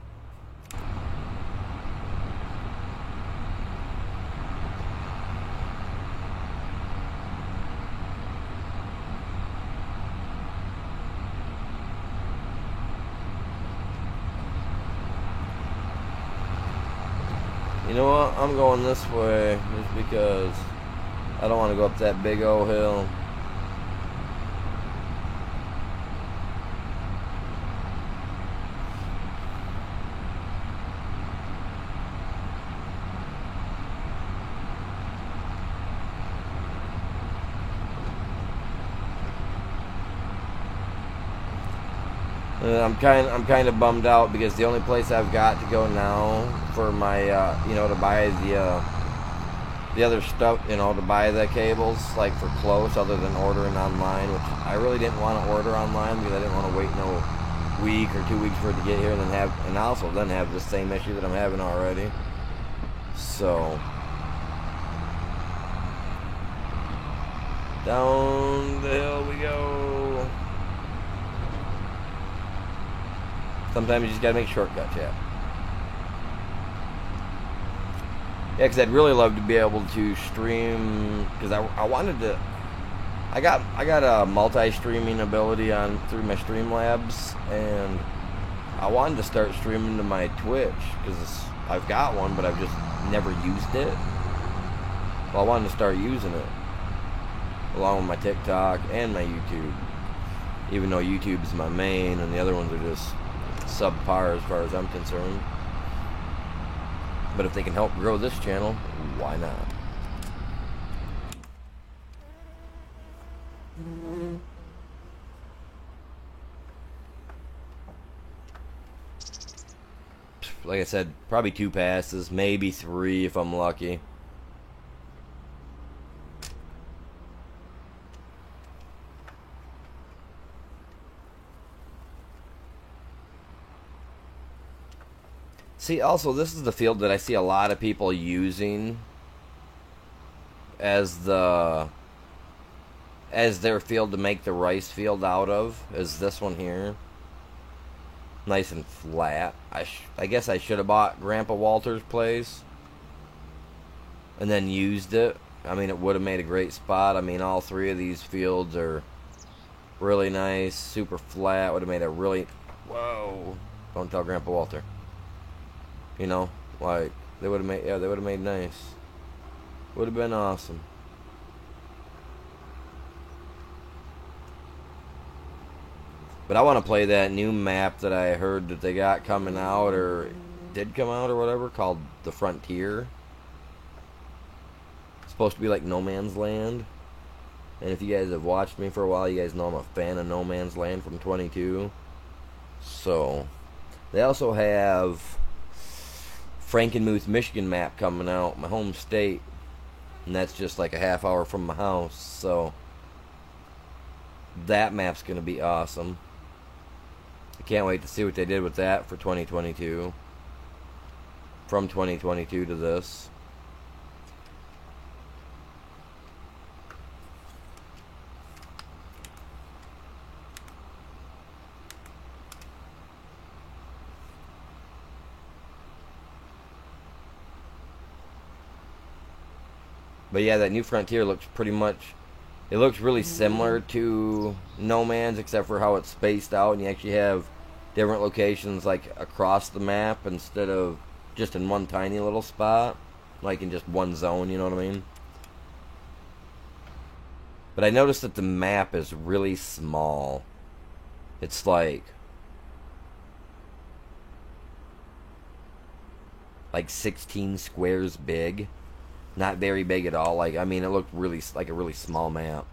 You know what? I'm going this way just because I don't want to go up that big old hill. I'm kind of bummed out because the only place I've got to go now for my you know, to buy the other stuff, you know, to buy the cables, like for close, other than ordering online, which I really didn't want to order online because I didn't want to wait no week or 2 weeks for it to get here and then also have the same issue that I'm having already. So down the hill we go. Sometimes you just gotta make shortcuts, yeah. Yeah, because I'd really love to be able to stream, because I wanted to. I got a multi-streaming ability through my Streamlabs, and I wanted to start streaming to my Twitch because I've got one, but I've just never used it. Well, I wanted to start using it along with my TikTok and my YouTube, even though YouTube is my main, and the other ones are just subpar as far as I'm concerned. But if they can help grow this channel, why not? Like I said, probably 2 passes, maybe 3 if I'm lucky. See, also, this is the field that I see a lot of people using as their field to make the rice field out of, is this one here. Nice and flat. I guess I should have bought Grandpa Walter's place and then used it. I mean, it would have made a great spot. I mean, all 3 of these fields are really nice, super flat. Would have made a really... Whoa. Don't tell Grandpa Walter. You know, like, they would have made, yeah, they would have made nice. Would have been awesome. But I want to play that new map that I heard that they got coming out, or did come out, or whatever, called The Frontier. It's supposed to be like No Man's Land. And if you guys have watched me for a while, you guys know I'm a fan of No Man's Land from 22. So, they also have Frankenmuth, Michigan map coming out, my home state. And that's just like a half hour from my house. So, that map's going to be awesome. I can't wait to see what they did with that for 2022. From 2022 to this. But yeah, that new Frontier looks pretty much... It looks really similar to No Man's, except for how it's spaced out, and you actually have different locations like across the map instead of just in one tiny little spot, like in just one zone, you know what I mean? But I noticed that the map is really small. It's like 16 squares big. Not very big at all. Like, I mean, it looked really like a really small map.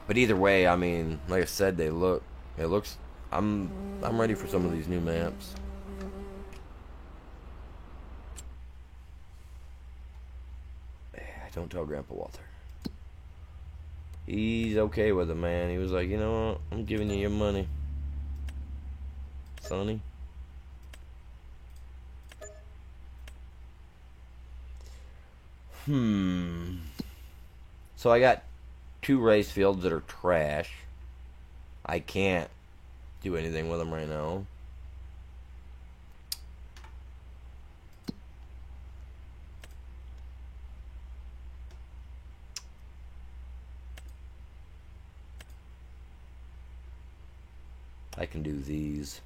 But either way, I mean, like I said, it looks. I'm ready for some of these new maps. Don't tell Grandpa Walter. He's okay with it, man. He was like, you know what? I'm giving you your money, Sonny. So I got 2 race fields that are trash. I can't do anything with them right now. I can do these.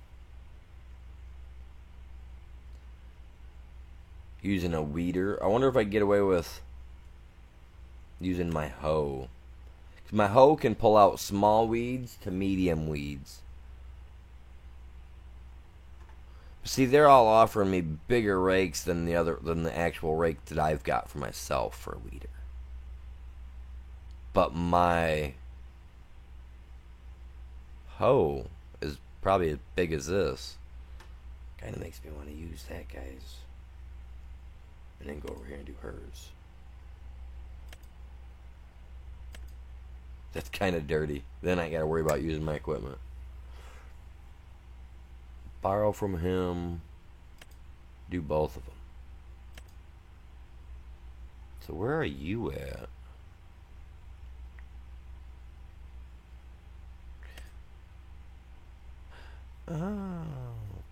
Using a weeder. I wonder if I can get away with using my hoe. 'Cause my hoe can pull out small weeds to medium weeds. See, they're all offering me bigger rakes than the actual rake that I've got for myself for a weeder. But my hoe is probably as big as this. Kind of makes me want to use that, guys. And then go over here and do hers. That's kind of dirty. Then I gotta worry about using my equipment. Borrow from him. Do both of them. So where are you at? Oh,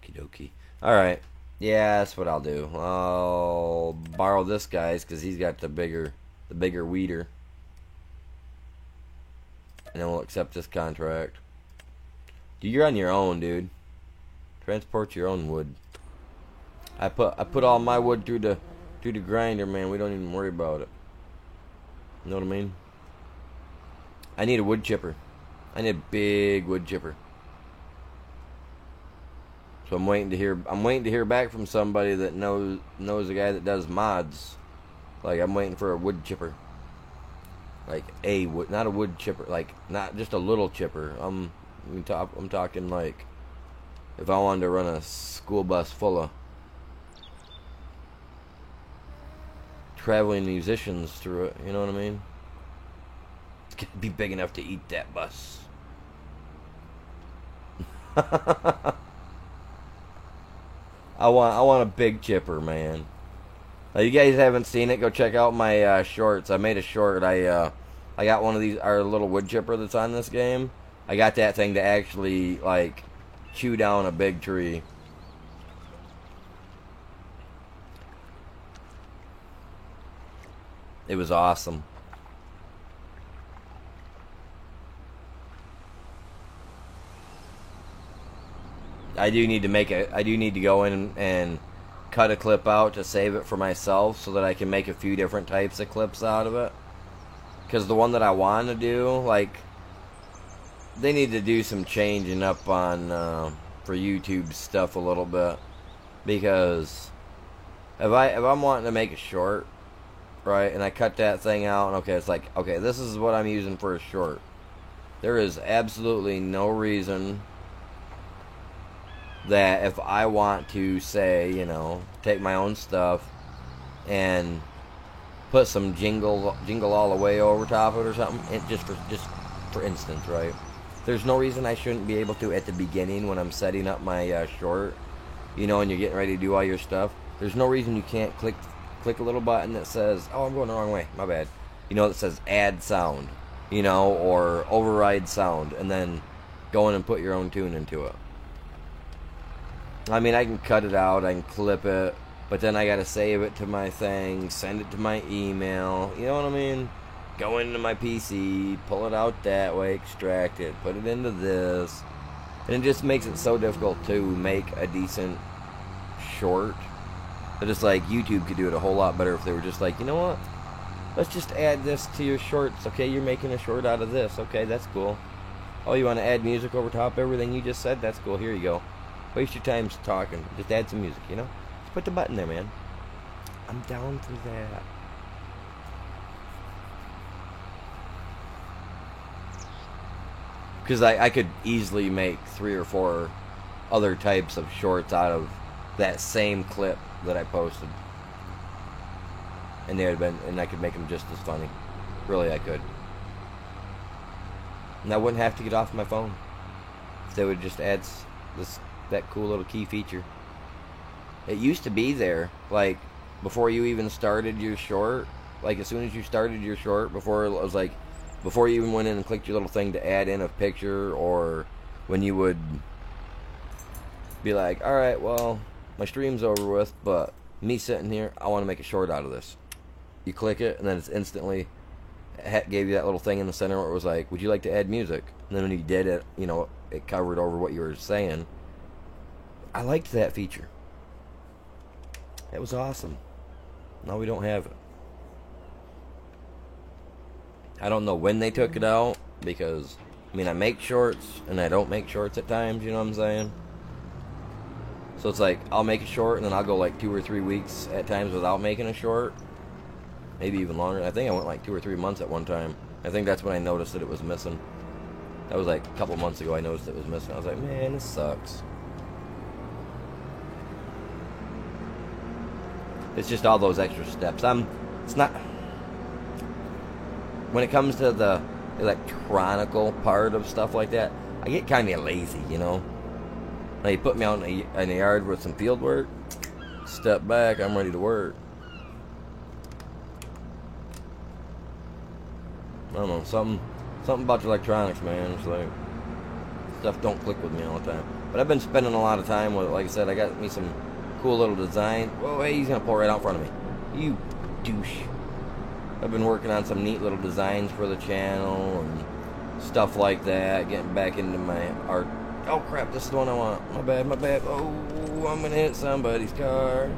okie dokie. Alright. Yeah, that's what I'll do. I'll borrow this guy's because he's got the bigger weeder. And then we'll accept this contract. Dude, you're on your own, dude. Transport your own wood. I put all my wood through the grinder, man. We don't even worry about it. You know what I mean? I need a wood chipper. I need a big wood chipper. So I'm waiting to hear back from somebody that knows a guy that does mods. Like, I'm waiting for a wood chipper. Like a wood, not a wood chipper, like not just a little chipper. I'm talking like if I wanted to run a school bus full of traveling musicians through it, you know what I mean? It's gonna be big enough to eat that bus. I want a big chipper, man. You guys haven't seen it, go check out my shorts. I made a short. I got one of these, our little wood chipper that's on this game. I got that thing to actually like chew down a big tree. It was awesome. I do need to go in and cut a clip out to save it for myself so that I can make a few different types of clips out of it. Because the one that I want to do, like, they need to do some changing up on for YouTube stuff a little bit, because if I'm wanting to make a short, right, and I cut that thing out, and okay, it's like, okay, this is what I'm using for a short. There is absolutely no reason that if I want to, say, you know, take my own stuff and put some jingle all the way over top of it or something, and just for instance, right? There's no reason I shouldn't be able to at the beginning when I'm setting up my short, you know, and you're getting ready to do all your stuff. There's no reason you can't click a little button that says, oh, I'm going the wrong way, my bad. You know, that says add sound, you know, or override sound, and then go in and put your own tune into it. I mean, I can cut it out, I can clip it, but then I gotta save it to my thing, send it to my email, you know what I mean? Go into my PC, pull it out that way, extract it, put it into this, and it just makes it so difficult to make a decent short. But it's like YouTube could do it a whole lot better if they were just like, you know what? Let's just add this to your shorts. Okay, you're making a short out of this. Okay, that's cool. Oh, you want to add music over top of everything you just said? That's cool. Here you go. Waste your time talking. Just add some music, you know? Just put the button there, man. I'm down for that. Because I could easily make 3 or 4 other types of shorts out of that same clip that I posted, and I could make them just as funny. Really, I could, and I wouldn't have to get off my phone if they would just add that cool little key feature. It used to be there, like before you even started your short. Like as soon as you started your short, before it was like, before you even went in and clicked your little thing to add in a picture, or when you would be like, alright, well, my stream's over with, but me sitting here, I want to make a short out of this. You click it, and then it's instantly gave you that little thing in the center where it was like, would you like to add music? And then when you did it, you know, it covered over what you were saying. I liked that feature. It was awesome. Now we don't have it. I don't know when they took it out, because, I mean, I make shorts, and I don't make shorts at times, you know what I'm saying? So it's like, I'll make a short, and then I'll go like 2 or 3 weeks at times without making a short. Maybe even longer. I think I went like 2 or 3 months at one time. I think that's when I noticed that it was missing. That was like a couple months ago I noticed it was missing. I was like, man, this sucks. It's just all those extra steps. It's not... When it comes to the electronical part of stuff like that, I get kind of lazy, you know? Now you put me out in the yard with some field work, step back, I'm ready to work. I don't know, something about the electronics, man. It's like, stuff don't click with me all the time. But I've been spending a lot of time with it. Like I said, I got me some cool little design. Whoa, hey, he's gonna pull right out in front of me. You douche. I've been working on some neat little designs for the channel and stuff like that, getting back into my art. Oh crap, this is the one I want. My bad. Oh, I'm gonna hit somebody's car.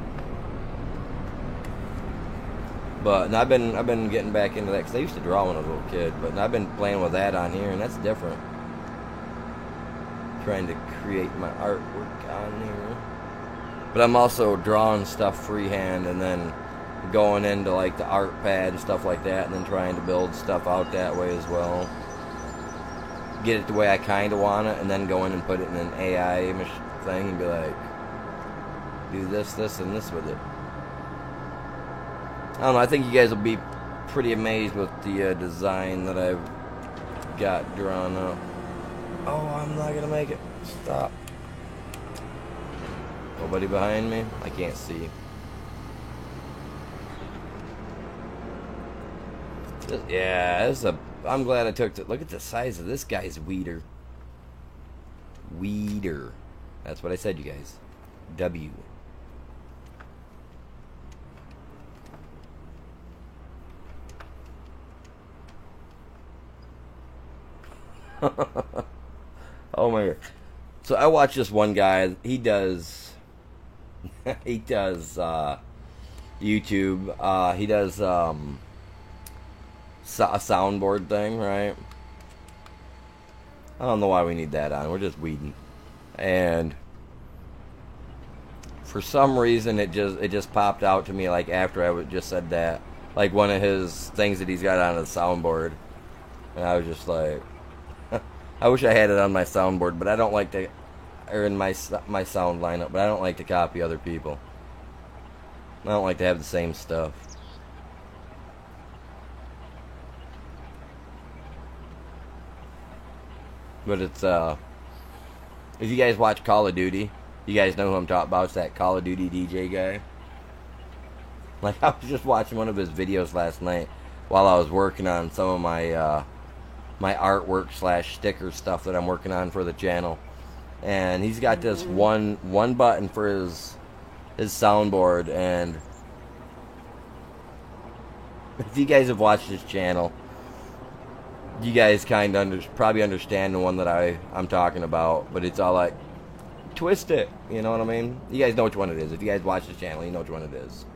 But I've been getting back into that, because I used to draw when I was a little kid, but I've been playing with that on here, and that's different. Trying to create my artwork on here. But I'm also drawing stuff freehand, and then going into like the art pad and stuff like that, and then trying to build stuff out that way as well. Get it the way I kind of want it, and then go in and put it in an AI thing and be like, do this, and this with it. I don't know, I think you guys will be pretty amazed with the design that I've got drawn up. Oh, I'm not gonna make it. Stop. Nobody behind me? I can't see. Yeah, I'm glad I took it. Look at the size of this guy's weeder. Weeder. That's what I said, you guys. W. Oh my god. So I watch this one guy. He does YouTube. He does a soundboard thing, right? I don't know why we need that on. We're just weeding. And for some reason, it just popped out to me like after I just said that, like one of his things that he's got on his soundboard, and I was just like, I wish I had it on my soundboard, but I don't like to, or in my sound lineup, but I don't like to copy other people. I don't like to have the same stuff. But it's, if you guys watch Call of Duty, you guys know who I'm talking about. It's that Call of Duty DJ guy. Like, I was just watching one of his videos last night while I was working on some of my, my artwork / sticker stuff that I'm working on for the channel. And he's got this one button for his soundboard, and if you guys have watched his channel, you guys kind of probably understand the one that I'm talking about, but it's all like, twist it, you know what I mean? You guys know which one it is. If you guys watch the channel, you know which one it is.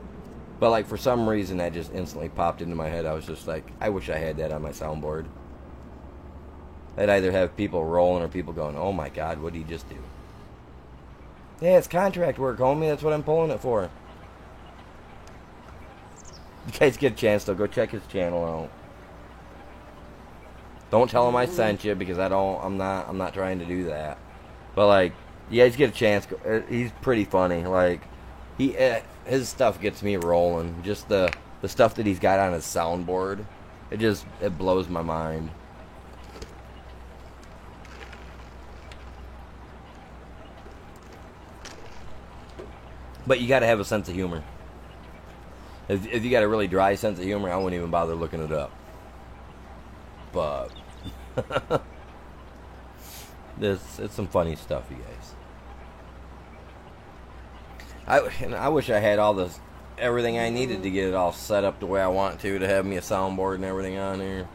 But like, for some reason, that just instantly popped into my head. I was just like, I wish I had that on my soundboard. I'd either have people rolling or people going, oh my god, what did he just do? Yeah, it's contract work, homie. That's what I'm pulling it for. You guys get a chance, though, go check his channel out. Don't tell him I sent you, because I'm not trying to do that. But like, you guys get a chance. He's pretty funny. Like, his stuff gets me rolling. Just the stuff that he's got on his soundboard, it blows my mind. But you got to have a sense of humor. If you got a really dry sense of humor, I wouldn't even bother looking it up. But it's some funny stuff, you guys. I wish I had everything I needed to get it all set up the way I want to have me a soundboard and everything on here.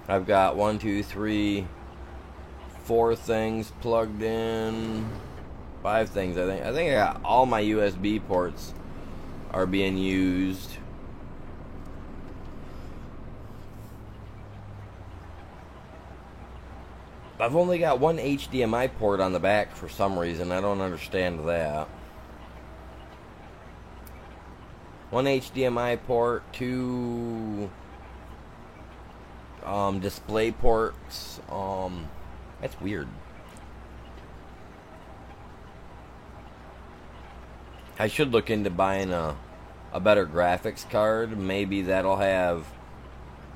I've got 1, 2, 3, 4 things plugged in. 5 things, I think. I think I got all my USB ports are being used. I've only got 1 HDMI port on the back for some reason. I don't understand that. 1 HDMI port, 2 display ports. That's weird. I should look into buying a better graphics card. Maybe that'll have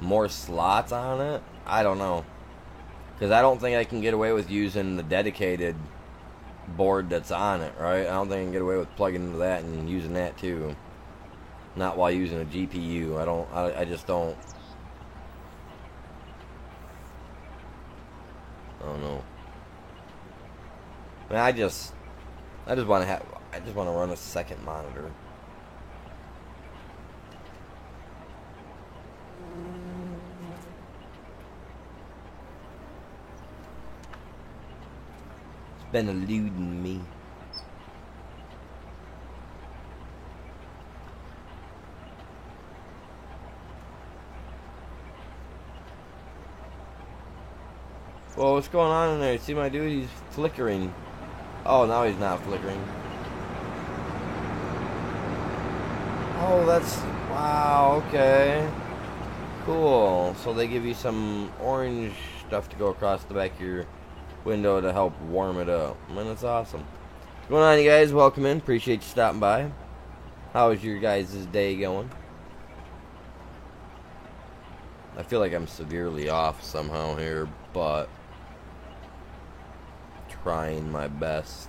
more slots on it. I don't know. Because I don't think I can get away with using the dedicated board that's on it, right? I don't think I can get away with plugging into that and using that too. Not while using a GPU. I just don't. I don't know. I mean, I just want to run a second monitor. It's been eluding me. Well, what's going on in there? See my dude? He's flickering. Oh, now he's not flickering. Oh, wow, okay. Cool. So they give you some orange stuff to go across the back of your window to help warm it up. Man, that's awesome. What's going on, you guys? Welcome in. Appreciate you stopping by. How is your guys' day going? I feel like I'm severely off somehow here, but trying my best.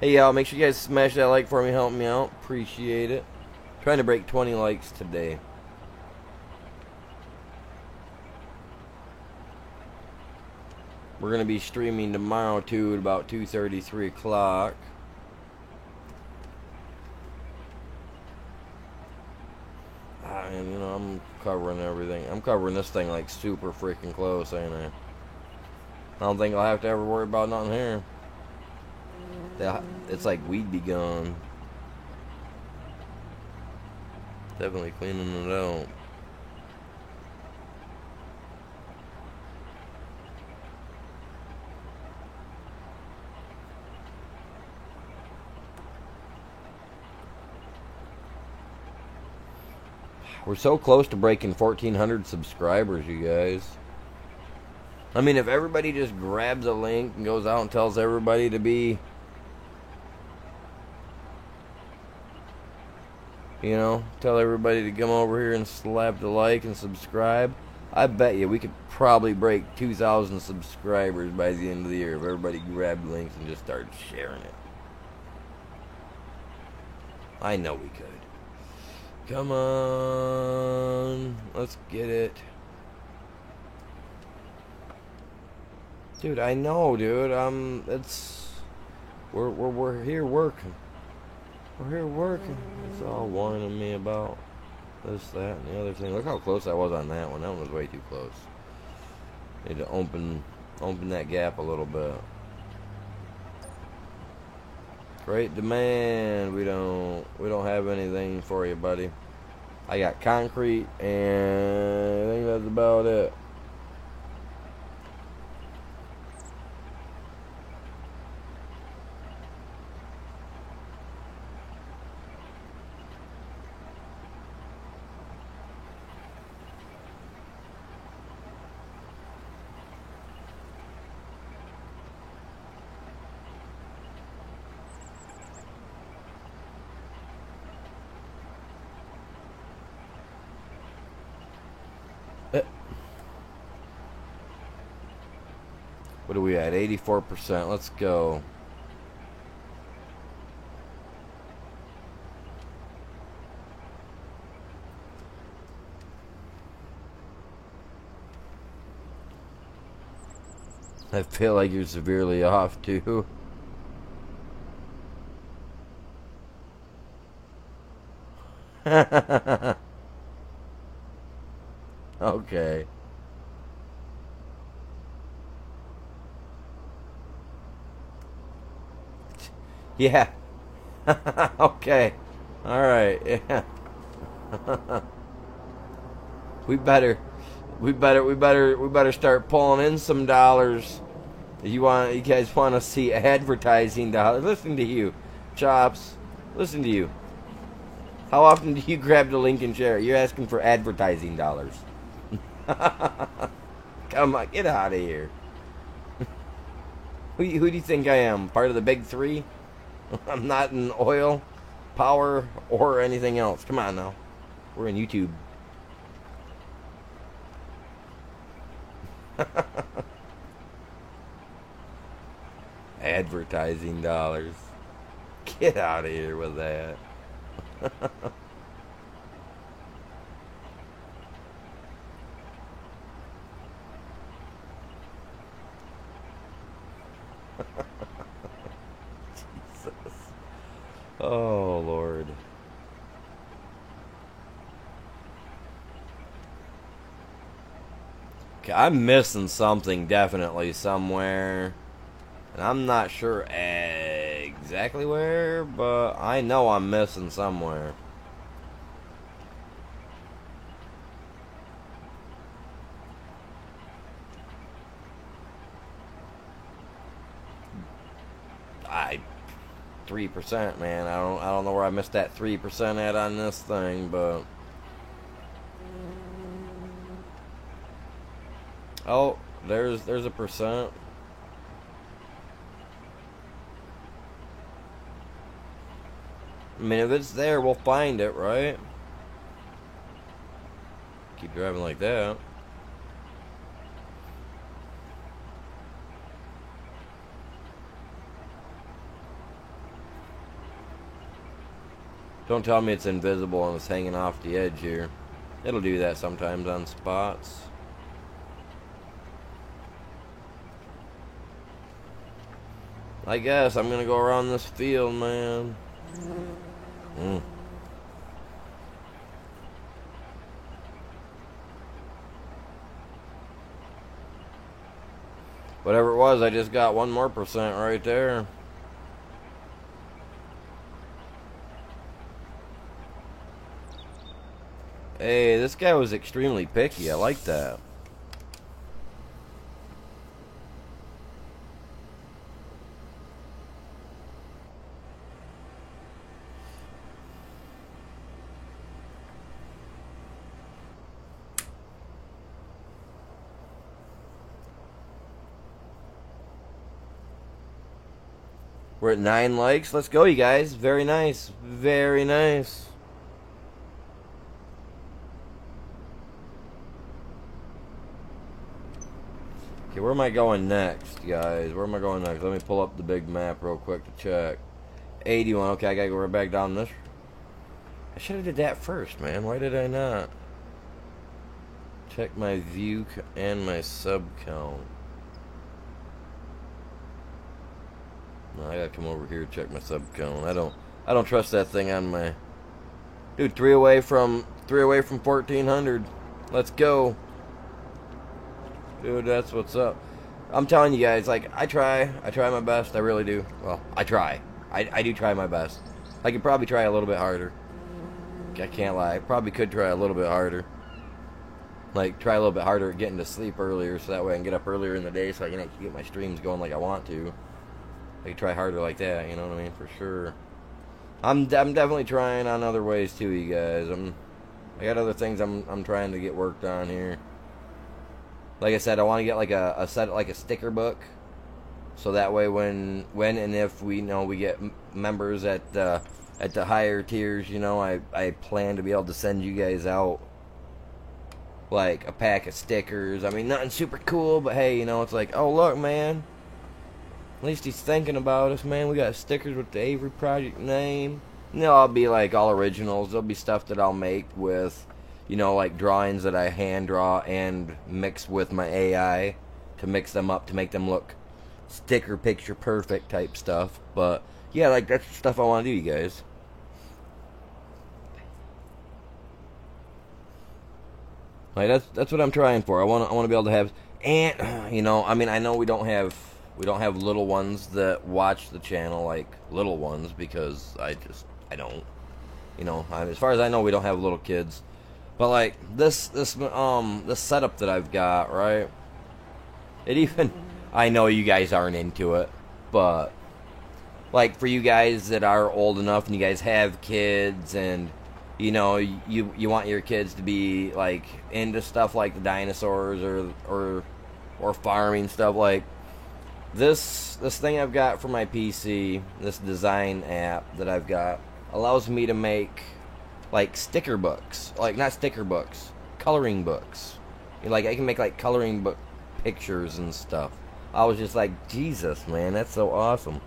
Hey, y'all, make sure you guys smash that like for me, help me out. Appreciate it. Trying to break 20 likes today. We're going to be streaming tomorrow, too, at about 2:30, 3 o'clock. And, you know, I'm covering everything. I'm covering this thing, like, super freaking close, ain't I? I don't think I'll have to ever worry about nothing here. It's like we'd be gone. Definitely cleaning it out. We're so close to breaking 1,400 subscribers, you guys. I mean, if everybody just grabs a link and goes out and tells everybody to be, you know, tell everybody to come over here and slap the like and subscribe, I bet you we could probably break 2,000 subscribers by the end of the year if everybody grabbed links and just started sharing it. I know we could. Come on, let's get it. Dude, I know, dude. We're here working. We're here working. It's all whining me about this, that, and the other thing. Look how close I was on that one. That one was way too close. Need to open that gap a little bit. Great demand. We don't have anything for you, buddy. I got concrete, and I think that's about it. What are we at? 84%. Let's go. I feel like you're severely off, too. Okay. Yeah. Okay. All right. Yeah. we better start pulling in some dollars. You guys want to see advertising dollars? Listen to you, Chops. Listen to you. How often do you grab the link and share? You're asking for advertising dollars. Come on, get out of here. Who do you think I am? Part of the big three? I'm not in oil, power, or anything else. Come on now. We're in YouTube. Advertising dollars. Get out of here with that. Jesus. Oh, Lord. Okay, I'm missing something definitely somewhere. And I'm not sure exactly where, but I know I'm missing somewhere. I 3%, man. I don't know where I missed that 3% at on this thing, but oh, there's a percent. I mean, if it's there, we'll find it, right? Keep driving like that. Don't tell me it's invisible and it's hanging off the edge here. It'll do that sometimes on spots. I guess I'm gonna go around this field, man. Whatever it was, I just got 1 more percent right there. Hey, this guy was extremely picky. I like that. We're at 9 likes. Let's go, you guys. Very nice. Very nice. Okay, where am I going next, guys? Where am I going next? Let me pull up the big map real quick to check. 81. Okay, I gotta go right back down this. I should have did that first, man. Why did I not? Check my view and my sub count. No, I gotta come over here to check my sub count. I don't trust that thing on my. Dude, three away from 1400. Let's go. Dude, that's what's up. I'm telling you guys, like, I try my best, I really do. Well, I try. I do try my best. I could probably try a little bit harder. I can't lie. I probably could try a little bit harder. Like, try a little bit harder at getting to sleep earlier, so that way I can get up earlier in the day so I can actually get my streams going like I want to. I could try harder like that, you know what I mean? For sure. I'm definitely trying on other ways too, you guys. I got other things I'm trying to get worked on here. Like I said, I want to get like a sticker book, so that way when and if we get members at the higher tiers, you know, I plan to be able to send you guys out like a pack of stickers. I mean, nothing super cool, but hey, you know, it's like, oh look, man, at least he's thinking about us, man. We got stickers with the Avery Project name. You know, I'll be like all originals. There'll be stuff that I'll make with, you know, like drawings that I hand draw and mix with my AI to mix them up to make them look sticker picture perfect type stuff. But yeah, like that's the stuff I want to do, you guys. Like that's what I'm trying for. I want to be able to have, and you know, I mean, I know we don't have little ones that watch the channel, like little ones, because I don't, you know, as far as I know, we don't have little kids. But like this setup that I've got, right? It even, I know you guys aren't into it, but like for you guys that are old enough and you guys have kids, and you know you want your kids to be like into stuff like the dinosaurs or farming stuff, like this thing I've got for my PC, this design app that I've got allows me to make like sticker books, like not sticker books, coloring books. Like I can make like coloring book pictures and stuff. I was just like, Jesus, man, that's so awesome.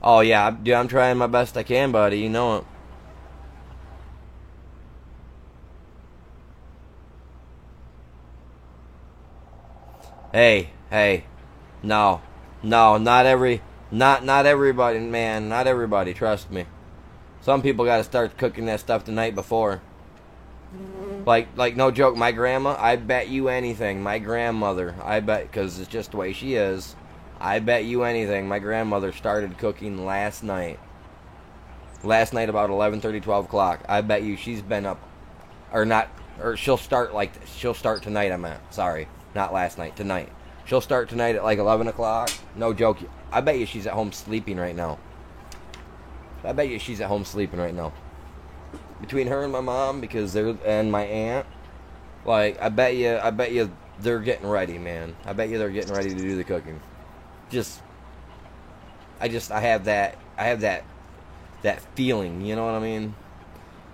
Oh yeah, dude, I'm trying my best I can, buddy. You know it. Hey, no, not everybody, man, not everybody. Trust me. Some people got to start cooking that stuff the night before. Like no joke, my grandma, I bet you anything, my grandmother, I bet, because it's just the way she is, I bet you anything, my grandmother started cooking last night. Last night about 11:30, 12 o'clock. I bet you she's been up, or she'll start tonight, sorry, not last night, tonight. She'll start tonight at like 11 o'clock, no joke. I bet you she's at home sleeping right now. I bet you she's at home sleeping right now. Between her and my mom, and my aunt, like I bet you they're getting ready, man. I bet you they're getting ready to do the cooking. I have that feeling, you know what I mean?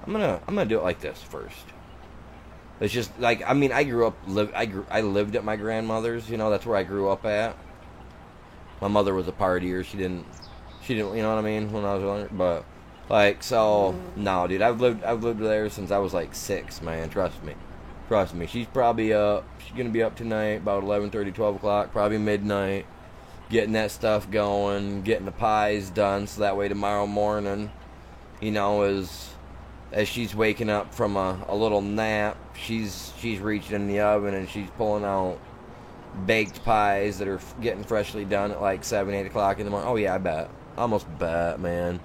I'm gonna do it like this first. It's just like, I mean, I lived at my grandmother's, you know, that's where I grew up at. My mother was a partier. She didn't, you know what I mean, when I was younger, but like, so no, dude, I've lived there since I was like 6, man. Trust me. She's probably up. She's gonna be up tonight about 11:30, 12 o'clock, probably midnight, getting that stuff going, getting the pies done, so that way tomorrow morning, you know, as she's waking up from a little nap, she's reaching in the oven and she's pulling out baked pies that are getting freshly done at like 7, 8 o'clock in the morning. Oh yeah, I bet. I almost bet, man.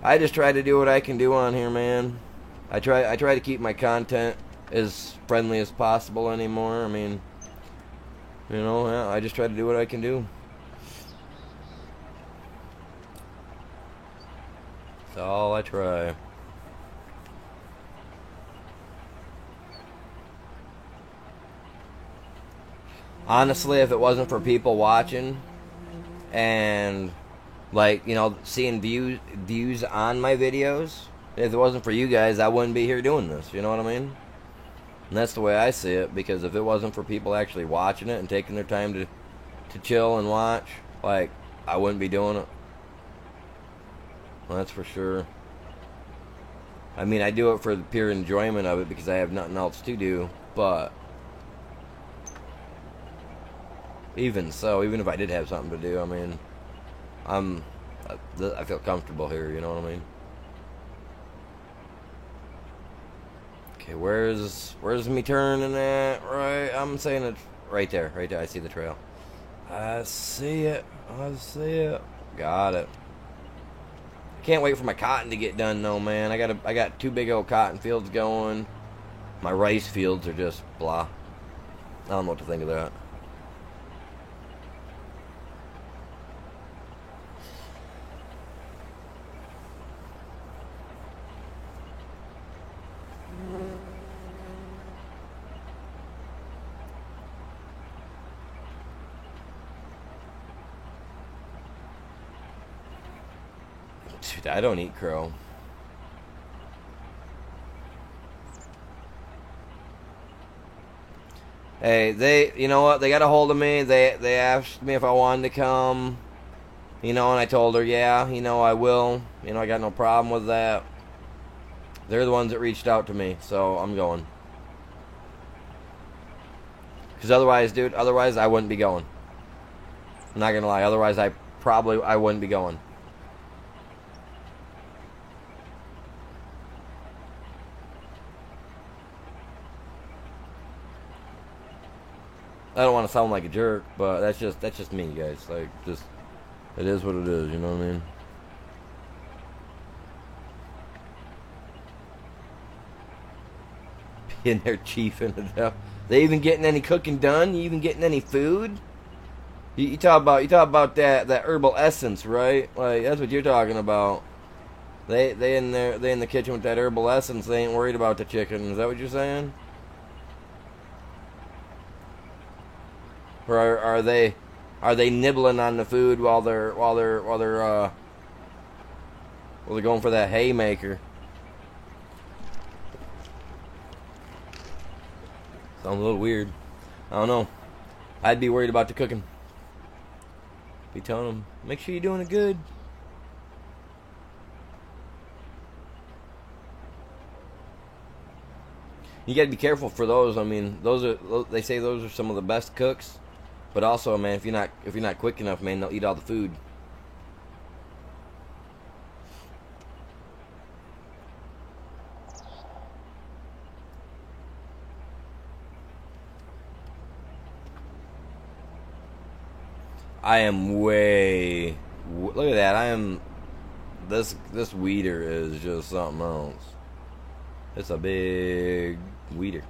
I just try to do what I can do on here, man. I try to keep my content as friendly as possible anymore. I mean, you know, yeah, I just try to do what I can do. That's all I try. Honestly, if it wasn't for people watching and like, you know, seeing views on my videos, if it wasn't for you guys, I wouldn't be here doing this. You know what I mean? And that's the way I see it, because if it wasn't for people actually watching it and taking their time to chill and watch, like, I wouldn't be doing it. Well, that's for sure. I mean, I do it for the pure enjoyment of it because I have nothing else to do, but even so, even if I did have something to do, I mean, I feel comfortable here, you know what I mean? Okay, where's me turning at? Right, I'm saying it right there, right there. I see the trail. I see it. I see it. Got it. Can't wait for my cotton to get done though, man. I got two big old cotton fields going. My rice fields are just blah. I don't know what to think of that. Dude, I don't eat crow. Hey, you know what? They got a hold of me. They asked me if I wanted to come. You know, and I told her, yeah, you know, I will. You know, I got no problem with that. They're the ones that reached out to me, so I'm going. Because otherwise, dude, otherwise I wouldn't be going. I'm not gonna lie. Otherwise, I wouldn't be going. I don't want to sound like a jerk, but that's just me, guys. Like, just it is what it is. You know what I mean? Being there chiefing it up. They even getting any cooking done? You even getting any food? You talk about that herbal essence, right? Like, that's what you're talking about. They in the kitchen with that herbal essence. They ain't worried about the chicken. Is that what you're saying? Or are they nibbling on the food while they're going for that haymaker? Sounds a little weird. I don't know. I'd be worried about the cooking. Be telling them, make sure you're doing it good. You gotta be careful for those. I mean, they say those are some of the best cooks. But also, man, if you're not quick enough, man, they'll eat all the food. I am way. Look at that. I am. This weeder is just something else. It's a big weeder.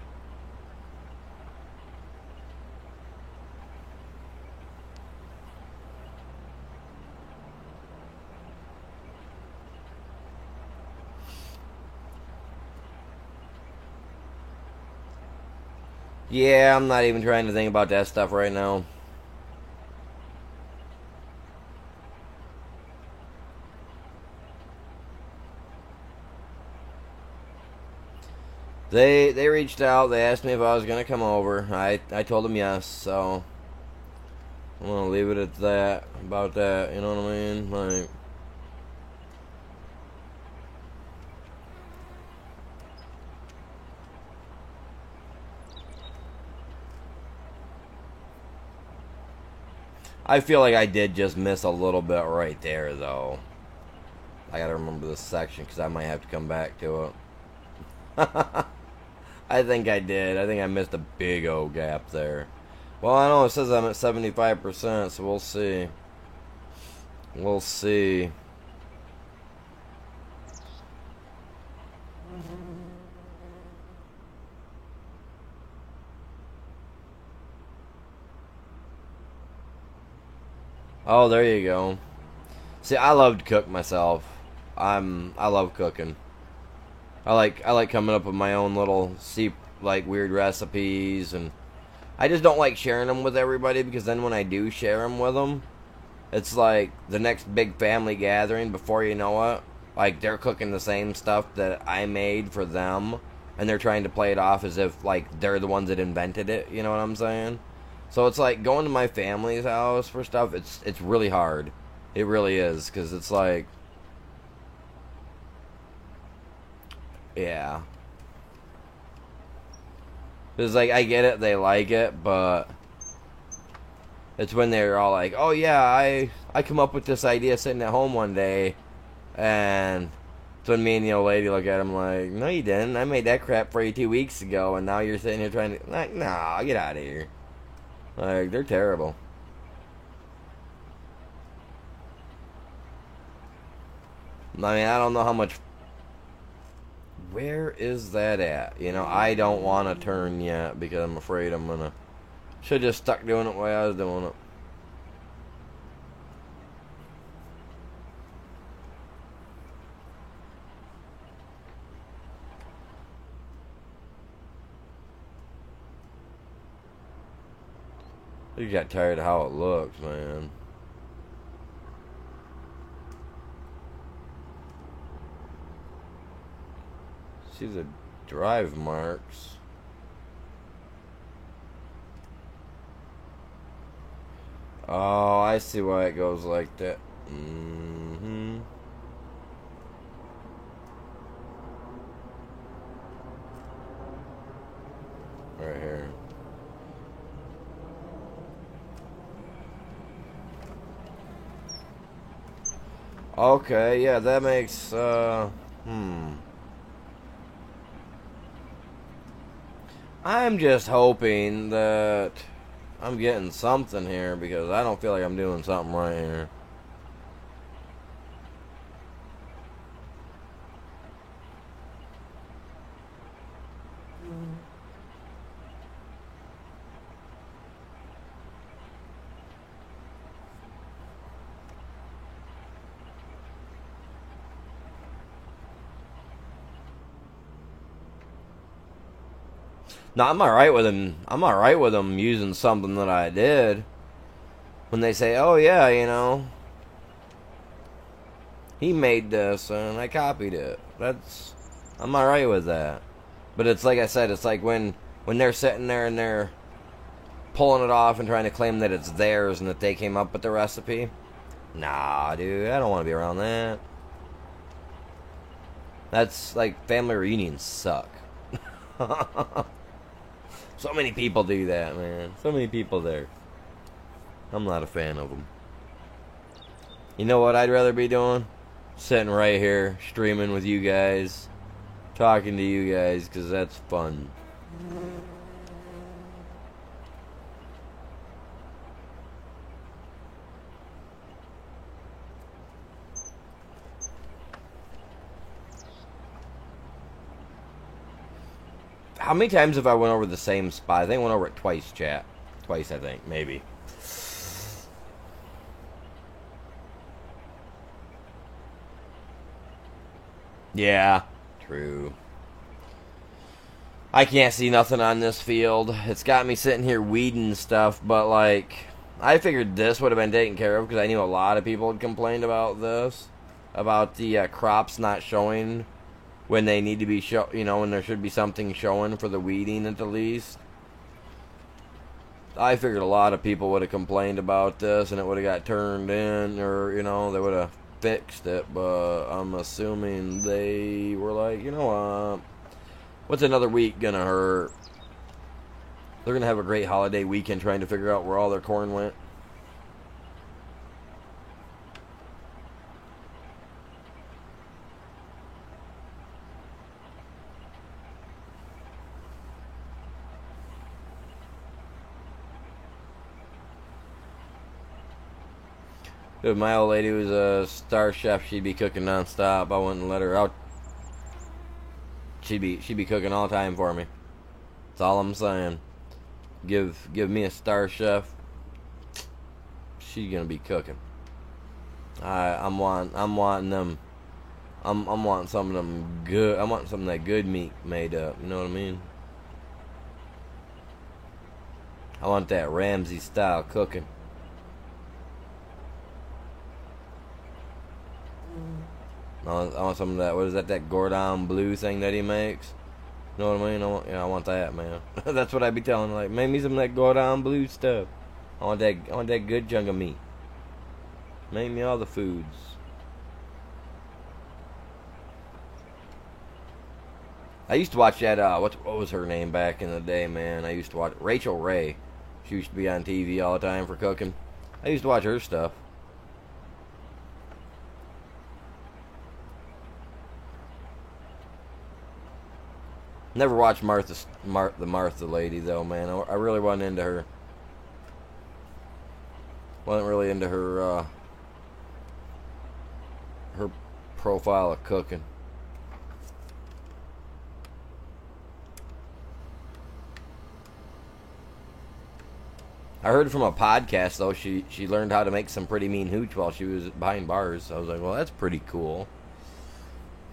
Yeah, I'm not even trying to think about that stuff right now. They reached out. They asked me if I was gonna come over. I told them yes. So I'm gonna leave it at that. About that, you know what I mean? Like. I feel like I did just miss a little bit right there, though. I gotta remember this section because I might have to come back to it. I think I did. I think I missed a big old gap there. Well, I know it says I'm at 75%, so we'll see. We'll see. Oh, there you go. See, I love to cook myself. I love cooking. I like coming up with my own little weird recipes and I just don't like sharing them with everybody, because then when I do share them with them, it's like the next big family gathering. Before you know it, like they're cooking the same stuff that I made for them, and they're trying to play it off as if like they're the ones that invented it. You know what I'm saying? So it's like going to my family's house for stuff. It's really hard. It really is, because it's like, yeah. It's like, I get it, they like it, but it's when they're all like, oh yeah, I come up with this idea sitting at home one day, and it's when me and the old lady look at him like, no you didn't, I made that crap for you 2 weeks ago, and now you're sitting here trying to, like, nah, get out of here. Like, they're terrible. I mean, I don't know how much. Where is that at? You know, I don't want to turn yet because I'm afraid I'm gonna. Should just stuck doing it the way I was doing it. You got tired of how it looks, man. See the drive marks. Oh, I see why it goes like that. Mm-hmm. Right here. Okay, yeah, that makes, I'm just hoping that I'm getting something here, because I don't feel like I'm doing something right here. No, I'm alright with them. I'm alright with them using something that I did. When they say, oh yeah, you know, he made this and I copied it. I'm alright with that. But it's like I said, it's like when they're sitting there and they're pulling it off and trying to claim that it's theirs and that they came up with the recipe. Nah, dude, I don't want to be around that. That's like, family reunions suck. So many people do that, man. So many people there. I'm not a fan of them. You know what I'd rather be doing? Sitting right here, streaming with you guys, talking to you guys, because that's fun. How many times have I went over the same spot? I think I went over it twice, chat. Twice, I think. Maybe. Yeah. True. I can't see nothing on this field. It's got me sitting here weeding stuff, but, like, I figured this would have been taken care of because I knew a lot of people had complained about this. About the crops not showing when they need to be when there should be something showing for the weeding at the least. I figured a lot of people would have complained about this and it would have got turned in, or, they would have fixed it, but I'm assuming they were like, you know what, what's another week gonna hurt? They're gonna have a great holiday weekend trying to figure out where all their corn went. If my old lady was a star chef, she'd be cooking nonstop. I wouldn't let her out. She'd be cooking all the time for me. That's all I'm saying. Give me a star chef. She's gonna be cooking. I'm wanting them. I'm wanting some of them good. I want some of that good meat made up. You know what I mean? I want that Ramsay style cooking. I want some of that. What is that? That Gordon Bleu thing that he makes. You know what I mean? I want that, man. That's what I be telling. Like, make me some of that Gordon Bleu stuff. I want that good chunk of meat. Make me all the foods. I used to watch that. What was her name back in the day, man? I used to watch Rachel Ray. She used to be on TV all the time for cooking. I used to watch her stuff. Never watched the Martha lady though, man. I really wasn't into her. Wasn't really into her her profile of cooking. I heard from a podcast though she learned how to make some pretty mean hooch while she was behind bars. I was like, well, that's pretty cool.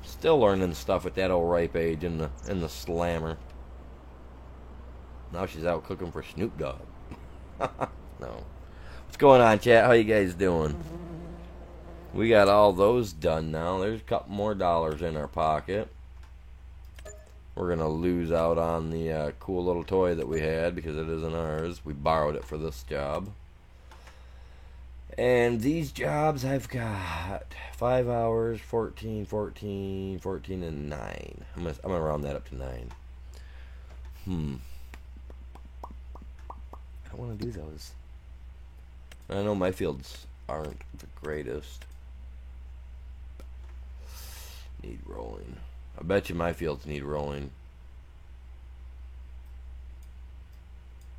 Still learning stuff at that old ripe age in the slammer. Now she's out cooking for Snoop Dogg. No. What's going on, chat? How you guys doing? We got all those done now. There's a couple more dollars in our pocket. We're going to lose out on the cool little toy that we had because it isn't ours. We borrowed it for this job. And these jobs I've got 5 hours, 14, 14, 14, and 9. I'm gonna round that up to 9. I don't want to do those. I know my fields aren't the greatest. Need rolling. I bet you my fields need rolling.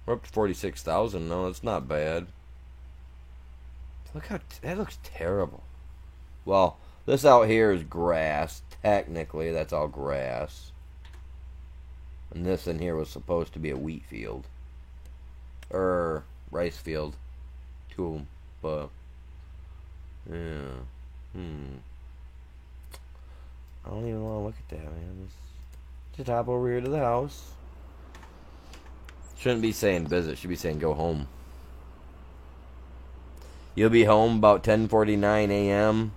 We're up to 46,000. No, that's not bad. Look how that looks terrible. Well, this out here is grass. Technically, that's all grass. And this in here was supposed to be a wheat field. Or rice field. Two of them. But, yeah. I don't even want to look at that, man. Just hop over here to the house. Shouldn't be saying visit. Should be saying go home. You'll be home about 10:49 a.m.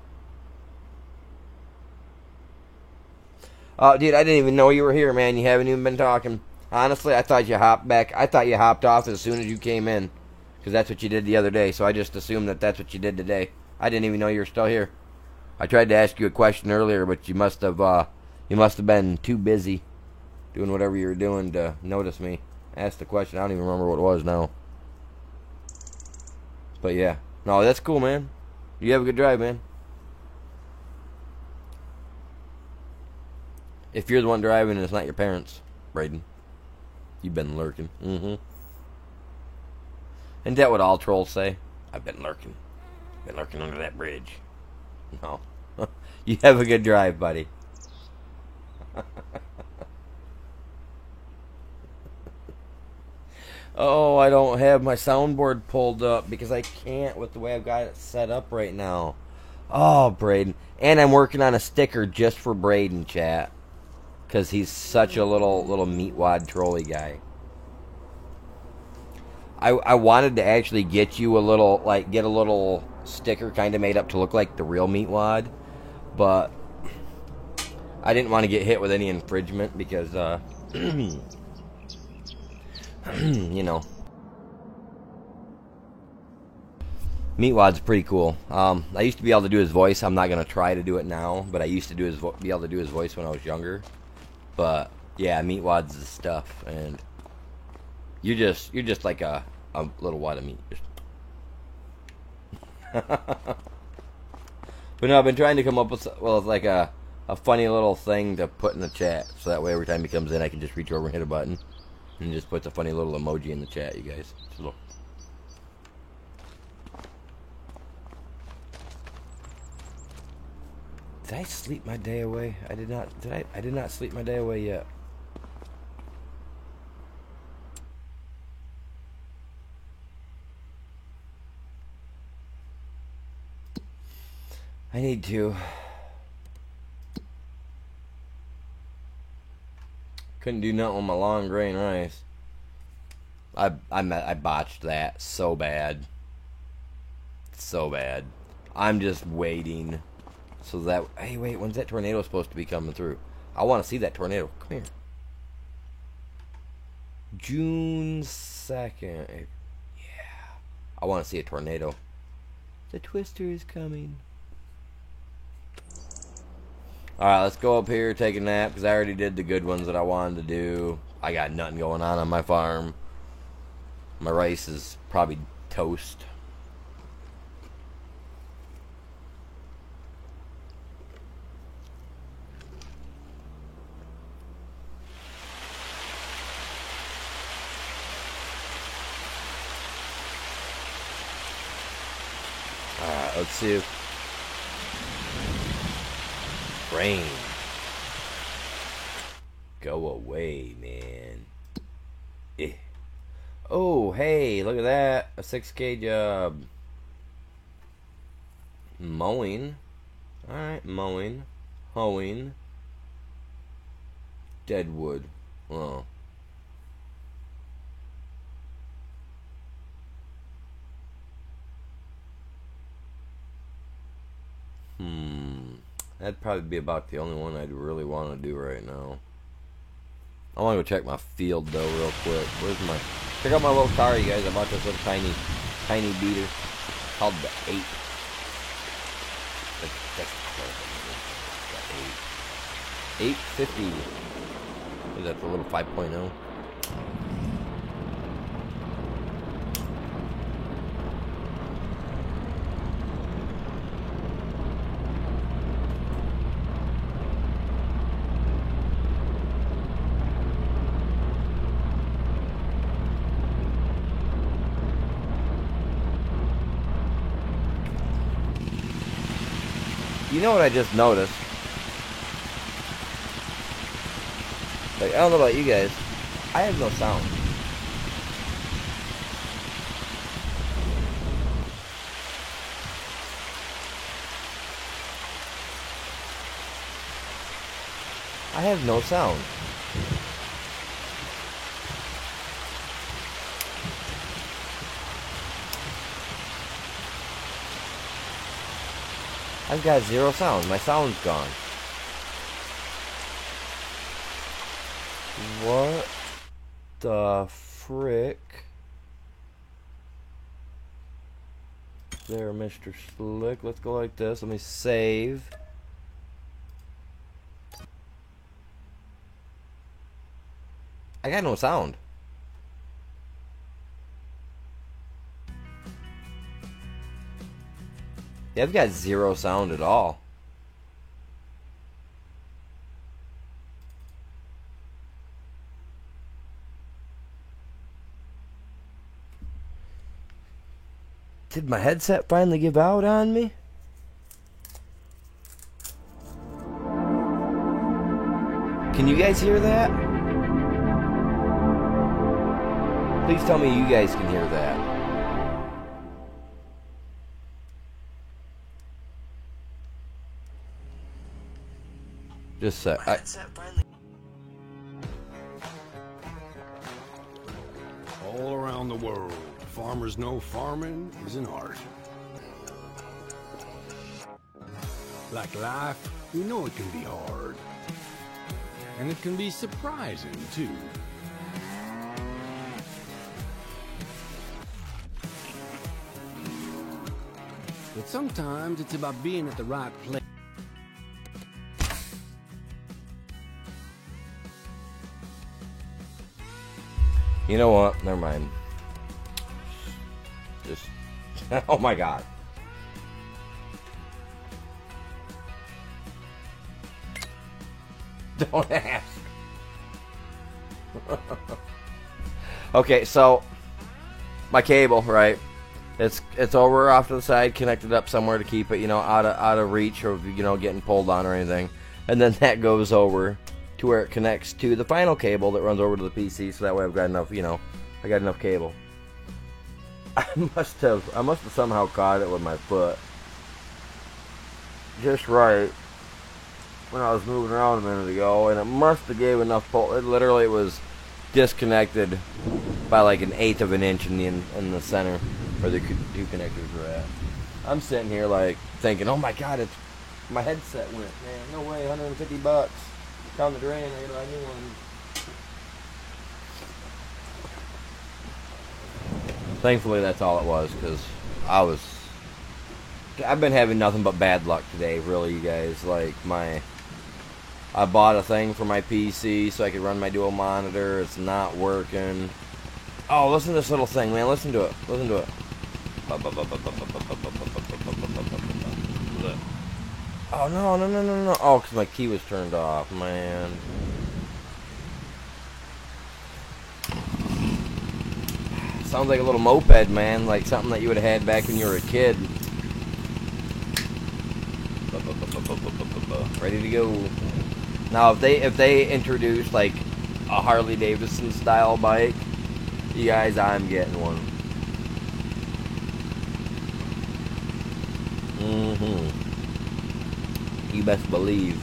Oh, dude, I didn't even know you were here, man. You haven't even been talking. Honestly, I thought you hopped back. I thought you hopped off as soon as you came in. Because that's what you did the other day. So I just assumed that that's what you did today. I didn't even know you were still here. I tried to ask you a question earlier, but you must have been too busy doing whatever you were doing to notice me. I asked the question. I don't even remember what it was now. But yeah. No, that's cool, man. You have a good drive, man. If you're the one driving and it's not your parents, Braden, you've been lurking. Isn't that what all trolls say? I've been lurking. Been lurking under that bridge. No. You have a good drive, buddy. Oh, I don't have my soundboard pulled up because I can't with the way I've got it set up right now. Oh, Braden. And I'm working on a sticker just for Braden, chat. Because he's such a little meatwad trolley guy. I wanted to actually get you get a little sticker kind of made up to look like the real meatwad. But I didn't want to get hit with any infringement because, you know. Meatwad's pretty cool. I used to be able to do his voice. I'm not going to try to do it now, but I used to be able to do his voice when I was younger. But, yeah, Meatwad's the stuff, and you're just like a little wad of meat. But no, I've been trying to come up with, like a funny little thing to put in the chat, so that way every time he comes in, I can just reach over and hit a button, and just puts a funny little emoji in the chat, you guys. So, did I sleep my day away? I did not. I did not sleep my day away yet. I need to. Couldn't do nothing with my long grain rice. I botched that so bad. So bad. I'm just waiting. So that... Hey, wait. When's that tornado supposed to be coming through? I want to see that tornado. Come here. June 2nd. Yeah. I want to see a tornado. The twister is coming. Alright, let's go up here, take a nap, because I already did the good ones that I wanted to do. I got nothing going on my farm. My rice is probably toast. Alright, let's see if... Rain. Go away, man. Eh. Oh, hey, look at that. A 6K job. Mowing. Alright, mowing. Hoeing. Deadwood. Oh. That'd probably be about the only one I'd really want to do right now. I want to go check my field though real quick. Where's my... Check out my little car, you guys. I bought this little tiny beater called the 8. That's the 850. What is that, the little 5.0? You know what I just noticed? Like, I don't know about you guys. I have no sound. I have no sound. I've got 0 sound. My sound's gone. What the frick? There, Mr. Slick. Let's go like this. Let me save. I got no sound. Yeah, I've got 0 sound at all. Did my headset finally give out on me? Can you guys hear that? Please tell me you guys can hear that. Just a sec. All around the world, farmers know farming is an art. Like life, we know it can be hard. And it can be surprising, too. But sometimes it's about being at the right place. You know what? Never mind. Just... oh my god. Don't ask. Okay, so my cable, right? It's over off to the side, connected up somewhere to keep it, you know, out of reach or, you know, getting pulled on or anything. And then that goes over to where it connects to the final cable that runs over to the PC, so that way I've got enough, you know, I got enough cable. I must have somehow caught it with my foot just right when I was moving around a minute ago, and it must have gave enough pull. It was disconnected by like an eighth of an inch in the center where the two connectors were at. I'm sitting here like thinking, oh my god, it's my headset went, man, no way, $150 down the drain, I gotta buy a new one. Thankfully that's all it was, because I've been having nothing but bad luck today, really, you guys. Like, I bought a thing for my PC so I could run my dual monitor. It's not working. Oh, listen to this little thing, man. Listen to it. Listen to it. Oh, no. Oh, because my key was turned off, man. Sounds like a little moped, man. Like something that you would have had back when you were a kid. Ready to go. Now, if they introduce like a Harley Davidson style bike, you guys, I'm getting one. You best believe.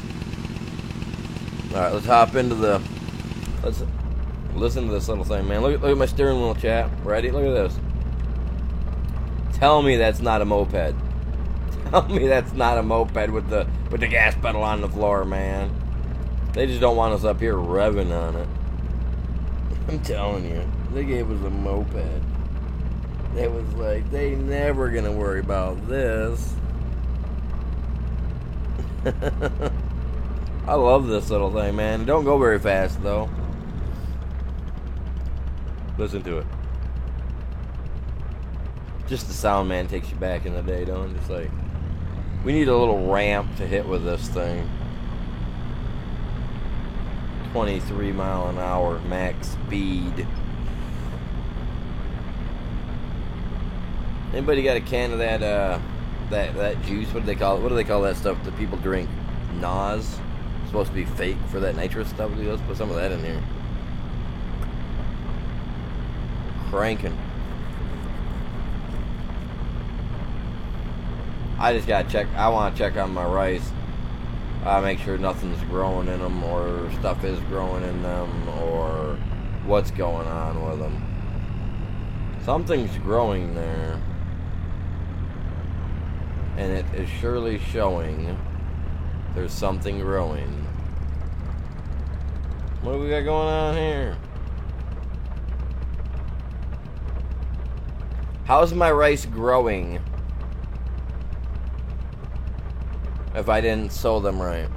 All right, let's hop into let's listen to this little thing, man. Look at my steering wheel, chat. Ready? Look at this. Tell me that's not a moped. Tell me that's not a moped with the gas pedal on the floor, man. They just don't want us up here revving on it. I'm telling you, they gave us a moped. It was like, they never gonna worry about this. I love this little thing, man. It don't go very fast, though. Listen to it. Just the sound, man, takes you back in the day, don't it? Just like, we need a little ramp to hit with this thing. 23 mile an hour max speed. Anybody got a can of that that juice? What do they call it? What do they call that stuff that people drink? NOS. It's supposed to be fake for that nitrous stuff. Let's put some of that in here. Cranking. I just gotta check. I want to check on my rice. Make sure nothing's growing in them, or stuff is growing in them, or what's going on with them. Something's growing there, and it is surely showing there's something growing. What do we got going on here? How's my rice growing if I didn't sow them right?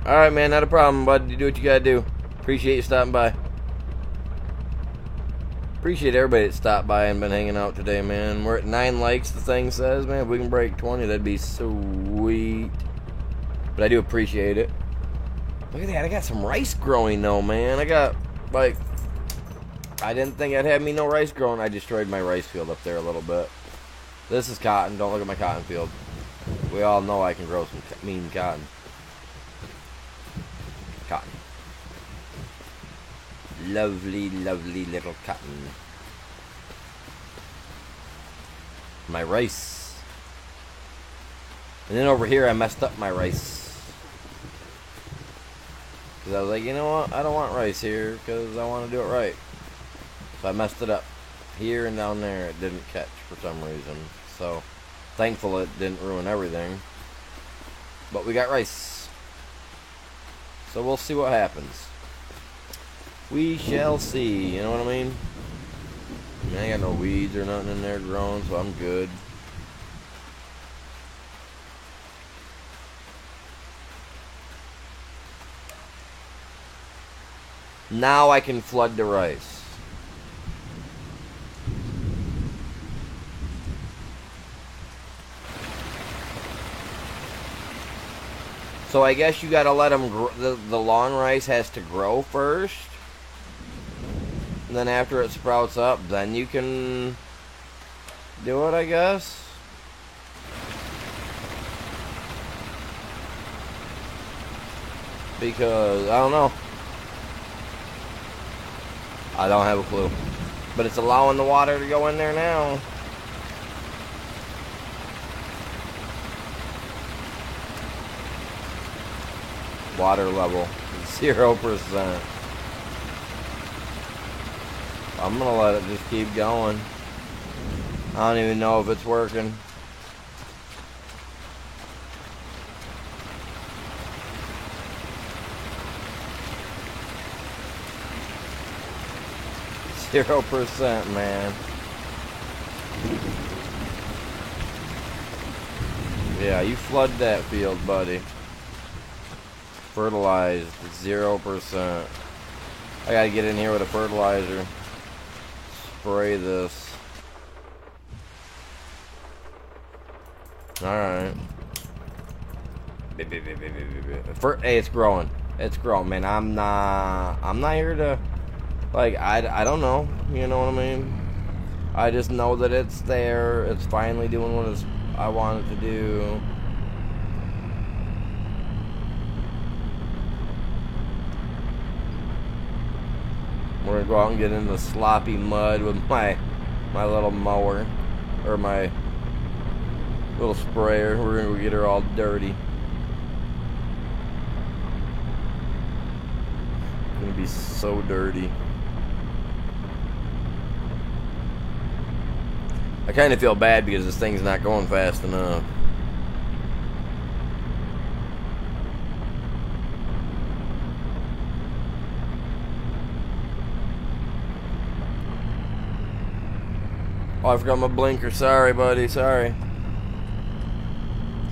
Alright, man, not a problem, bud. You do what you gotta do. Appreciate you stopping by. Appreciate everybody that stopped by and been hanging out today, man. We're at 9 likes, the thing says, man. If we can break 20, that'd be sweet. But I do appreciate it. Look at that. I got some rice growing, though, man. I got, like, I didn't think I'd have me no rice growing. I destroyed my rice field up there a little bit. This is cotton. Don't look at my cotton field. We all know I can grow some mean cotton. Cotton. Lovely, lovely little cotton. My rice. And then over here I messed up my rice. Because I was like, you know what? I don't want rice here because I want to do it right. So I messed it up. Here and down there it didn't catch for some reason. So thankful it didn't ruin everything. But we got rice. So we'll see what happens. We shall see, you know what I mean? I ain't got no weeds or nothing in there growing, so I'm good. Now I can flood the rice. So I guess you gotta let them grow. The long rice has to grow first. And then after it sprouts up, then you can do it, I guess. Because, I don't know. I don't have a clue. But it's allowing the water to go in there now. Water level 0%. I'm gonna let it just keep going. I don't even know if it's working. Zero percent, man. Yeah, you flood that field, buddy. Fertilized 0%. I gotta get in here with a fertilizer. Spray this. Alright. Hey, it's growing. It's growing, man. I'm not here to, like, I don't know. You know what I mean? I just know that it's there. It's finally doing what I want it to do. We're gonna go out and get in the sloppy mud with my little mower, or my little sprayer. We're gonna get her all dirty. It's gonna be so dirty. I kind of feel bad because this thing's not going fast enough. Oh, I forgot my blinker. Sorry, buddy. Sorry.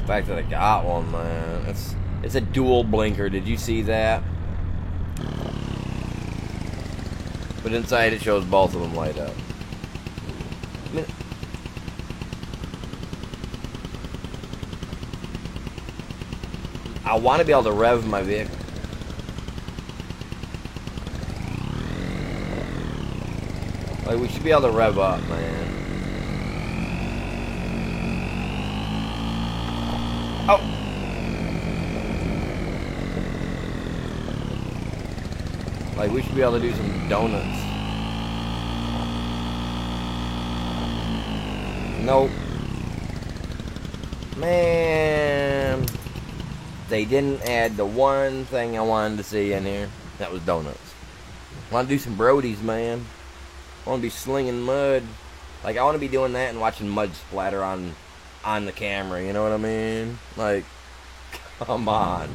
The fact that I got one, man. It's a dual blinker. Did you see that? But inside it shows both of them light up. I mean, I want to be able to rev my vehicle. Like, we should be able to rev up, man. Oh! Like, we should be able to do some donuts. Nope. Man. They didn't add the one thing I wanted to see in here. That was donuts. I want to do some Brodies, man. I want to be slinging mud. Like, I want to be doing that and watching mud splatter on the camera. You know what I mean? Like, come on.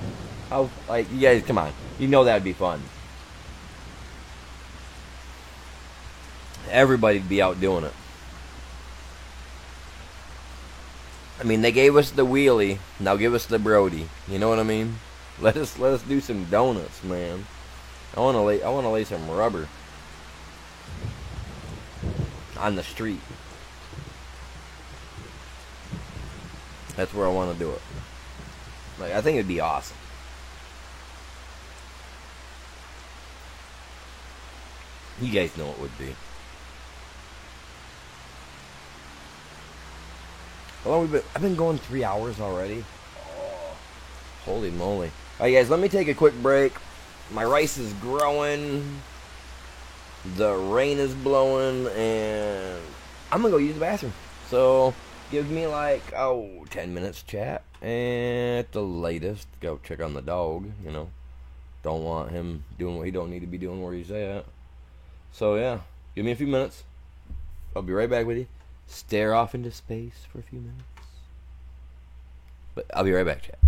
How, like, you guys, come on. You know that would be fun. Everybody'd be out doing it. I mean, they gave us the wheelie. Now give us the Brody. You know what I mean? Let us do some donuts, man. I want to lay some rubber on the street. That's where I want to do it. Like, I think it'd be awesome. You guys know it would be. How long I've been going 3 hours already. Oh, holy moly. Alright guys, let me take a quick break. My rice is growing. The rain is blowing. And I'm going to go use the bathroom. So, give me like, 10 minutes chat. And at the latest, go check on the dog, you know. Don't want him doing what he don't need to be doing where he's at. So yeah, give me a few minutes. I'll be right back with you. Stare off into space for a few minutes. But I'll be right back, chat.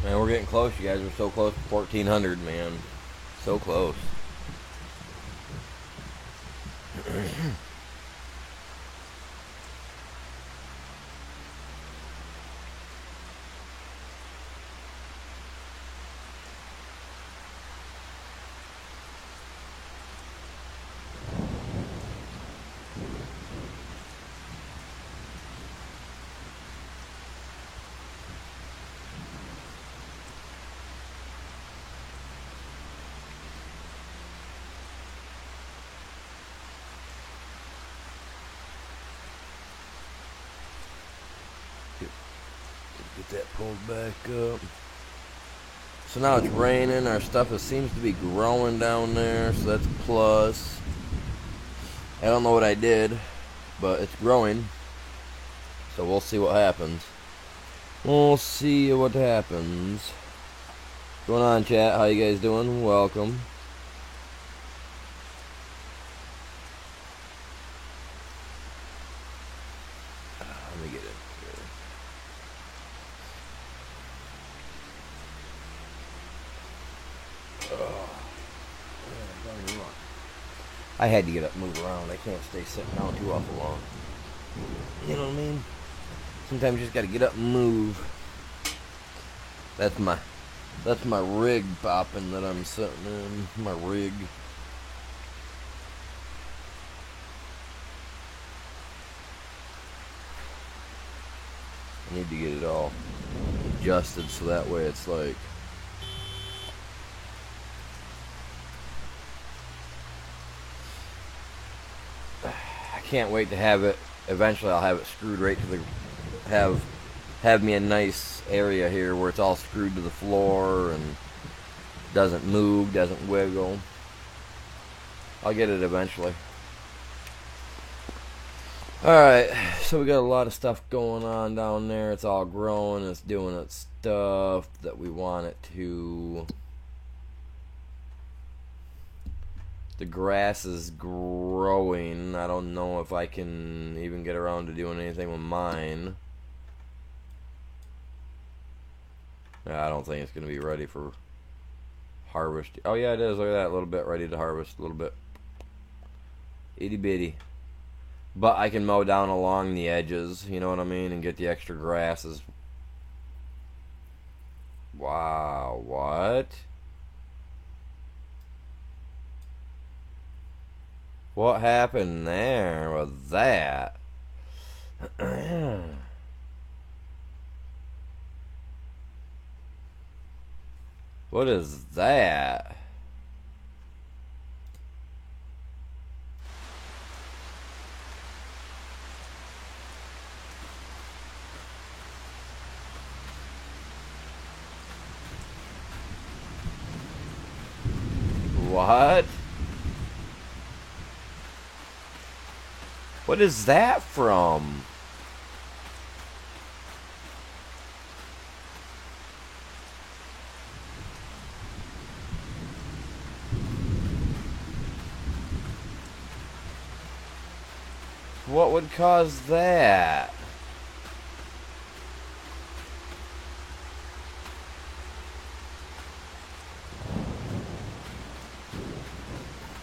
Man, we're getting close. You guys are so close to 1,400, man. So close. Get that pulled back up. So now it's raining. Our stuff seems to be growing down there, so that's a plus. I don't know what I did, but it's growing. So we'll see what happens. We'll see what happens. What's going on, chat? How you guys doing? Welcome. Let me get it. I had to get up and move around. I can't stay sitting down too awful long. You know what I mean? Sometimes you just gotta get up and move. That's my rig bopping that I'm sitting in. My rig. I need to get it all adjusted so that way it's like can't wait to have it. Eventually, I'll have it screwed right to the have me a nice area here where it's all screwed to the floor and doesn't move, doesn't wiggle. I'll get it eventually. Alright, so we got a lot of stuff going on down there. It's all growing, it's doing its stuff that we want it to. The grass is growing. I don't know if I can even get around to doing anything with mine. I don't think it's going to be ready for harvest. Oh yeah, it is. Look at that. A little bit ready to harvest. A little bit. Itty bitty. But I can mow down along the edges, you know what I mean, and get the extra grasses. Wow, what? What happened there with that? What is that? What? What is that from? What would cause that?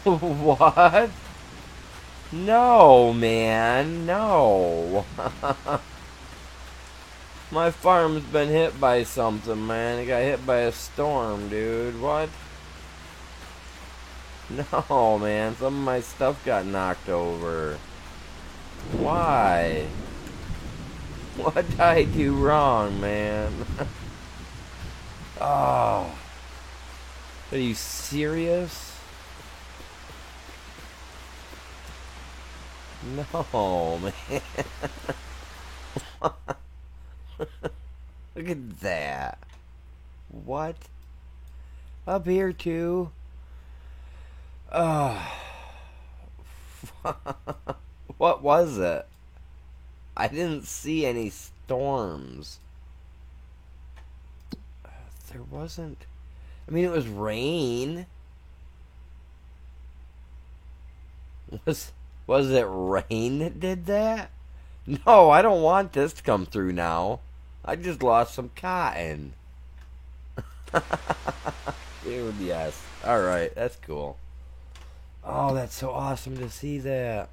What? No, man, no. My farm's been hit by something, man. It got hit by a storm, dude. What? No, man. Some of my stuff got knocked over. Why? What did I do wrong, man? Oh. Are you serious? No, man. Look at that. What? Up here, too? Oh. What was it? I didn't see any storms. There wasn't. I mean, it was rain. Was it rain that did that? No, I don't want this to come through now. I just lost some cotton. Dude, yes. Alright, that's cool. Oh, that's so awesome to see that.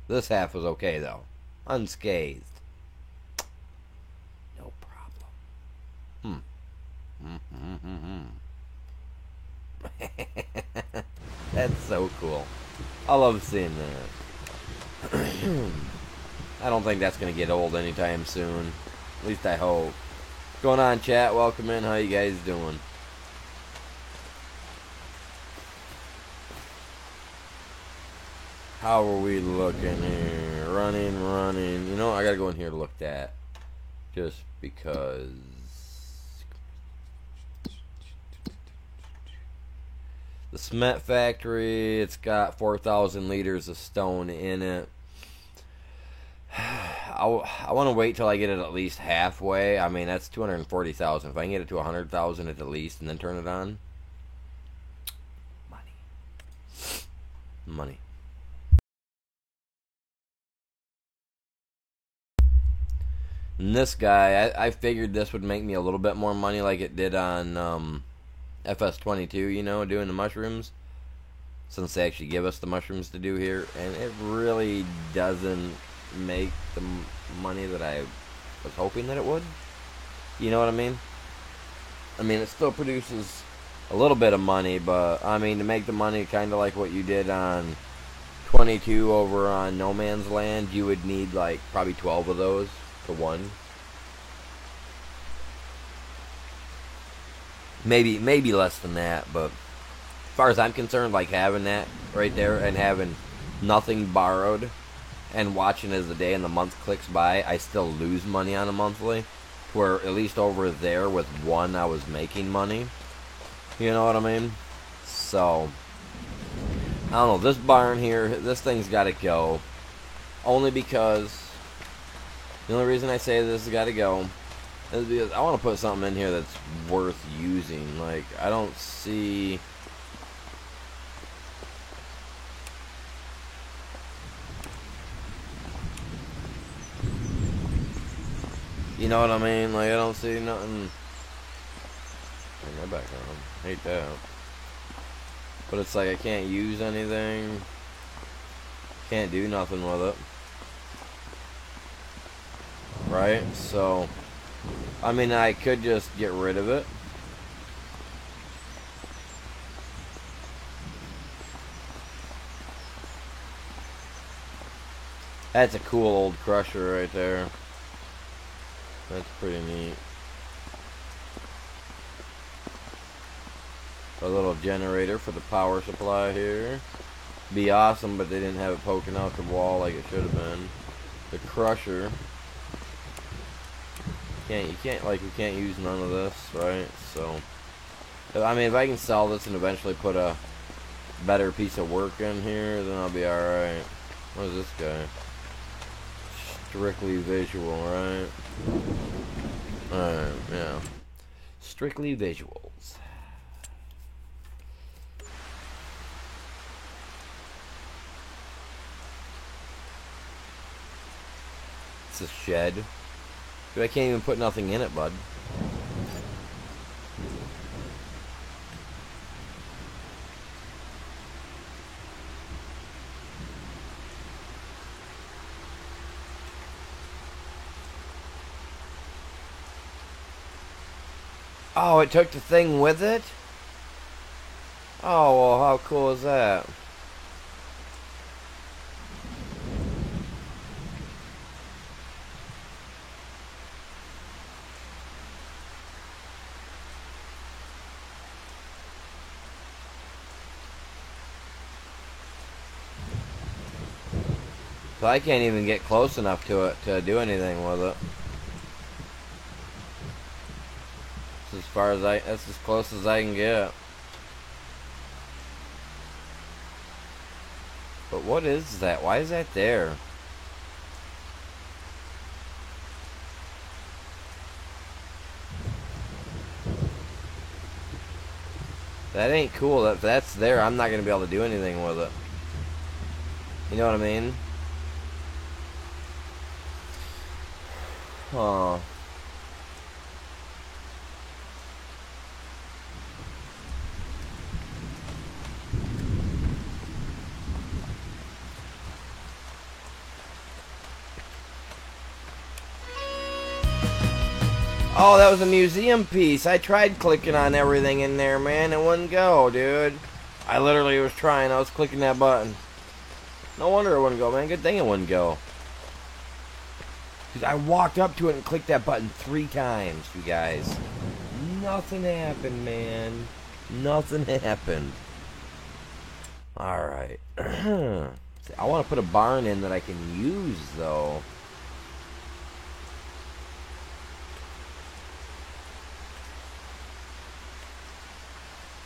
This half was okay, though. Unscathed. No problem. That's so cool. I love seeing that. I don't think that's going to get old anytime soon. At least I hope. What's going on, chat? Welcome in. How you guys doing? How are we looking here? Running. You know, I gotta go in here to look at. Just because. The cement factory, it's got 4,000 liters of stone in it. I want to wait till I get it at least halfway. I mean, that's 240,000. If I can get it to 100,000 at the least and then turn it on. Money. And this guy, I figured this would make me a little bit more money like it did on FS22, you know, doing the mushrooms. Since they actually give us the mushrooms to do here. And it really doesn't make the money that I was hoping that it would. You know what I mean? I mean, it still produces a little bit of money, but, I mean, to make the money kind of like what you did on 22 over on No Man's Land, you would need, like, probably 12 of those to one. Maybe less than that, but as far as I'm concerned, like, having that right there and having nothing borrowed and watching as the day and the month clicks by, I still lose money on a monthly. Where at least over there with one, I was making money. You know what I mean? So, I don't know. This barn here, this thing's got to go. Only because, the only reason I say this has got to go is because I want to put something in here that's worth using. Like, I don't see... You know what I mean? Like, I don't see nothing. Turn that back on. Hate that. But it's like I can't use anything. Can't do nothing with it. Right? So, I mean, I could just get rid of it. That's a cool old crusher right there. That's pretty neat. A little generator for the power supply here. Be awesome, but they didn't have it poking out the wall like it should have been. The crusher. You can't use none of this, right? So, I mean, if I can sell this and eventually put a better piece of work in here, then I'll be alright. What is this guy? Strictly visual, right? Alright, yeah. Strictly visuals. It's a shed. Dude, I can't even put nothing in it, bud. Oh, it took the thing with it? Oh, well, how cool is that? So I can't even get close enough to it to do anything with it. That's as close as I can get. But what is that? Why is that there? That ain't cool. If that's there, I'm not gonna be able to do anything with it. You know what I mean? Oh. Oh, that was a museum piece. I tried clicking on everything in there, man. It wouldn't go, dude. I literally was trying. I was clicking that button. No wonder it wouldn't go, man. Good thing it wouldn't go. Because I walked up to it and clicked that button 3 times, you guys. Nothing happened, man. Nothing happened. Alright. I want to put a barn in that I can use, though.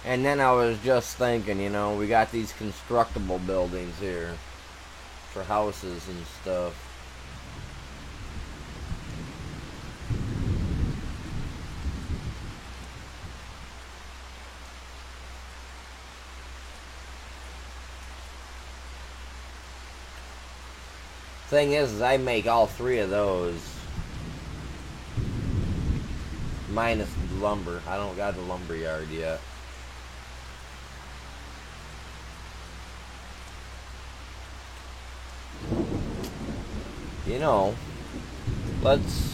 And then I was just thinking, you know, we got these constructible buildings here for houses and stuff. Thing is I make all 3 of those. Minus the lumber. I don't got the lumber yard yet. You know, let's...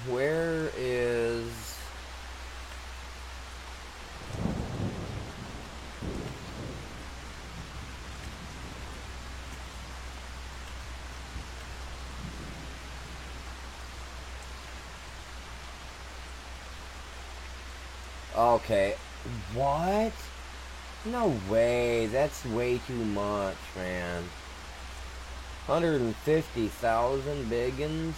where is... Okay. What? No way. That's way too much, man. 150,000 biggins?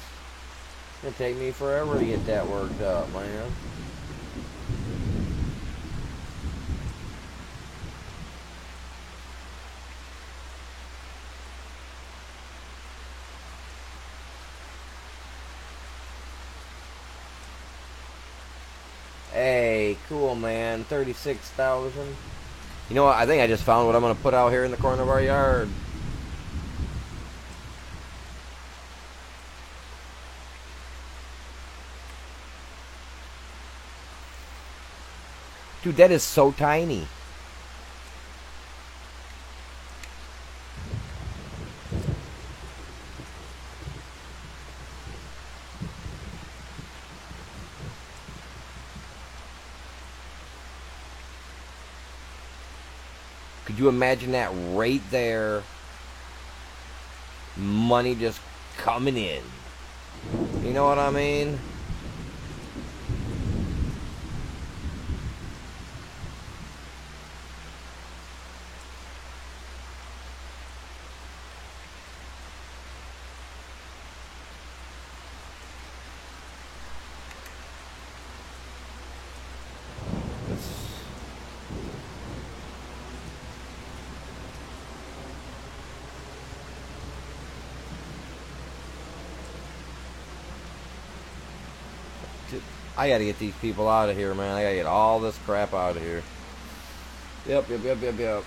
It's gonna take me forever to get that worked up, man. Hey, cool, man. 36,000. You know what? I think I just found what I'm gonna put out here in the corner of our yard. Dude, that is so tiny. Could you imagine that right there? Money just coming in. You know what I mean? I gotta get these people out of here, man. I gotta get all this crap out of here. Yep.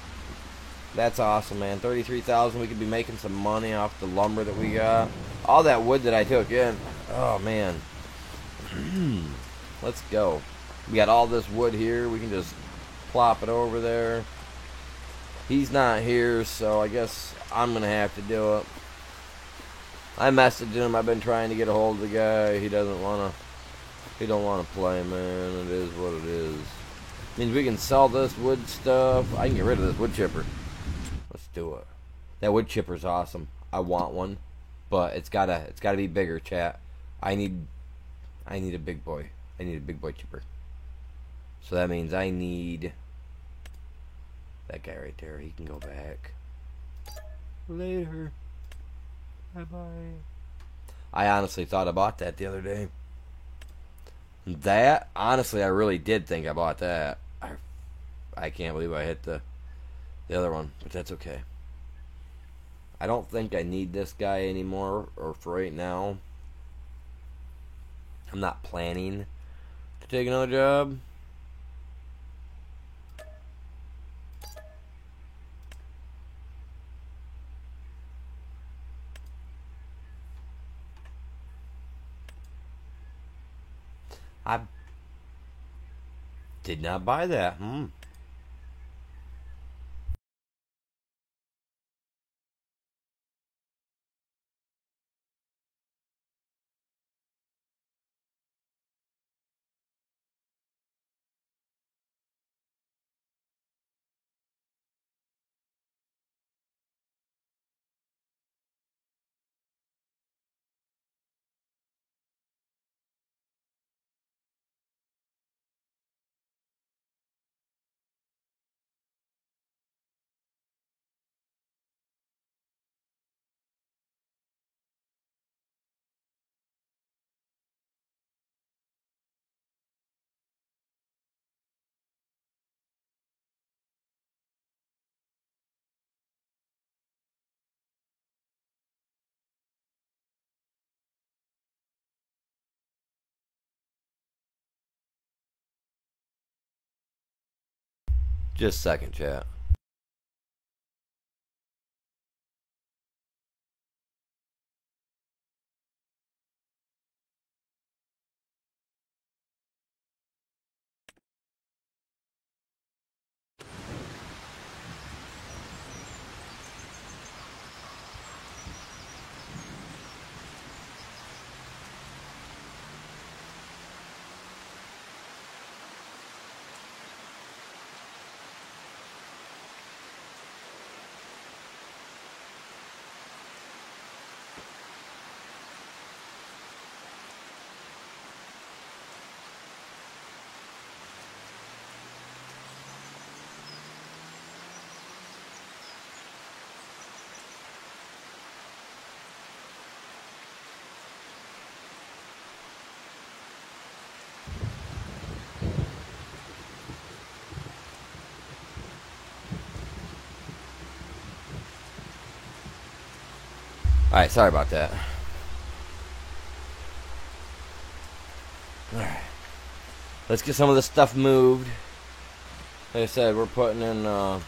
That's awesome, man. 33,000. We could be making some money off the lumber that we got. All that wood that I took in. Oh, man. Let's go. We got all this wood here. We can just plop it over there. He's not here, so I guess I'm gonna have to do it. I messaged him. I've been trying to get a hold of the guy. He doesn't wanna. He don't want to play, man. It is what it is. Means we can sell this wood stuff. I can get rid of this wood chipper. Let's do it. That wood chipper's awesome. I want one, but it's gotta be bigger, chat. I need a big boy. I need a big boy chipper. So that means I need that guy right there. He can go back. Later. Bye-bye. I honestly thought I bought that the other day. That, honestly, I really did think I bought that. I can't believe I hit the other one, but that's okay. I don't think I need this guy anymore, or for right now. I'm not planning to take another job. I did not buy that. Just a second, chat. Alright, sorry about that. Alright. Let's get some of this stuff moved. Like I said, we're putting in, oh,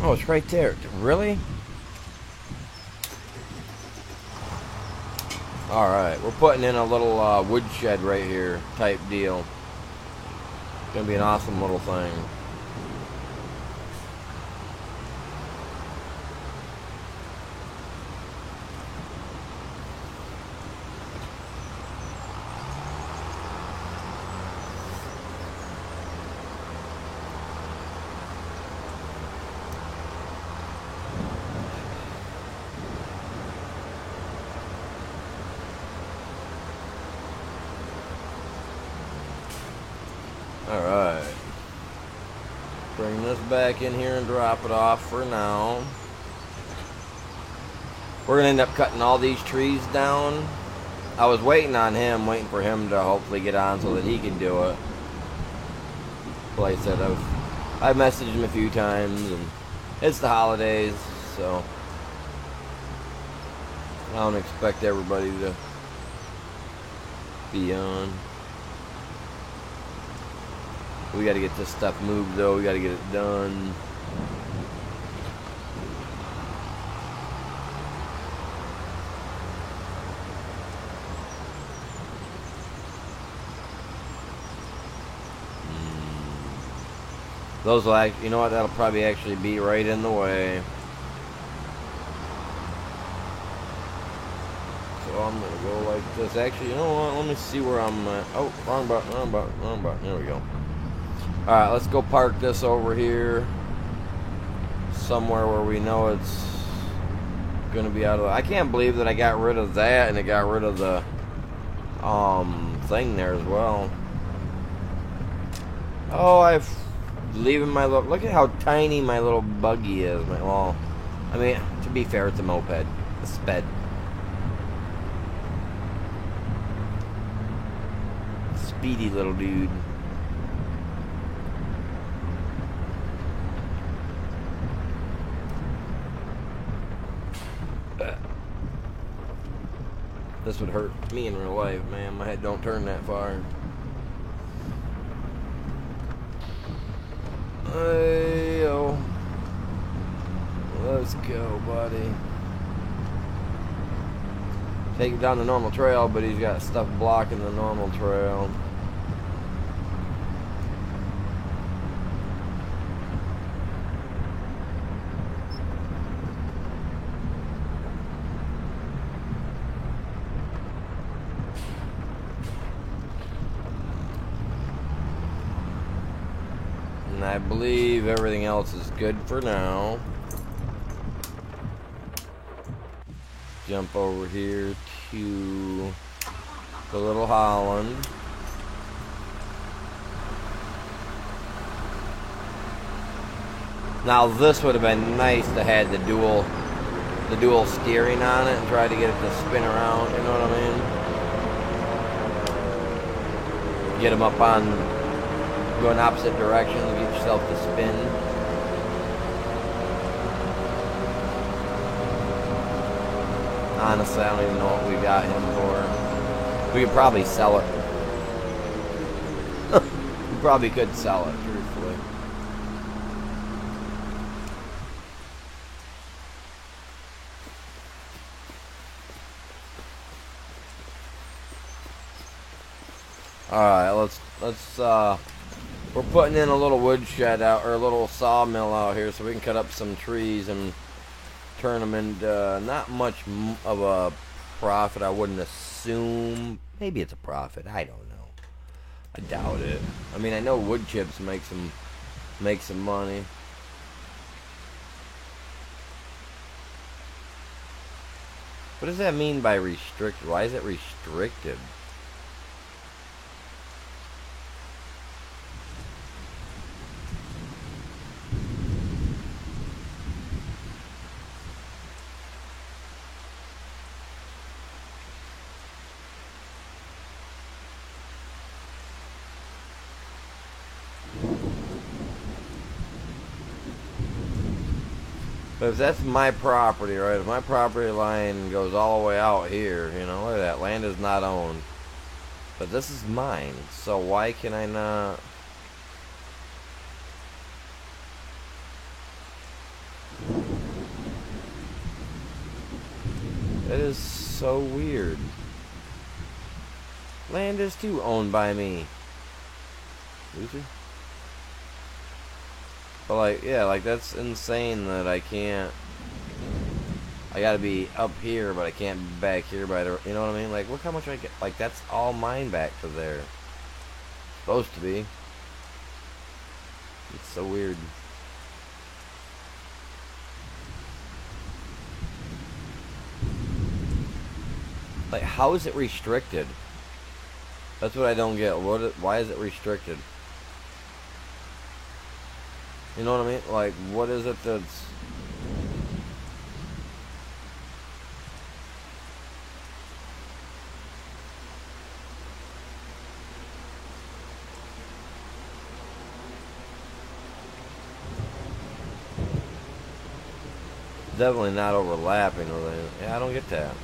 it's right there. Really? Alright, we're putting in a little woodshed right here type deal. It's gonna be an awesome little thing. Alright. Bring this back in here and drop it off for now. We're going to end up cutting all these trees down. I was waiting on him, waiting for him to hopefully get on so that he can do it. But like I said, I've messaged him a few times, and it's the holidays, so I don't expect everybody to be on. We got to get this stuff moved, though. We got to get it done. Those will you know what? That'll probably actually be right in the way. So I'm gonna go like this. Actually, you know what? Let me see where I'm at. Oh, wrong button, wrong button, wrong button. There we go. Alright, let's go park this over here. Somewhere where we know it's gonna be out of the... I can't believe that I got rid of that and it got rid of the thing there as well. Oh, I've leaving my little... Look at how tiny my little buggy is. Well, I mean, to be fair, it's a moped. A sped. Speedy little dude. This would hurt me in real life, man. My head don't turn that far. Hey, yo. Let's go, buddy. Take him down the normal trail, but he's got stuff blocking the normal trail. And I believe everything else is good for now. Jump over here to the Little Holland. Now this would have been nice to have the dual steering on it and try to get it to spin around, you know what I mean? Get them up on, going opposite directions, get yourself to spin. Honestly, I don't even know what we got him for. We could probably sell it. We probably could sell it, truthfully. Alright, let's we're putting in a little wood shed out, or a little sawmill out here, so we can cut up some trees and turn them into not much of a profit, I wouldn't assume. Maybe it's a profit, I don't know. I doubt it. I mean, I know wood chips make some money. What does that mean by restricted? Why is it restricted? But if that's my property, right, if my property line goes all the way out here, you know, look at that, land is not owned. But this is mine, so why can I not? That is so weird. Land is too owned by me. Loser? But like, yeah, like that's insane that I can't. I gotta be up here, but I can't be back here by the. You know what I mean? Like, look how much I get. Like, that's all mine back to there. Supposed to be. It's so weird. Like, how is it restricted? That's what I don't get. Why is it restricted? You know what I mean? Like, what is it that's... Definitely not overlapping with anything. Yeah, I don't get that.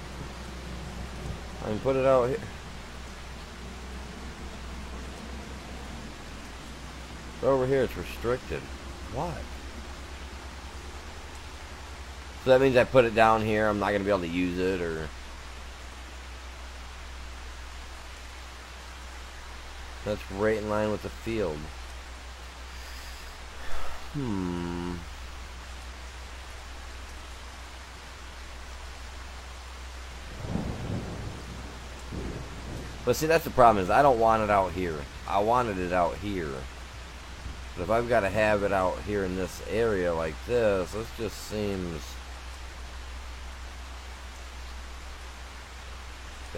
I mean, put it out here. But over here, it's restricted. What? So that means I put it down here, I'm not going to be able to use it, or... That's right in line with the field. But see, that's the problem, is I don't want it out here. I wanted it out here. But if I've got to have it out here in this area like this just seems...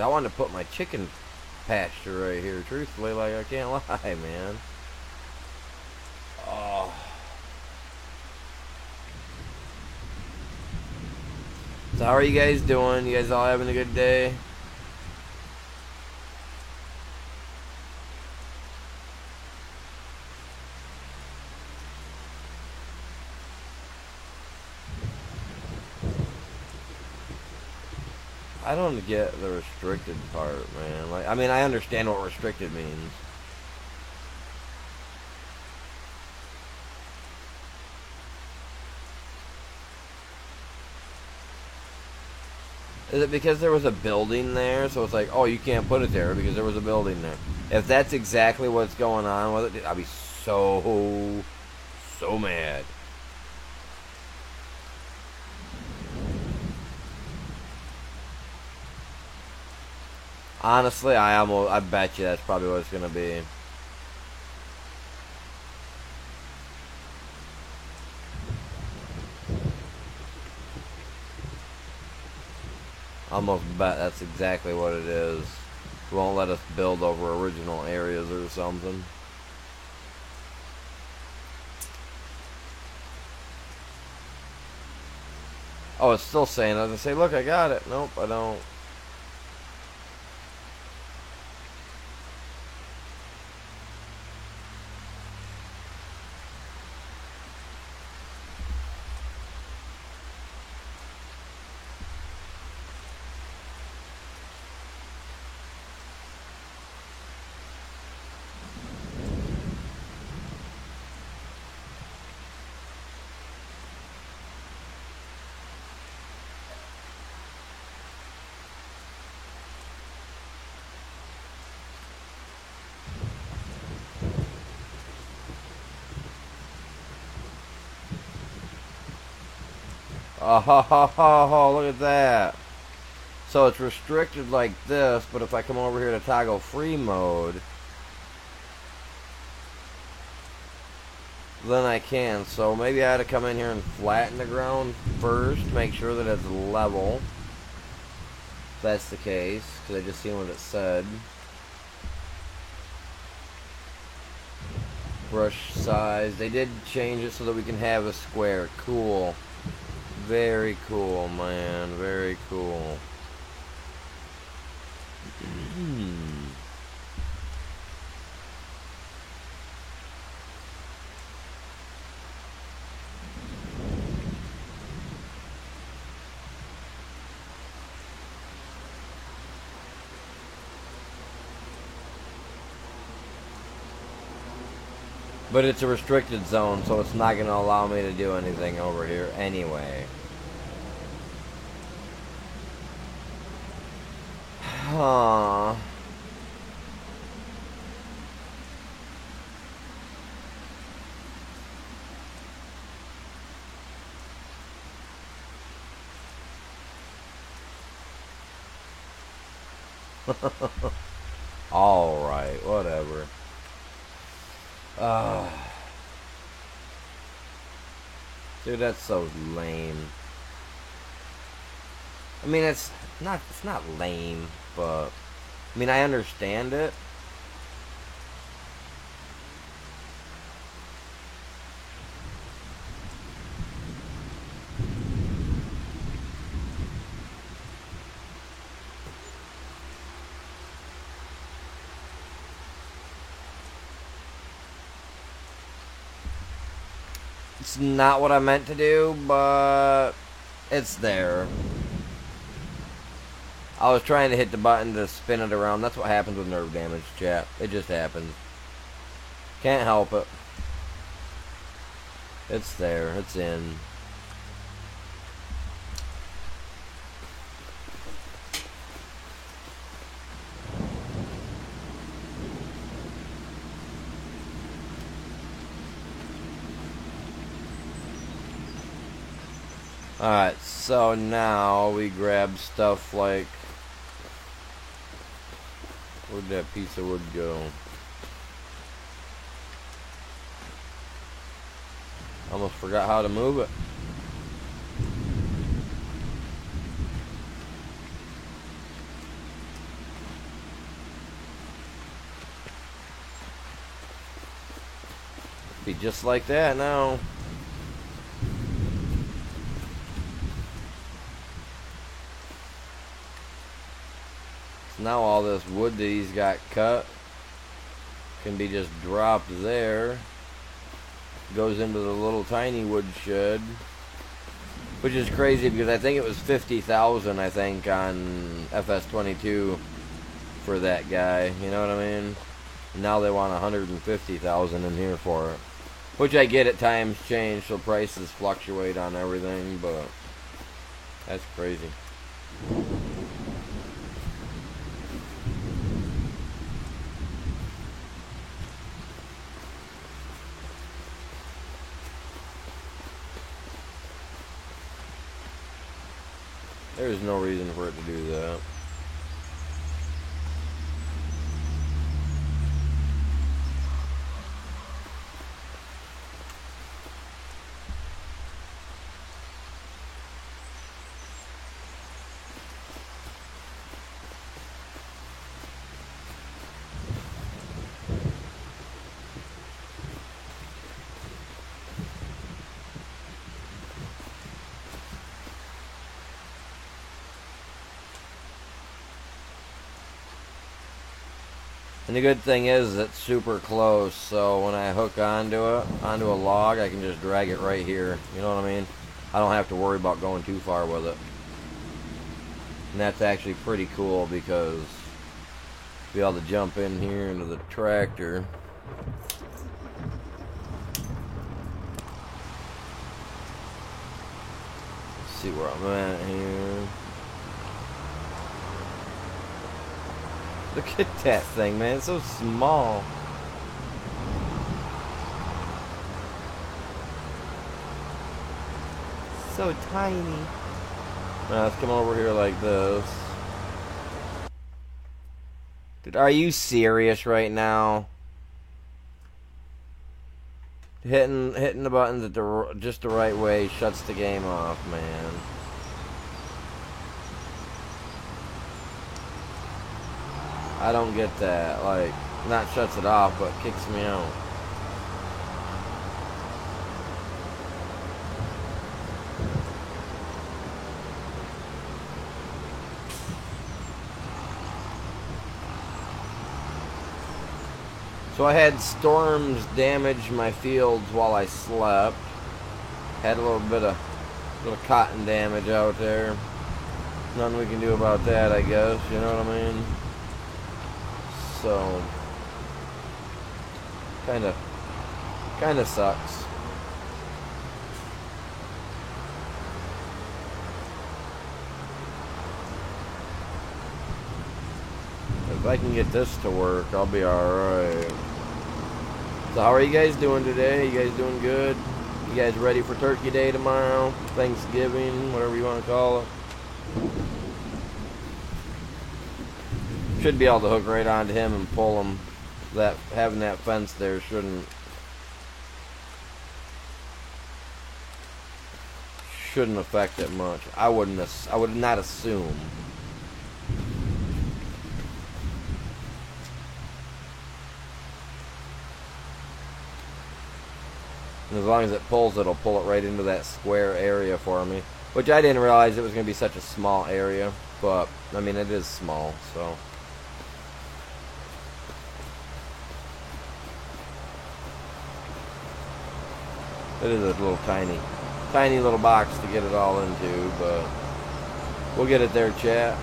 I wanted to put my chicken pasture right here, truthfully, like, I can't lie, man. Oh. So how are you guys doing? You guys all having a good day? I don't get the restricted part, man. Like, I mean, I understand what restricted means. Is it because there was a building there? So it's like, oh, you can't put it there because there was a building there. If that's exactly what's going on with it, I'd be so mad. Honestly, I bet you that's probably what it's gonna be. Almost bet that's exactly what it is. Won't let us build over original areas or something. Oh, it's still saying. I was gonna say, look, I got it. Nope, I don't. Oh, look at that. So it's restricted like this, but if I come over here to toggle free mode, then I can. So maybe I had to come in here and flatten the ground first, make sure that it's level. If that's the case, because I just seen what it said. Brush size. They did change it so that we can have a square. Cool. Very cool, man. Very cool. But it's a restricted zone, so it's not going to allow me to do anything over here anyway. Huh. Alright, whatever. Dude, that's so lame. I mean, it's not lame, but I mean, I understand it. It's not what I meant to do, but it's there. I was trying to hit the button to spin it around. That's what happens with nerve damage, chat. It just happens. Can't help it. It's there. It's in. Alright, so now we grab stuff like... Where'd that piece of wood go? Almost forgot how to move it. Be just like that now. Now all this wood that he's got cut can be just dropped there. Goes into the little tiny wood shed. Which is crazy because I think it was 50,000. I think on FS22 for that guy. You know what I mean? Now they want 150,000 in here for it. Which I get, at times change, so prices fluctuate on everything, but that's crazy. There's no reason for it to do that. And the good thing is it's super close, so when I hook onto a log, I can just drag it right here. You know what I mean? I don't have to worry about going too far with it. And that's actually pretty cool because be able to jump in here into the tractor. Let's see where I'm at here. Look at that thing, man. It's so small. So tiny. Now let's come over here like this. Dude, are you serious right now? Hitting the buttons at just the right way shuts the game off, man. I don't get that. Like, not shuts it off, but kicks me out. So I had storms damage my fields while I slept. Had a little cotton damage out there. Nothing we can do about that, I guess. You know what I mean? So kind of sucks. If I can get this to work, I'll be alright. So how are you guys doing today? You guys doing good? You guys ready for Turkey Day tomorrow? Thanksgiving, whatever you want to call it. Should be able to hook right onto him and pull him. Having that fence there shouldn't affect it much. I would not assume. And as long as it pulls, it'll pull it right into that square area for me. Which I didn't realize it was going to be such a small area. But, I mean, it is small, so. It is a little tiny little box to get it all into, but we'll get it there, chat.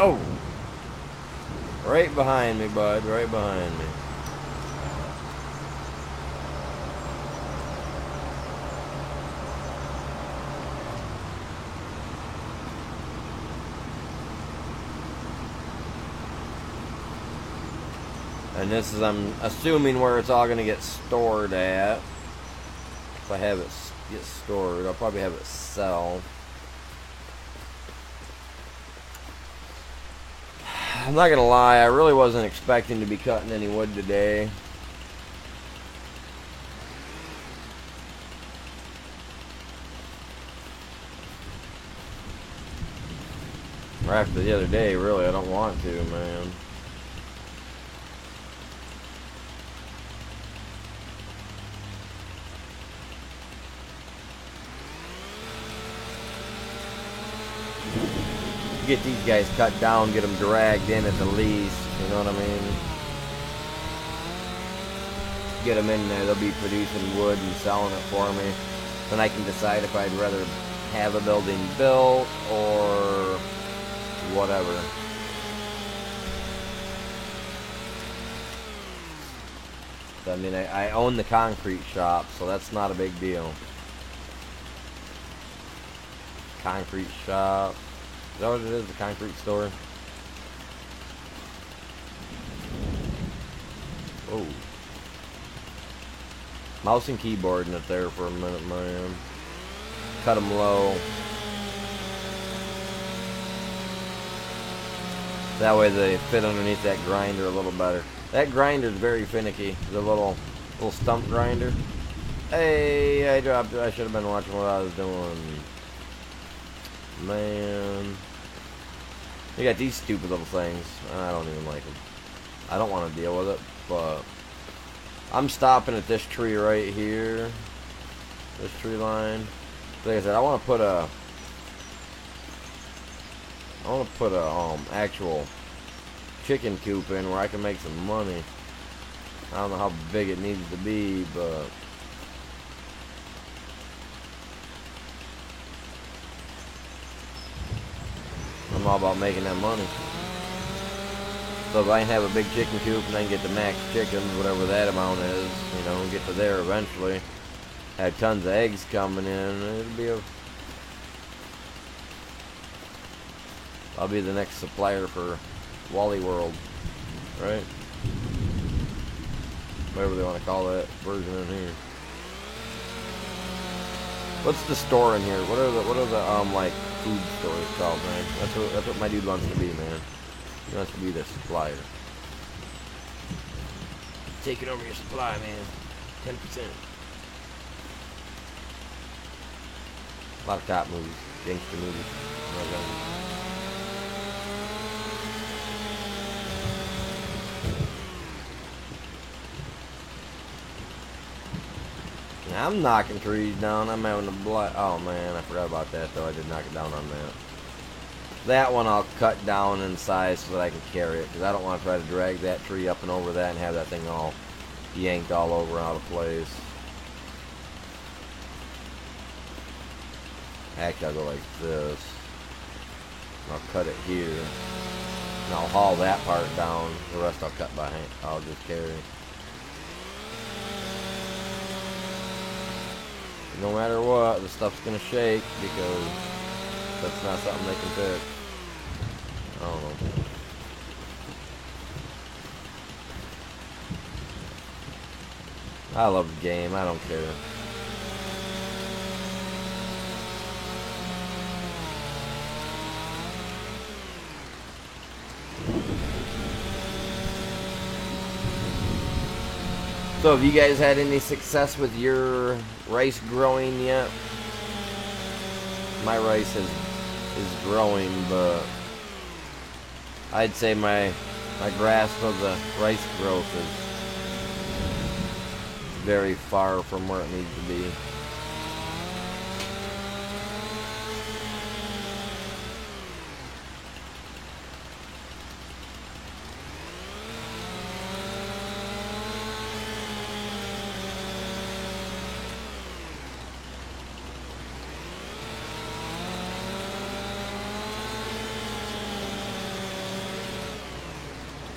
Oh! Right behind me, bud. Right behind me. And this is, I'm assuming, where it's all going to get stored at. If I have it get stored, I'll probably have it sell. I'm not gonna lie, I really wasn't expecting to be cutting any wood today. Or after the other day, really, I don't want to, man. get these guys cut down, get them dragged in at the least, you know what I mean? Get them in there, they'll be producing wood and selling it for me. Then I can decide if I'd rather have a building built or whatever. I mean, I own the concrete shop, so that's not a big deal. Concrete shop. Is that what it is? The concrete store? Oh. Mouse and keyboard in it there for a minute, man. Cut them low. That way they fit underneath that grinder a little better. That grinder's very finicky. The little stump grinder. Hey, I dropped it. I should have been watching what I was doing. Man. You got these stupid little things. I don't even like them. I don't want to deal with it, but I'm stopping at this tree right here. This tree line. Like I said, I want to put a actual chicken coop in where I can make some money. I don't know how big it needs to be, but I'm all about making that money. So if I can have a big chicken coop and I can get the max chickens, whatever that amount is, you know, get to there eventually, have tons of eggs coming in, it'll be I'll be the next supplier for Wally World, right? Whatever they want to call that version in here. What's the store in here? What are the like food stores called, man? That's what my dude wants to be, man. He wants to be the supplier. Taking over your supply, man. 10%. A lot of cop movies, gangster movies. I'm knocking trees down. I'm having a blight. Oh man, I forgot about that though. I did knock it down on that. That one I'll cut down in size so that I can carry it, because I don't want to try to drag that tree up and over that and have that thing all yanked all over out of place. Actually, I'll go like this. I'll cut it here. And I'll haul that part down. The rest I'll cut by hand. I'll just carry. No matter what, the stuff's gonna shake because that's not something they can fix. I don't know. I love the game. I don't care. So have you guys had any success with your rice growing yet? My rice is growing, but I'd say my grasp of the rice growth is very far from where it needs to be.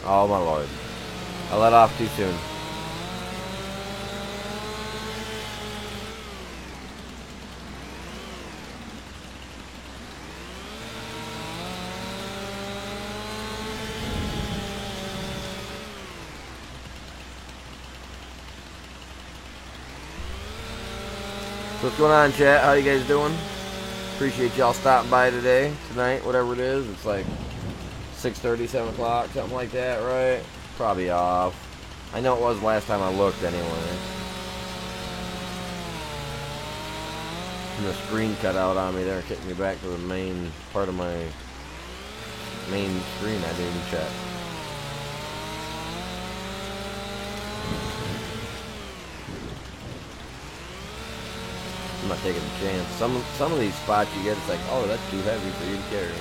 Oh my lord. I let off too soon. So what's going on, chat? How you guys doing? Appreciate y'all stopping by today, tonight, whatever it is. It's like 6:30, 7 o'clock, something like that, right? Probably off. I know it was last time I looked anyway. And the screen cut out on me there, kicking me back to the main part of my main screen. I didn't even check. I'm not taking a chance. Some of these spots you get, it's like, oh, that's too heavy for you to carry.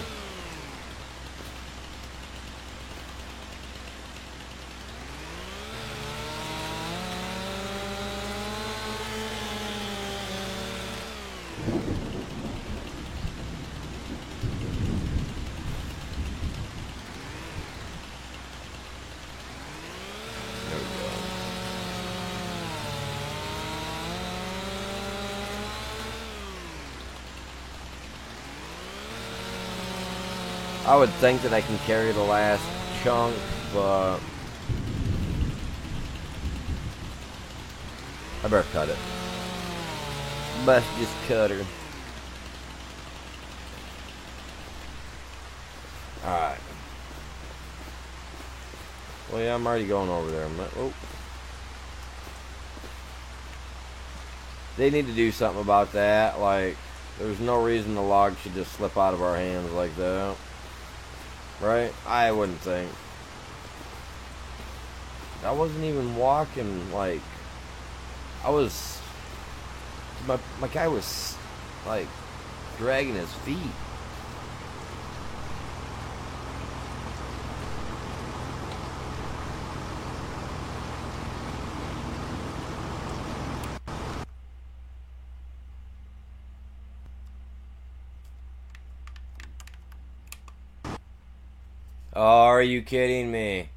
I would think that I can carry the last chunk, but I better cut it. Best just cut her. Alright. Well, yeah, I'm already going over there. Oh. They need to do something about that. Like, there's no reason the log should just slip out of our hands like that. Right? I wouldn't think. I wasn't even walking, like, I was, my guy was, like, dragging his feet. Oh, are you kidding me?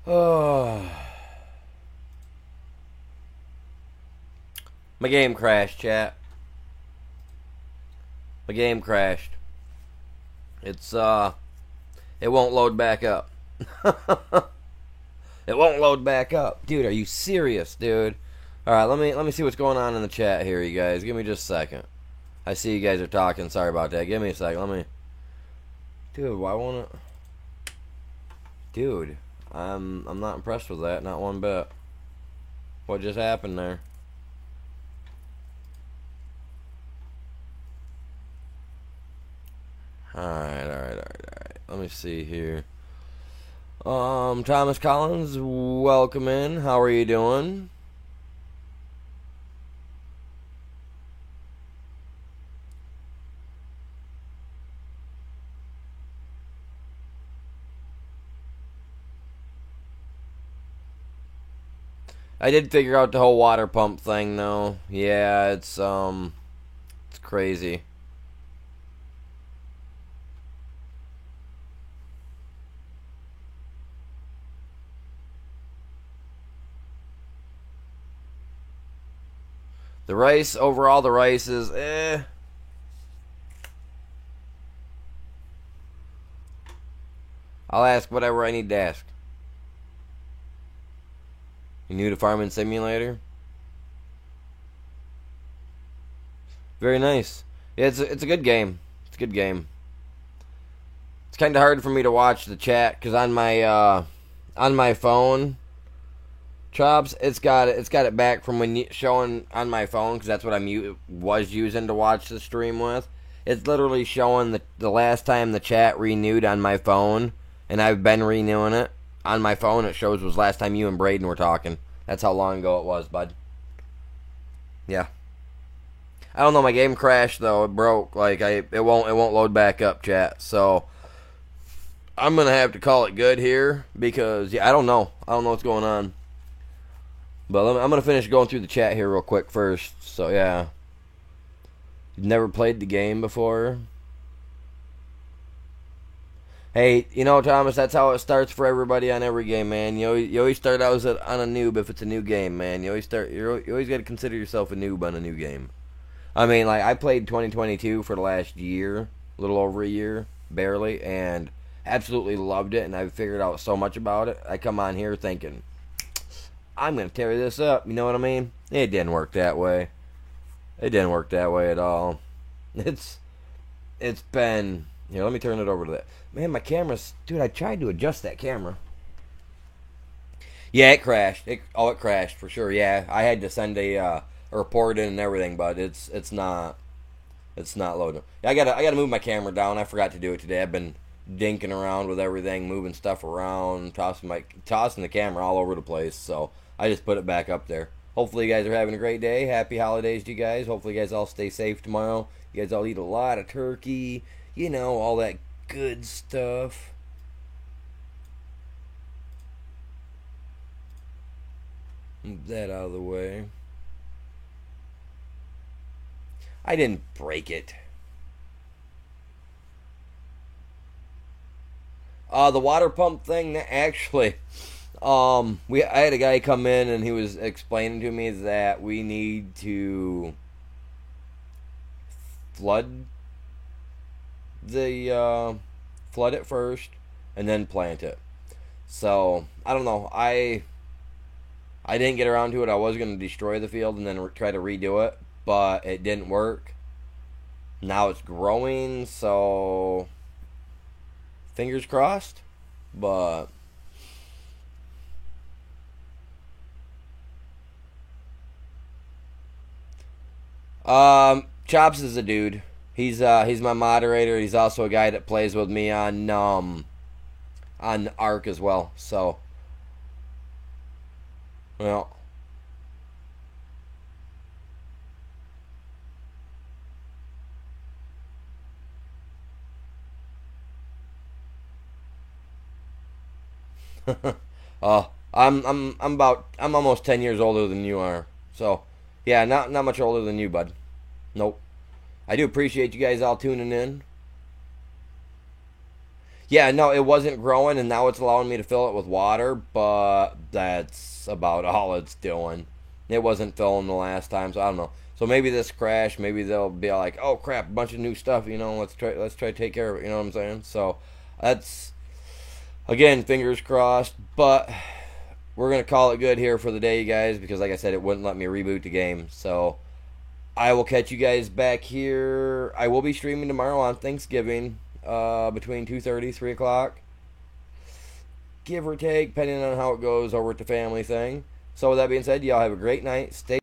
Oh. My game crashed, chat. My game crashed. It's, it won't load back up. It won't load back up. Dude, are you serious, dude? Alright, let me see what's going on in the chat here, you guys. Give me just a second. I see you guys are talking. Sorry about that. Give me a second. Let me... Dude, why won't it... Dude, I'm not impressed with that. Not one bit. What just happened there? Alright. Let me see here. Thomas Collins, welcome in. How are you doing? I did figure out the whole water pump thing, though. Yeah, it's crazy. The rice, overall, the rice is, I'll ask whatever I need to ask. You new to Farming Simulator? Very nice. Yeah, it's a good game. It's a good game. It's kind of hard for me to watch the chat because on my phone, Chops, it's got it back from when showing on my phone because that's what I was using to watch the stream with. It's literally showing the last time the chat renewed on my phone, and I've been renewing it on my phone. It shows was last time you and Braden were talking. That's how long ago it was, bud. Yeah. I don't know. My game crashed though. It broke. Like it won't load back up, chat. So I'm gonna have to call it good here because yeah, I don't know. I don't know what's going on. But I'm gonna finish going through the chat here real quick first. So yeah, you've never played the game before. Hey, you know, Thomas, that's how it starts for everybody on every game, man. You always start out on a noob if it's a new game, man. You always got to consider yourself a noob on a new game. I mean, like, I played 2022 for the last year, a little over a year, barely, and absolutely loved it, and I figured out so much about it. I come on here thinking, I'm going to tear this up, you know what I mean? It didn't work that way. It didn't work that way at all. It's been... Here, let me turn it over to that. Man, my camera's... Dude, I tried to adjust that camera. Yeah, it crashed. It crashed for sure. Yeah, I had to send a report in and everything, but it's not loading. Yeah, I gotta move my camera down. I forgot to do it today. I've been dinking around with everything, moving stuff around, tossing the camera all over the place. So I just put it back up there. Hopefully you guys are having a great day. Happy holidays to you guys. Hopefully you guys all stay safe tomorrow. You guys all eat a lot of turkey. You know, all that good stuff. Move that out of the way. I didn't break it. The water pump thing, actually, I had a guy come in and he was explaining to me that we need to flood flood it first and then plant it. So I don't know. I didn't get around to it. I was going to destroy the field and then try to redo it, but it didn't work. Now it's growing, so fingers crossed. But Chops is a dude. He's my moderator. He's also a guy that plays with me on Ark as well. So, well, I'm almost 10 years older than you are. So, yeah, not much older than you, bud. Nope. I do appreciate you guys all tuning in. Yeah, no, it wasn't growing, and now it's allowing me to fill it with water, but that's about all it's doing. It wasn't filling the last time, so I don't know. So maybe this crash, maybe they'll be like, "Oh crap, a bunch of new stuff." Let's try to take care of it. You know what I'm saying? So that's again, fingers crossed. But we're gonna call it good here for the day, you guys, because like I said, it wouldn't let me reboot the game. So I will catch you guys back here. I will be streaming tomorrow on Thanksgiving, between 2:30, 3 o'clock, give or take, depending on how it goes over at the family thing. So with that being said, y'all have a great night. Stay